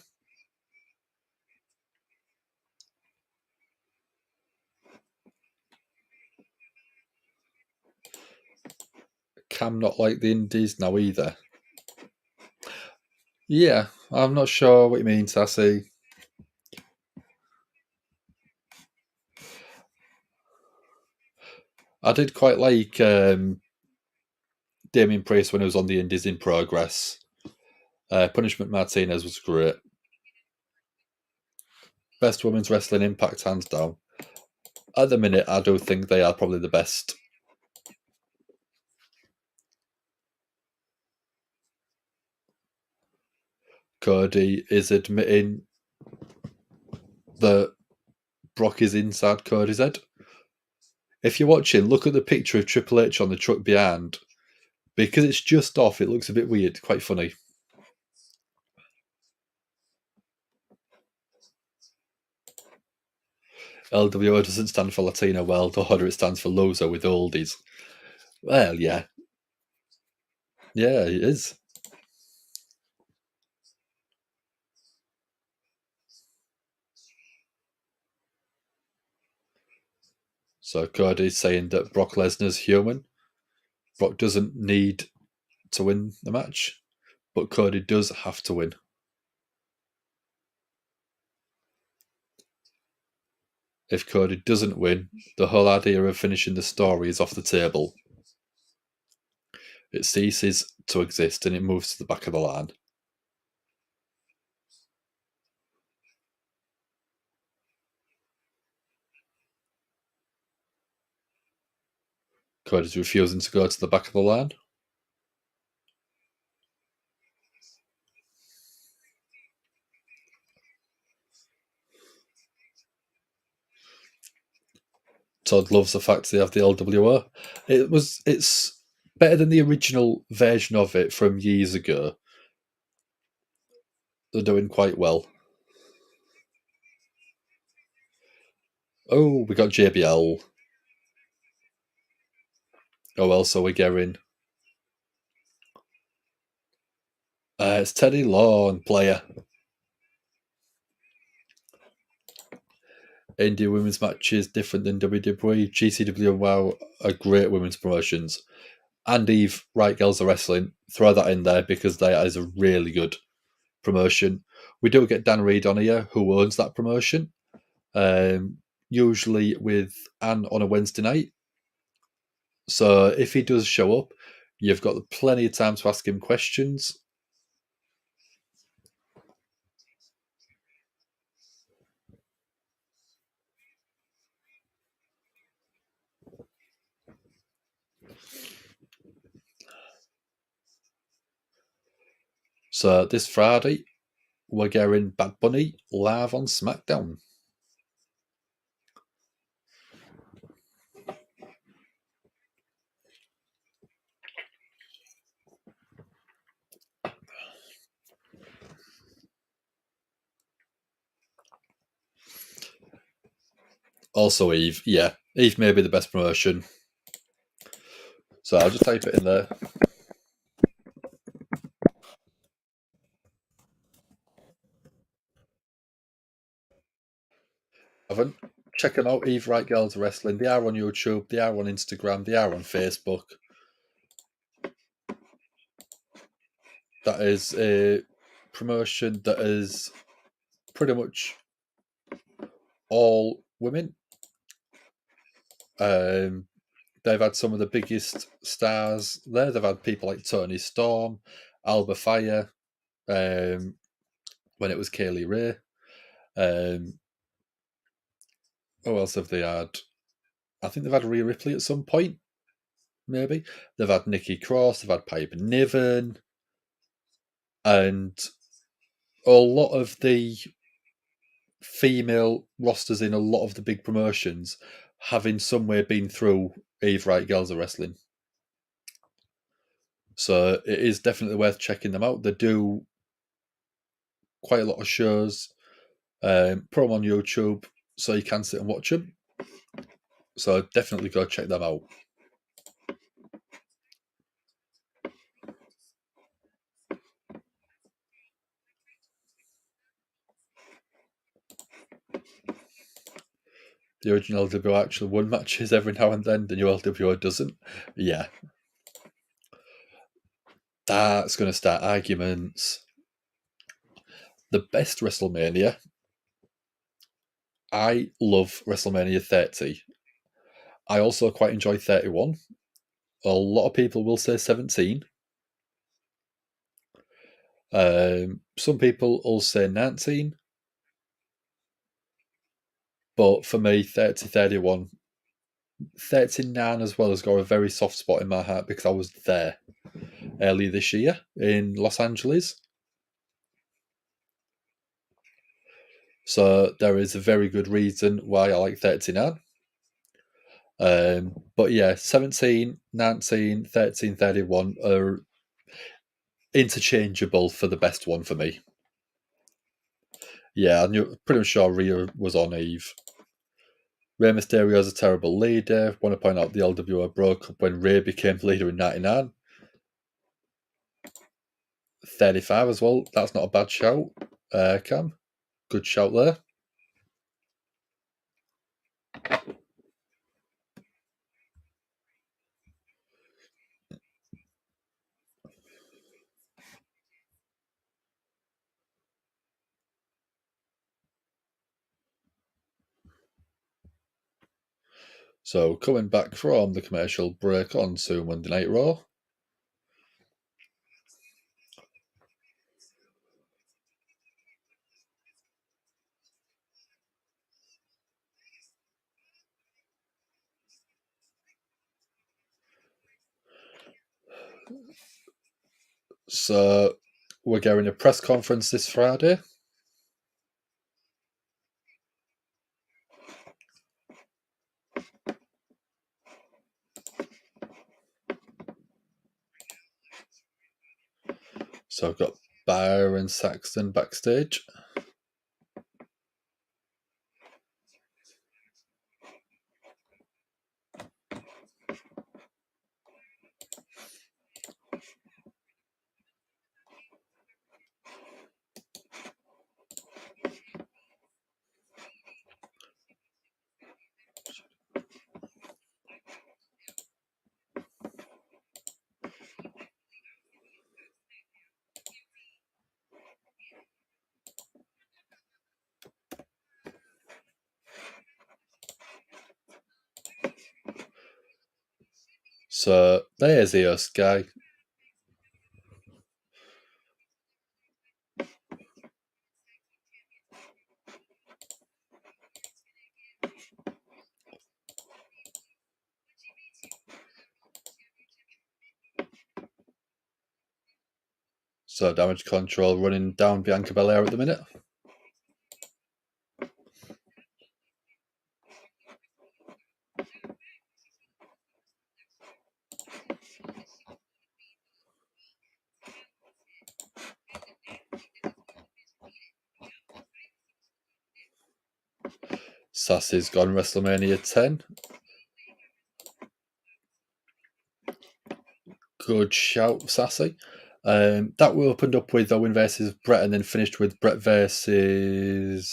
Cam not like the Indies now either. Yeah, I'm not sure what you mean, Sassy. I did quite like Damien Priest when he was on the Indies in Progress. Punishment Martinez was great. Best women's wrestling Impact, hands down. At the minute, I do think they are probably the best. Cody is admitting that Brock is inside Cody's head. If you're watching, look at the picture of Triple H on the truck behind. Because it's just off, it looks a bit weird, quite funny. LWO doesn't stand for Latino World Order, it stands for loser with oldies. Well, yeah. Yeah, it is. So Cody's saying that Brock Lesnar's human. Brock doesn't need to win the match, but Cody does have to win. If Cody doesn't win, the whole idea of finishing the story is off the table. It ceases to exist and it moves to the back of the line. Cody's refusing to go to the back of the line. Todd loves the fact they have the LWO. It's better than the original version of it from years ago. They're doing quite well. Oh, we got JBL. Oh, well, so we're getting. It's Teddy Long, player. Indie women's matches different than WWE. GCW and WoW are great women's promotions. And Eve, Right Girls Are Wrestling, throw that in there because that is a really good promotion. We do get Dan Reed on here, who owns that promotion, usually with Anne on a Wednesday night. So if he does show up, you've got plenty of time to ask him questions. So this Friday, we're getting Bad Bunny live on SmackDown. Also Eve. Yeah, Eve may be the best promotion. So I'll just type it in there. Haven't. Check them out, Eve Right Girls Wrestling. They are on YouTube, they are on Instagram, they are on Facebook. That is a promotion that is pretty much all women. They've had some of the biggest stars there. They've had people like Tony Storm, Alba Fire, when it was Kaylee Ray. Who else have they had? I think they've had Rhea Ripley at some point, maybe. They've had Nikki Cross, they've had Piper Niven, and a lot of the female rosters in a lot of the big promotions have in some way been through Eve Right Girls of Wrestling. So it is definitely worth checking them out. They do quite a lot of shows, put them on YouTube so you can sit and watch them. So definitely go check them out. The original LWO actually won matches every now and then, the new LWO doesn't. Yeah. That's going to start arguments. The best WrestleMania, I love WrestleMania 30. I also quite enjoy 31. A lot of people will say 17. Some people will say 19. But for me, 30, 31, 39 as well has got a very soft spot in my heart because I was there early this year in Los Angeles. So there is a very good reason why I like 39. But yeah, 17, 19, 13, 31 are interchangeable for the best one for me. Yeah, I'm pretty sure Rhea was on Eve. Rey Mysterio is a terrible leader. Want to point out the LWO broke up when Rey became leader in 99. 35 as well. That's not a bad shout, Cam. Good shout there. So coming back from the commercial break on to Monday Night Raw. So we're getting a press conference this Friday. So I've got Byron Saxton backstage. So there's the host guy. So Damage Control running down Bianca Belair at the minute. Sassy's gone WrestleMania 10. Good shout, Sassy. That we opened up with Owen versus Brett and then finished with Brett versus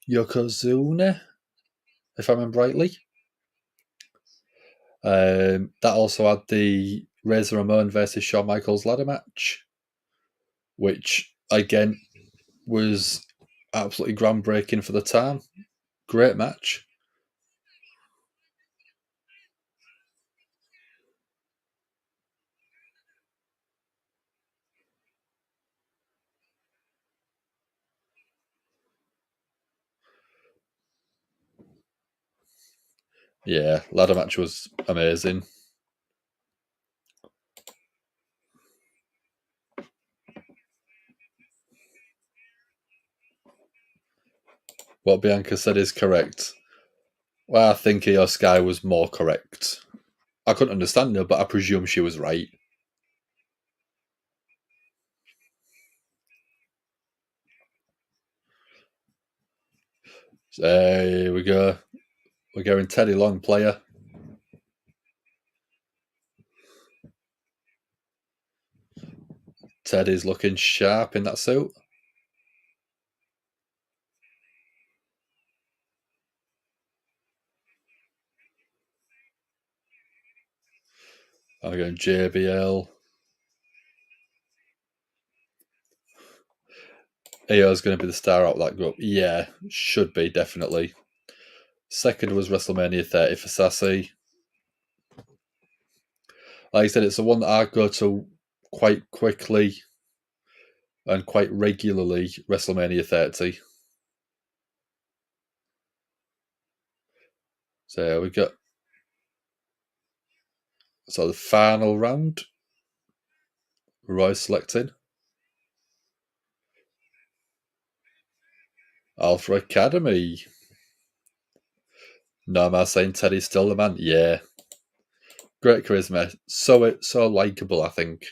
Yokozuna, if I remember rightly. That also had the Razor Ramon versus Shawn Michaels ladder match, which again was absolutely groundbreaking for the time. Great match. Yeah, ladder match was amazing. What Bianca said is correct. Well, I think Io Sky was more correct. I couldn't understand her, but I presume she was right. So, here we go. We're going Teddy Long player. Teddy's looking sharp in that suit. I'm going JBL. Io's going to be the star out of that group. Yeah, should be, definitely. Second was WrestleMania 30 for Sassy. Like I said, it's the one that I go to quite quickly and quite regularly, WrestleMania 30. So we got the final round. Roy selecting Alpha Academy. No, am I saying Teddy's still the man? Yeah. Great charisma. So likeable, I think.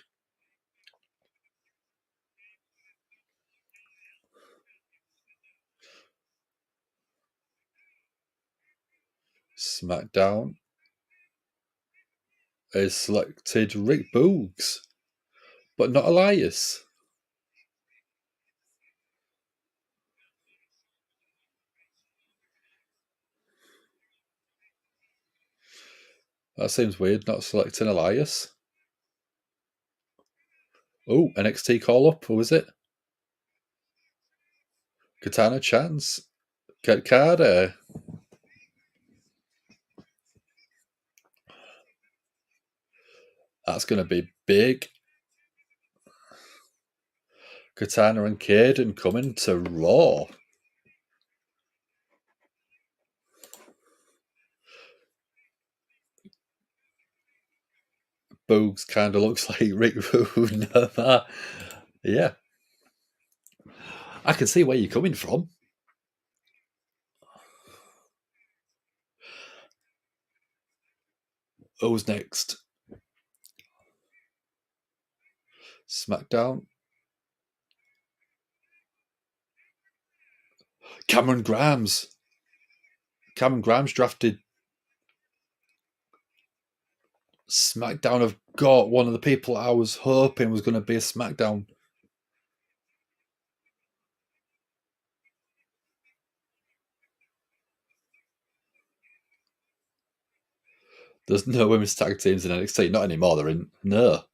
SmackDown has selected Rick Boogs, but not Elias. That seems weird, not selecting Elias. Oh, NXT call-up. Who was it? Katana Chance. Get Carter. That's going to be big. Katana and Caden coming to Raw. Boogs kind of looks like Rick Rude. Yeah. I can see where you're coming from. Who's next? SmackDown. Cameron Grimes. Cameron Grimes drafted. SmackDown have got one of the people I was hoping was going to be a SmackDown. There's no women's tag teams in NXT. Not anymore, they're in. No.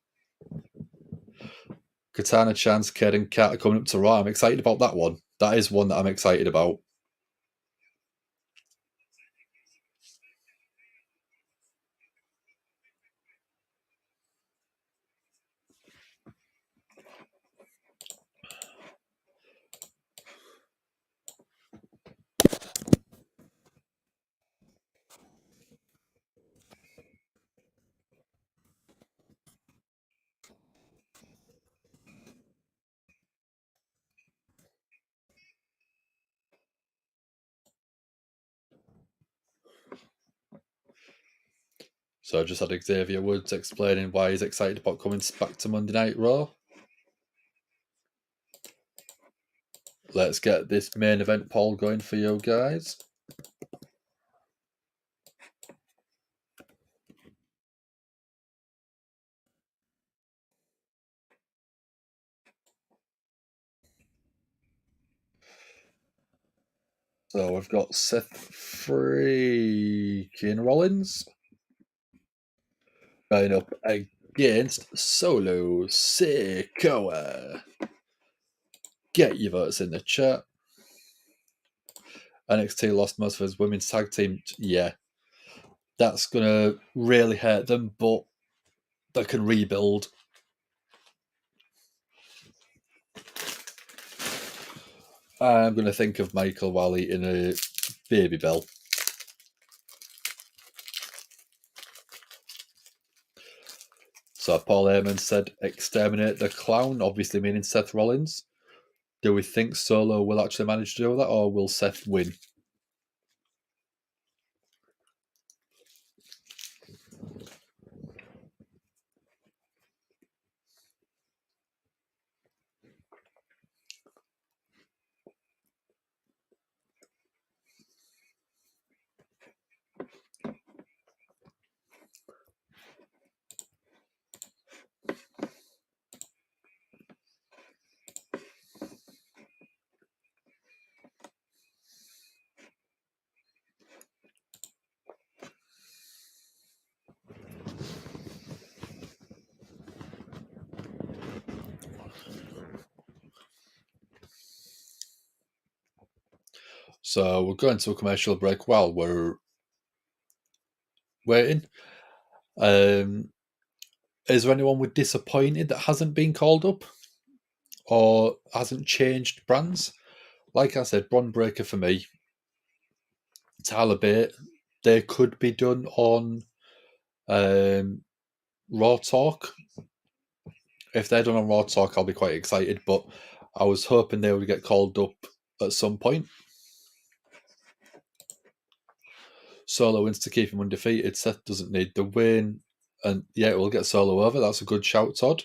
Katana Chance, Caden Carter coming up to Raw. I'm excited about that one. That is one that I'm excited about. So I just had Xavier Woods explaining why he's excited about coming back to Monday Night Raw. let's get this main event poll going for you guys. So we've got Seth freaking Rollins going up against Solo Sikoa. Get your votes in the chat. NXT lost most of his women's tag team. Yeah, that's going to really hurt them, but they can rebuild. I'm going to think of Michael while eating a Baby Bell. So Paul Heyman said, exterminate the clown, obviously meaning Seth Rollins. Do we think Solo will actually manage to do that, or will Seth win? So we're going to a commercial break while we're waiting. Is there anyone we're disappointed that hasn't been called up or hasn't changed brands? Like I said, Bron Breakker for me. Tyler Bate, they could be done on Raw Talk. If they're done on Raw Talk, I'll be quite excited, but I was hoping they would get called up at some point. Solo wins to keep him undefeated. Seth doesn't need the win. And yeah, we'll get Solo over. That's a good shout, Todd.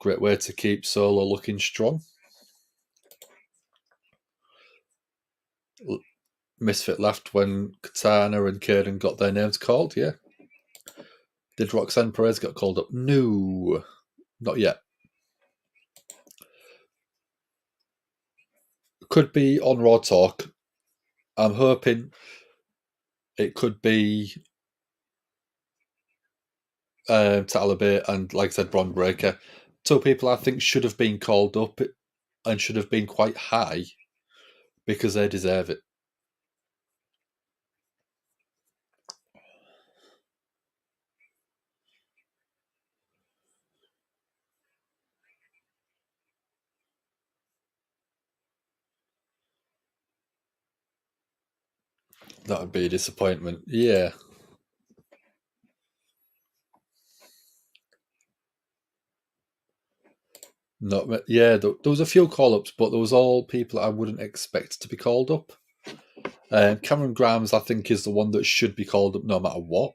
Great way to keep Solo looking strong. Misfit laughed when Katana and Kaden got their names called, yeah. Did Roxanne Perez get called up? No, not yet. Could be on Raw Talk. I'm hoping it could be Tyler Bate and, like I said, Bron Breakker. Two people I think should have been called up and should have been quite high because they deserve it. That would be a disappointment. Yeah. There was a few call-ups, but there was all people I wouldn't expect to be called up. Cameron Grimes, I think, is the one that should be called up no matter what.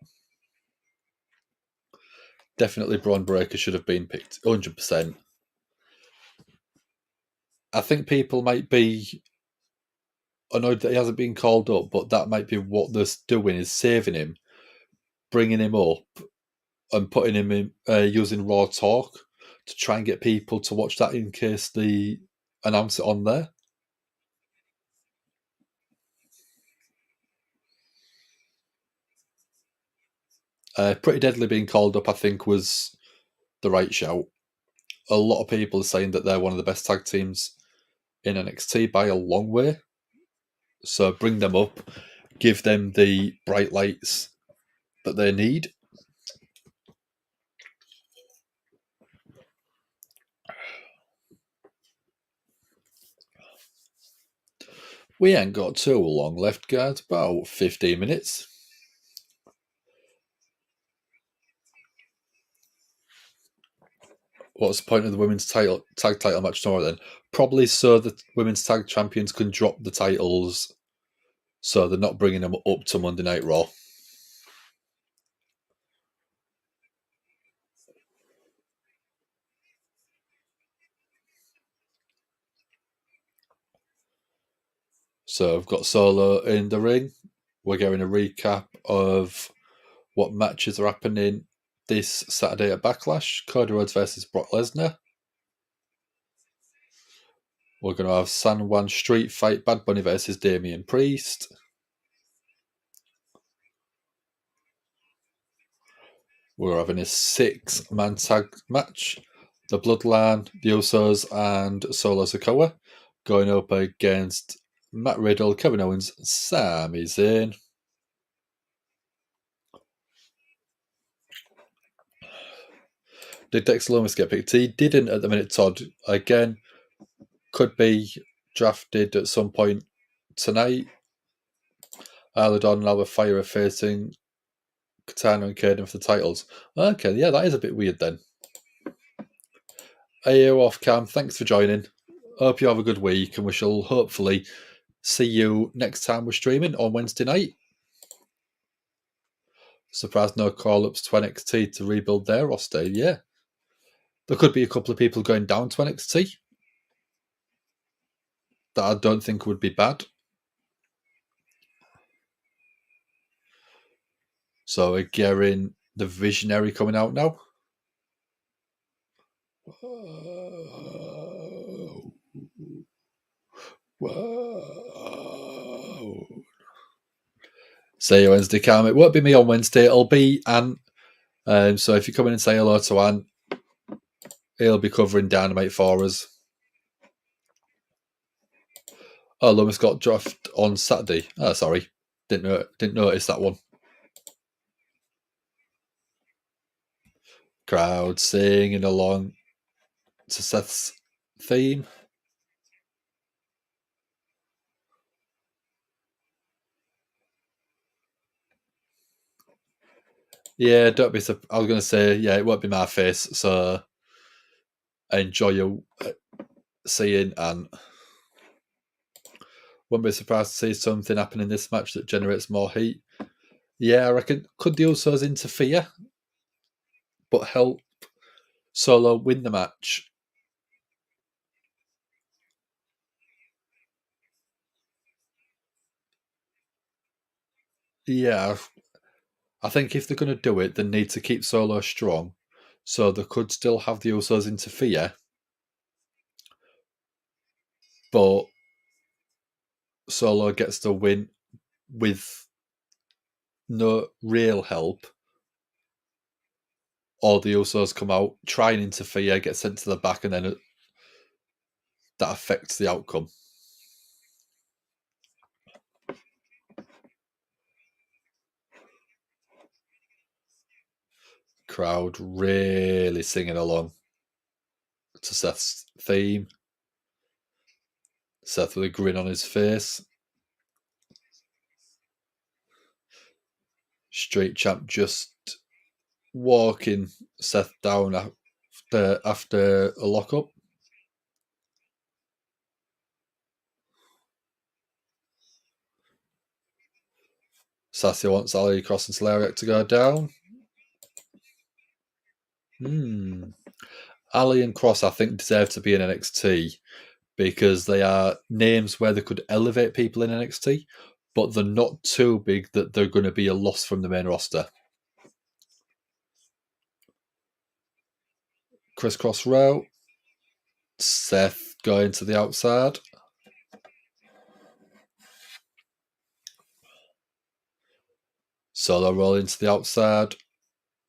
Definitely Bron Breakker should have been picked, 100%. I think people might be annoyed that he hasn't been called up, but that might be what they're doing, is saving him, bringing him up, and putting him in, using Raw Talk to try and get people to watch that in case they announce it on there. Pretty Deadly being called up, I think, was the right shout. A lot of people are saying that they're one of the best tag teams in NXT by a long way. So bring them up, give them the bright lights that they need. We ain't got too long left, guys. About 15 minutes. What's the point of the women's tag title match tomorrow then? Probably so the women's tag champions can drop the titles, so they're not bringing them up to Monday Night Raw. So I've got Solo in the ring. We're getting a recap of what matches are happening this Saturday at Backlash. Cody Rhodes versus Brock Lesnar. We're going to have San Juan Street Fight Bad Bunny versus Damian Priest. We're having a 6-man tag match. The Bloodline, the Usos, and Solo Sikoa going up against Matt Riddle, Kevin Owens, Sami Zayn. Did Dexter Lumis get picked? He didn't at the minute, Todd. Again, could be drafted at some point tonight. Aladon and Alba Fire are facing Katana and Kaden for the titles. Okay, yeah, that is a bit weird then. AO off cam, thanks for joining. Hope you have a good week, and we shall hopefully see you next time we're streaming on Wednesday night. Surprised no call-ups to NXT to rebuild their roster. Yeah. There could be a couple of people going down to NXT that I don't think would be bad. So we're getting the Visionary coming out now. Whoa. See you Wednesday, Cam. It won't be me on Wednesday. It'll be Ant. So if you come in and say hello to Ant, he'll be covering Dynamite for us. Oh, Loomis got draft on Saturday. Oh, sorry. Didn't notice that one. Crowd singing along to Seth's theme. Yeah, don't be. I was going to say, yeah, it won't be my face, so enjoy your seeing, and won't be surprised to see something happen in this match that generates more heat. Yeah, I reckon could the Usos interfere, but help Solo win the match. Yeah, I think if they're going to do it, they need to keep Solo strong, so they could still have the Usos interfere, but Solo gets the win with no real help, or the Usos come out, try and interfere, get sent to the back, and then that affects the outcome. Crowd really singing along to Seth's theme. Seth with a grin on his face. Street Champ just walking Seth down after a lockup. Sassy wants Ali Cross and Solariac to go down. Ali and Cross, I think, deserve to be in NXT because they are names where they could elevate people in NXT, but they're not too big that they're going to be a loss from the main roster. Crisscross row. Seth going to the outside. Solo rolling to the outside.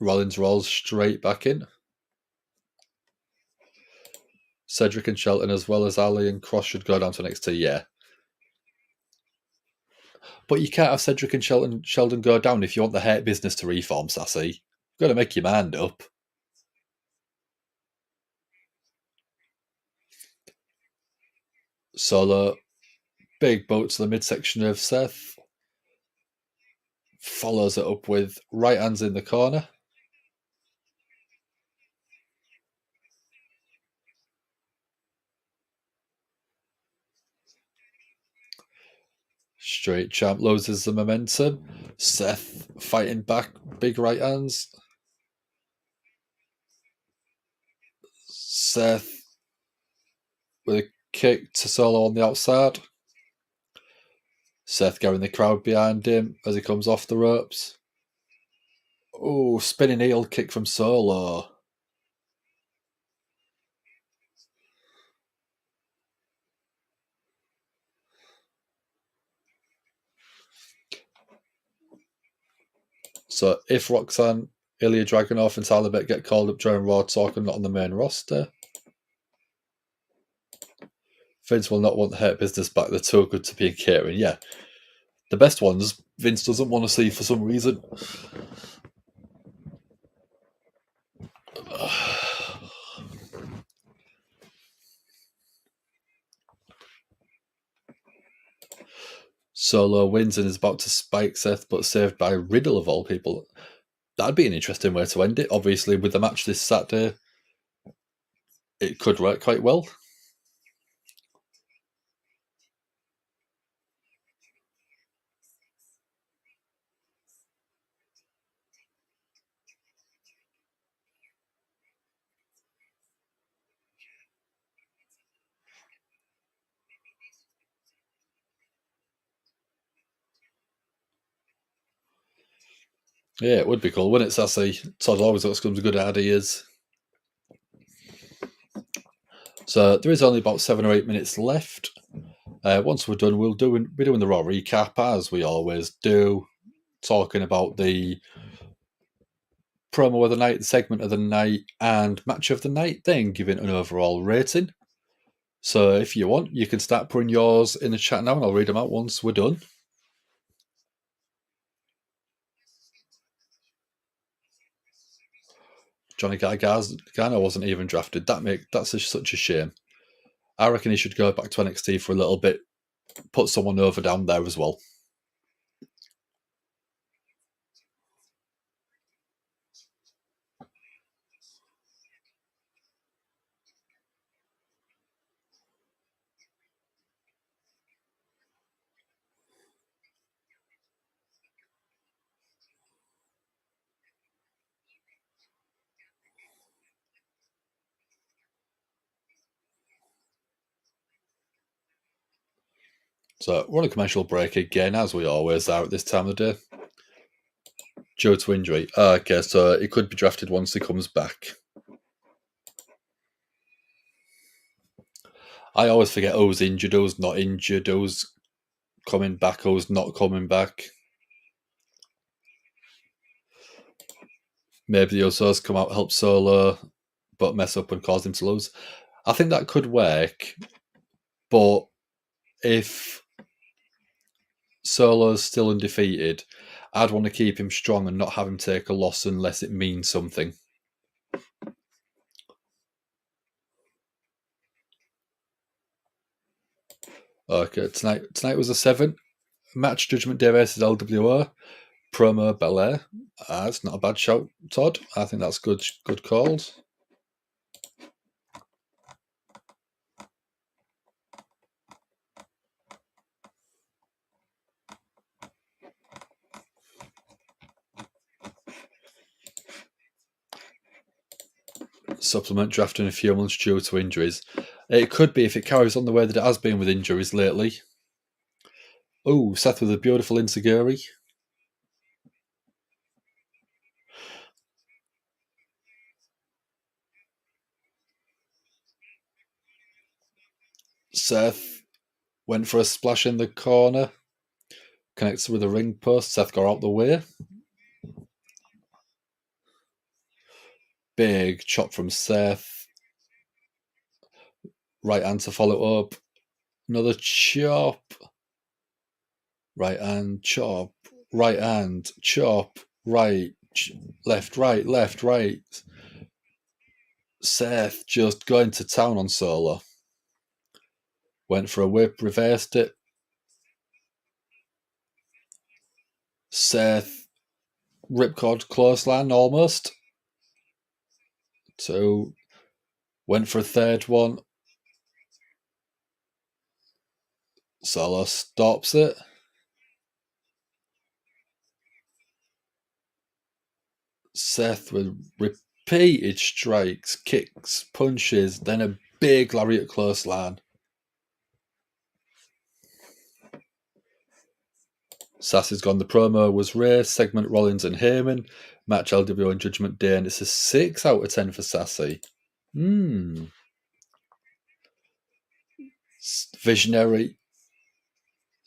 Rollins rolls straight back in. Cedric and Shelton, as well as Ali and Cross, should go down to NXT, yeah. But you can't have Cedric and Sheldon go down if you want the Hurt Business to reform, Sassy. You've got to make your mind up. Solo, big boot to the midsection of Seth. Follows it up with right hands in the corner. Straight Champ loses the momentum. Seth fighting back, big right hands. Seth with a kick to Solo on the outside. Seth getting the crowd behind him as he comes off the ropes. Oh, spinning heel kick from Solo. So if Roxanne, Ilya Dragunov and Tyler Bate get called up during Raw Talk and not on the main roster, Vince will not want the Hurt Business back. They're too good to be in catering. Yeah. The best ones Vince doesn't want to see for some reason. Solo wins and is about to spike Seth, but saved by Riddle of all people. That'd be an interesting way to end it. Obviously, with the match this Saturday, it could work quite well. Yeah, it would be cool, wouldn't it, Sassy? Todd always got some good ideas. So there is only about 7 or 8 minutes left. Once we're done, we're doing the Raw recap as we always do, talking about the promo of the night, the segment of the night, and match of the night, then giving an overall rating. So if you want, you can start putting yours in the chat now, and I'll read them out once we're done. Johnny Gargano wasn't even drafted. That's such a shame. I reckon he should go back to NXT for a little bit, put someone over down there as well. So we're on a commercial break again, as we always are at this time of the day. Due to injury. Okay, so he could be drafted once he comes back. I always forget who's injured, who's not injured, who's coming back, who's not coming back. Maybe the Usos come out, help Solo, but mess up and cause him to lose. I think that could work, but if Solo's still undefeated, I'd want to keep him strong and not have him take a loss unless it means something. Okay, tonight was a 7. Match Judgment Day versus LWO. Promo Belair. That's not a bad shout, Todd. I think that's good calls. Supplement drafting a few months due to injuries. It could be if it carries on the way that it has been with injuries lately. Oh, Seth with a beautiful Inseguri. Seth went for a splash in the corner. Connects with a ring post. Seth got out the way. Big chop from Seth. Right hand to follow up. Another chop. Right hand chop. Right hand chop. Right. Left, right, left, right. Seth just going to town on Solo. Went for a whip, reversed it. Seth ripcord clothesline almost. 2. Went for a third one. Solo stops it. Seth with repeated strikes, kicks, punches, then a big lariat clothesline. Sassy's gone. The promo was Ray, segment Rollins and Heyman, match LWO and Judgment Day, and it's a 6 out of 10 for Sassy. Visionary.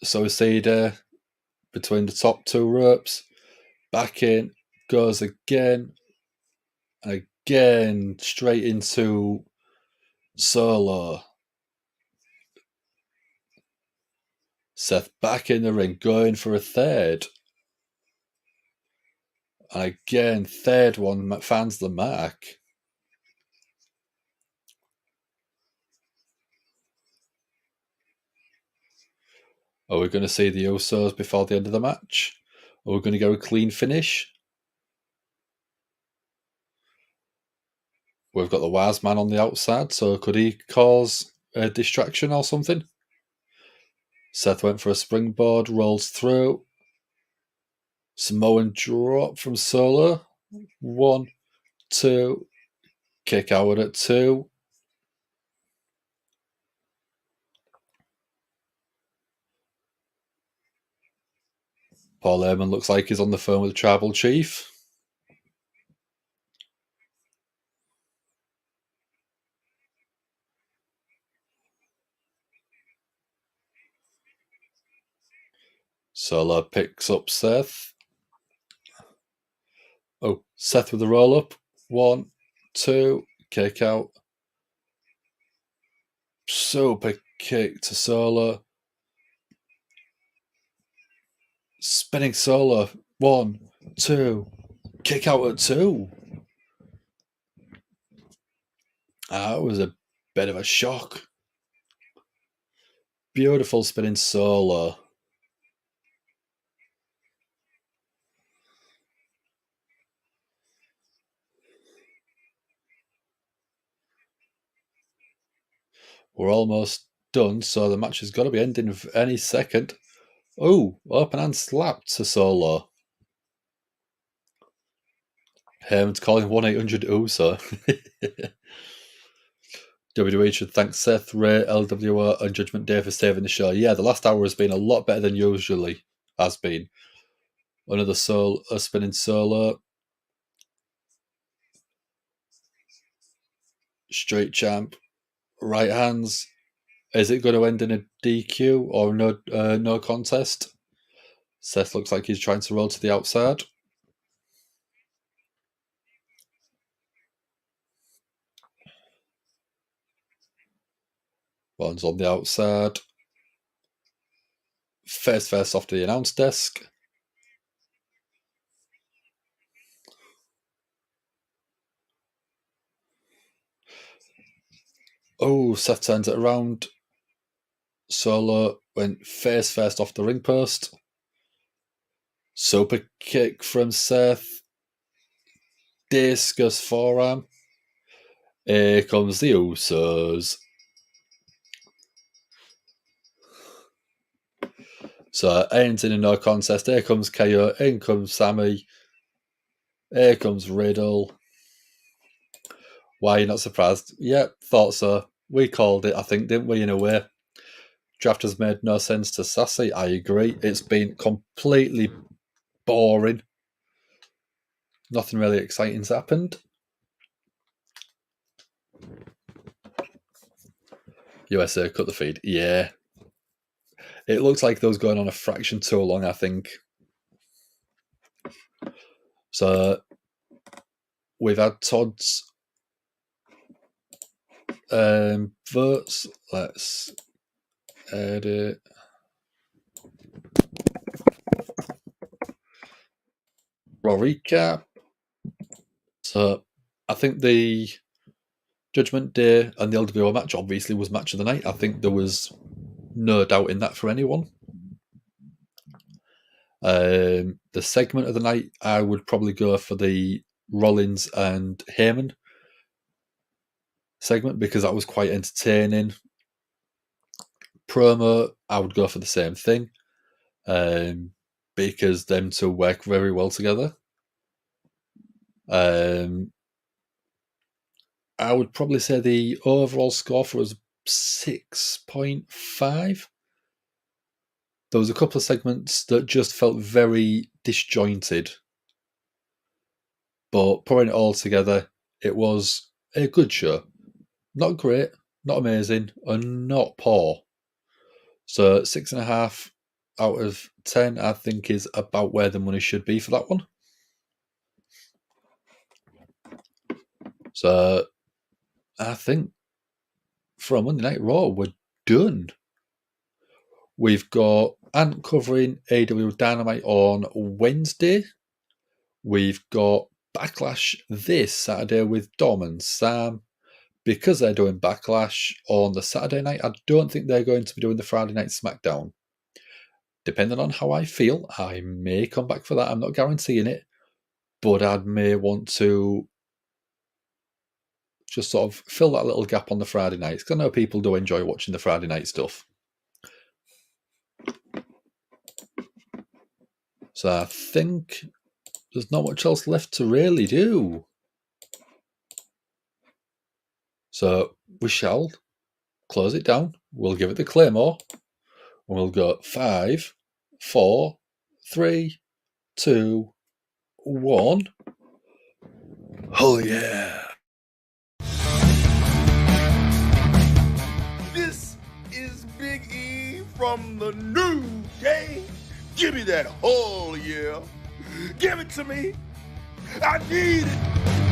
So we see there between the top 2 ropes. Back in, goes again. Again, straight into Solo. Seth back in the ring, going for a third. And again, third one finds the mark. Are we going to see the Usos before the end of the match? Are we going to go a clean finish? We've got the Wise Man on the outside, so could he cause a distraction or something? Seth went for a springboard, rolls through. Samoan drop from Solo. 1, 2. Kick out at 2. Paul Heyman looks like he's on the phone with the tribal chief. Solo picks up Seth. Oh, Seth with the roll up. 1, 2. Kick out. Super kick to Solo. Spinning Solo. 1, 2. Kick out at 2. That was a bit of a shock. Beautiful spinning Solo. We're almost done, so the match has got to be ending any second. Oh, open hand slap to Solo. Heyman's calling 1-800-USO. WWE should thank Seth, Ray, LWO, and Judgment Day for saving the show. Yeah, the last hour has been a lot better than usually has been. Another spinning Solo. Straight champ. Right hands. Is it going to end in a DQ or no contest? Seth looks like he's trying to roll to the outside. One's on the outside. First off the announce desk. Oh, Seth turns it around. Solo went face first off the ring post. Super kick from Seth. Discus forearm. Here comes the Usos. So ends in a no contest. Here comes KO. In comes Sammy. Here comes Riddle. Why are you not surprised? Yep, thought so. We called it, I think, didn't we, in a way? Draft has made no sense to Sassy. I agree. It's been completely boring. Nothing really exciting's happened. USA cut the feed. Yeah. It looks like those going on a fraction too long, I think. So we've had Todd's votes. Let's edit. Raw recap. So I think the Judgment Day and the LWO match obviously was match of the night. I think there was no doubt in that for anyone. The segment of the night, I would probably go for the Rollins and Heyman segment because that was quite entertaining. Promo, I would go for the same thing because them two work very well together. I would probably say the overall score for us 6.5. there was a couple of segments that just felt very disjointed. But putting it all together, it was a good show. Not great, not amazing, and not poor. So 6.5 out of 10, I think, is about where the money should be for that one. So I think for a Monday Night Raw, we're done. We've got Ant covering AEW Dynamite on Wednesday. We've got Backlash this Saturday with Dom and Sam. Because they're doing Backlash on the Saturday night, I don't think they're going to be doing the Friday night SmackDown. Depending on how I feel, I may come back for that. I'm not guaranteeing it, but I may want to just sort of fill that little gap on the Friday nights, because I know people do enjoy watching the Friday night stuff. So I think there's not much else left to really do. So we shall close it down. We'll give it the Claymore. And we'll go 5, 4, 3, 2, 1. Oh yeah! This is Big E from the New Day. Give me that oh yeah. Give it to me. I need it.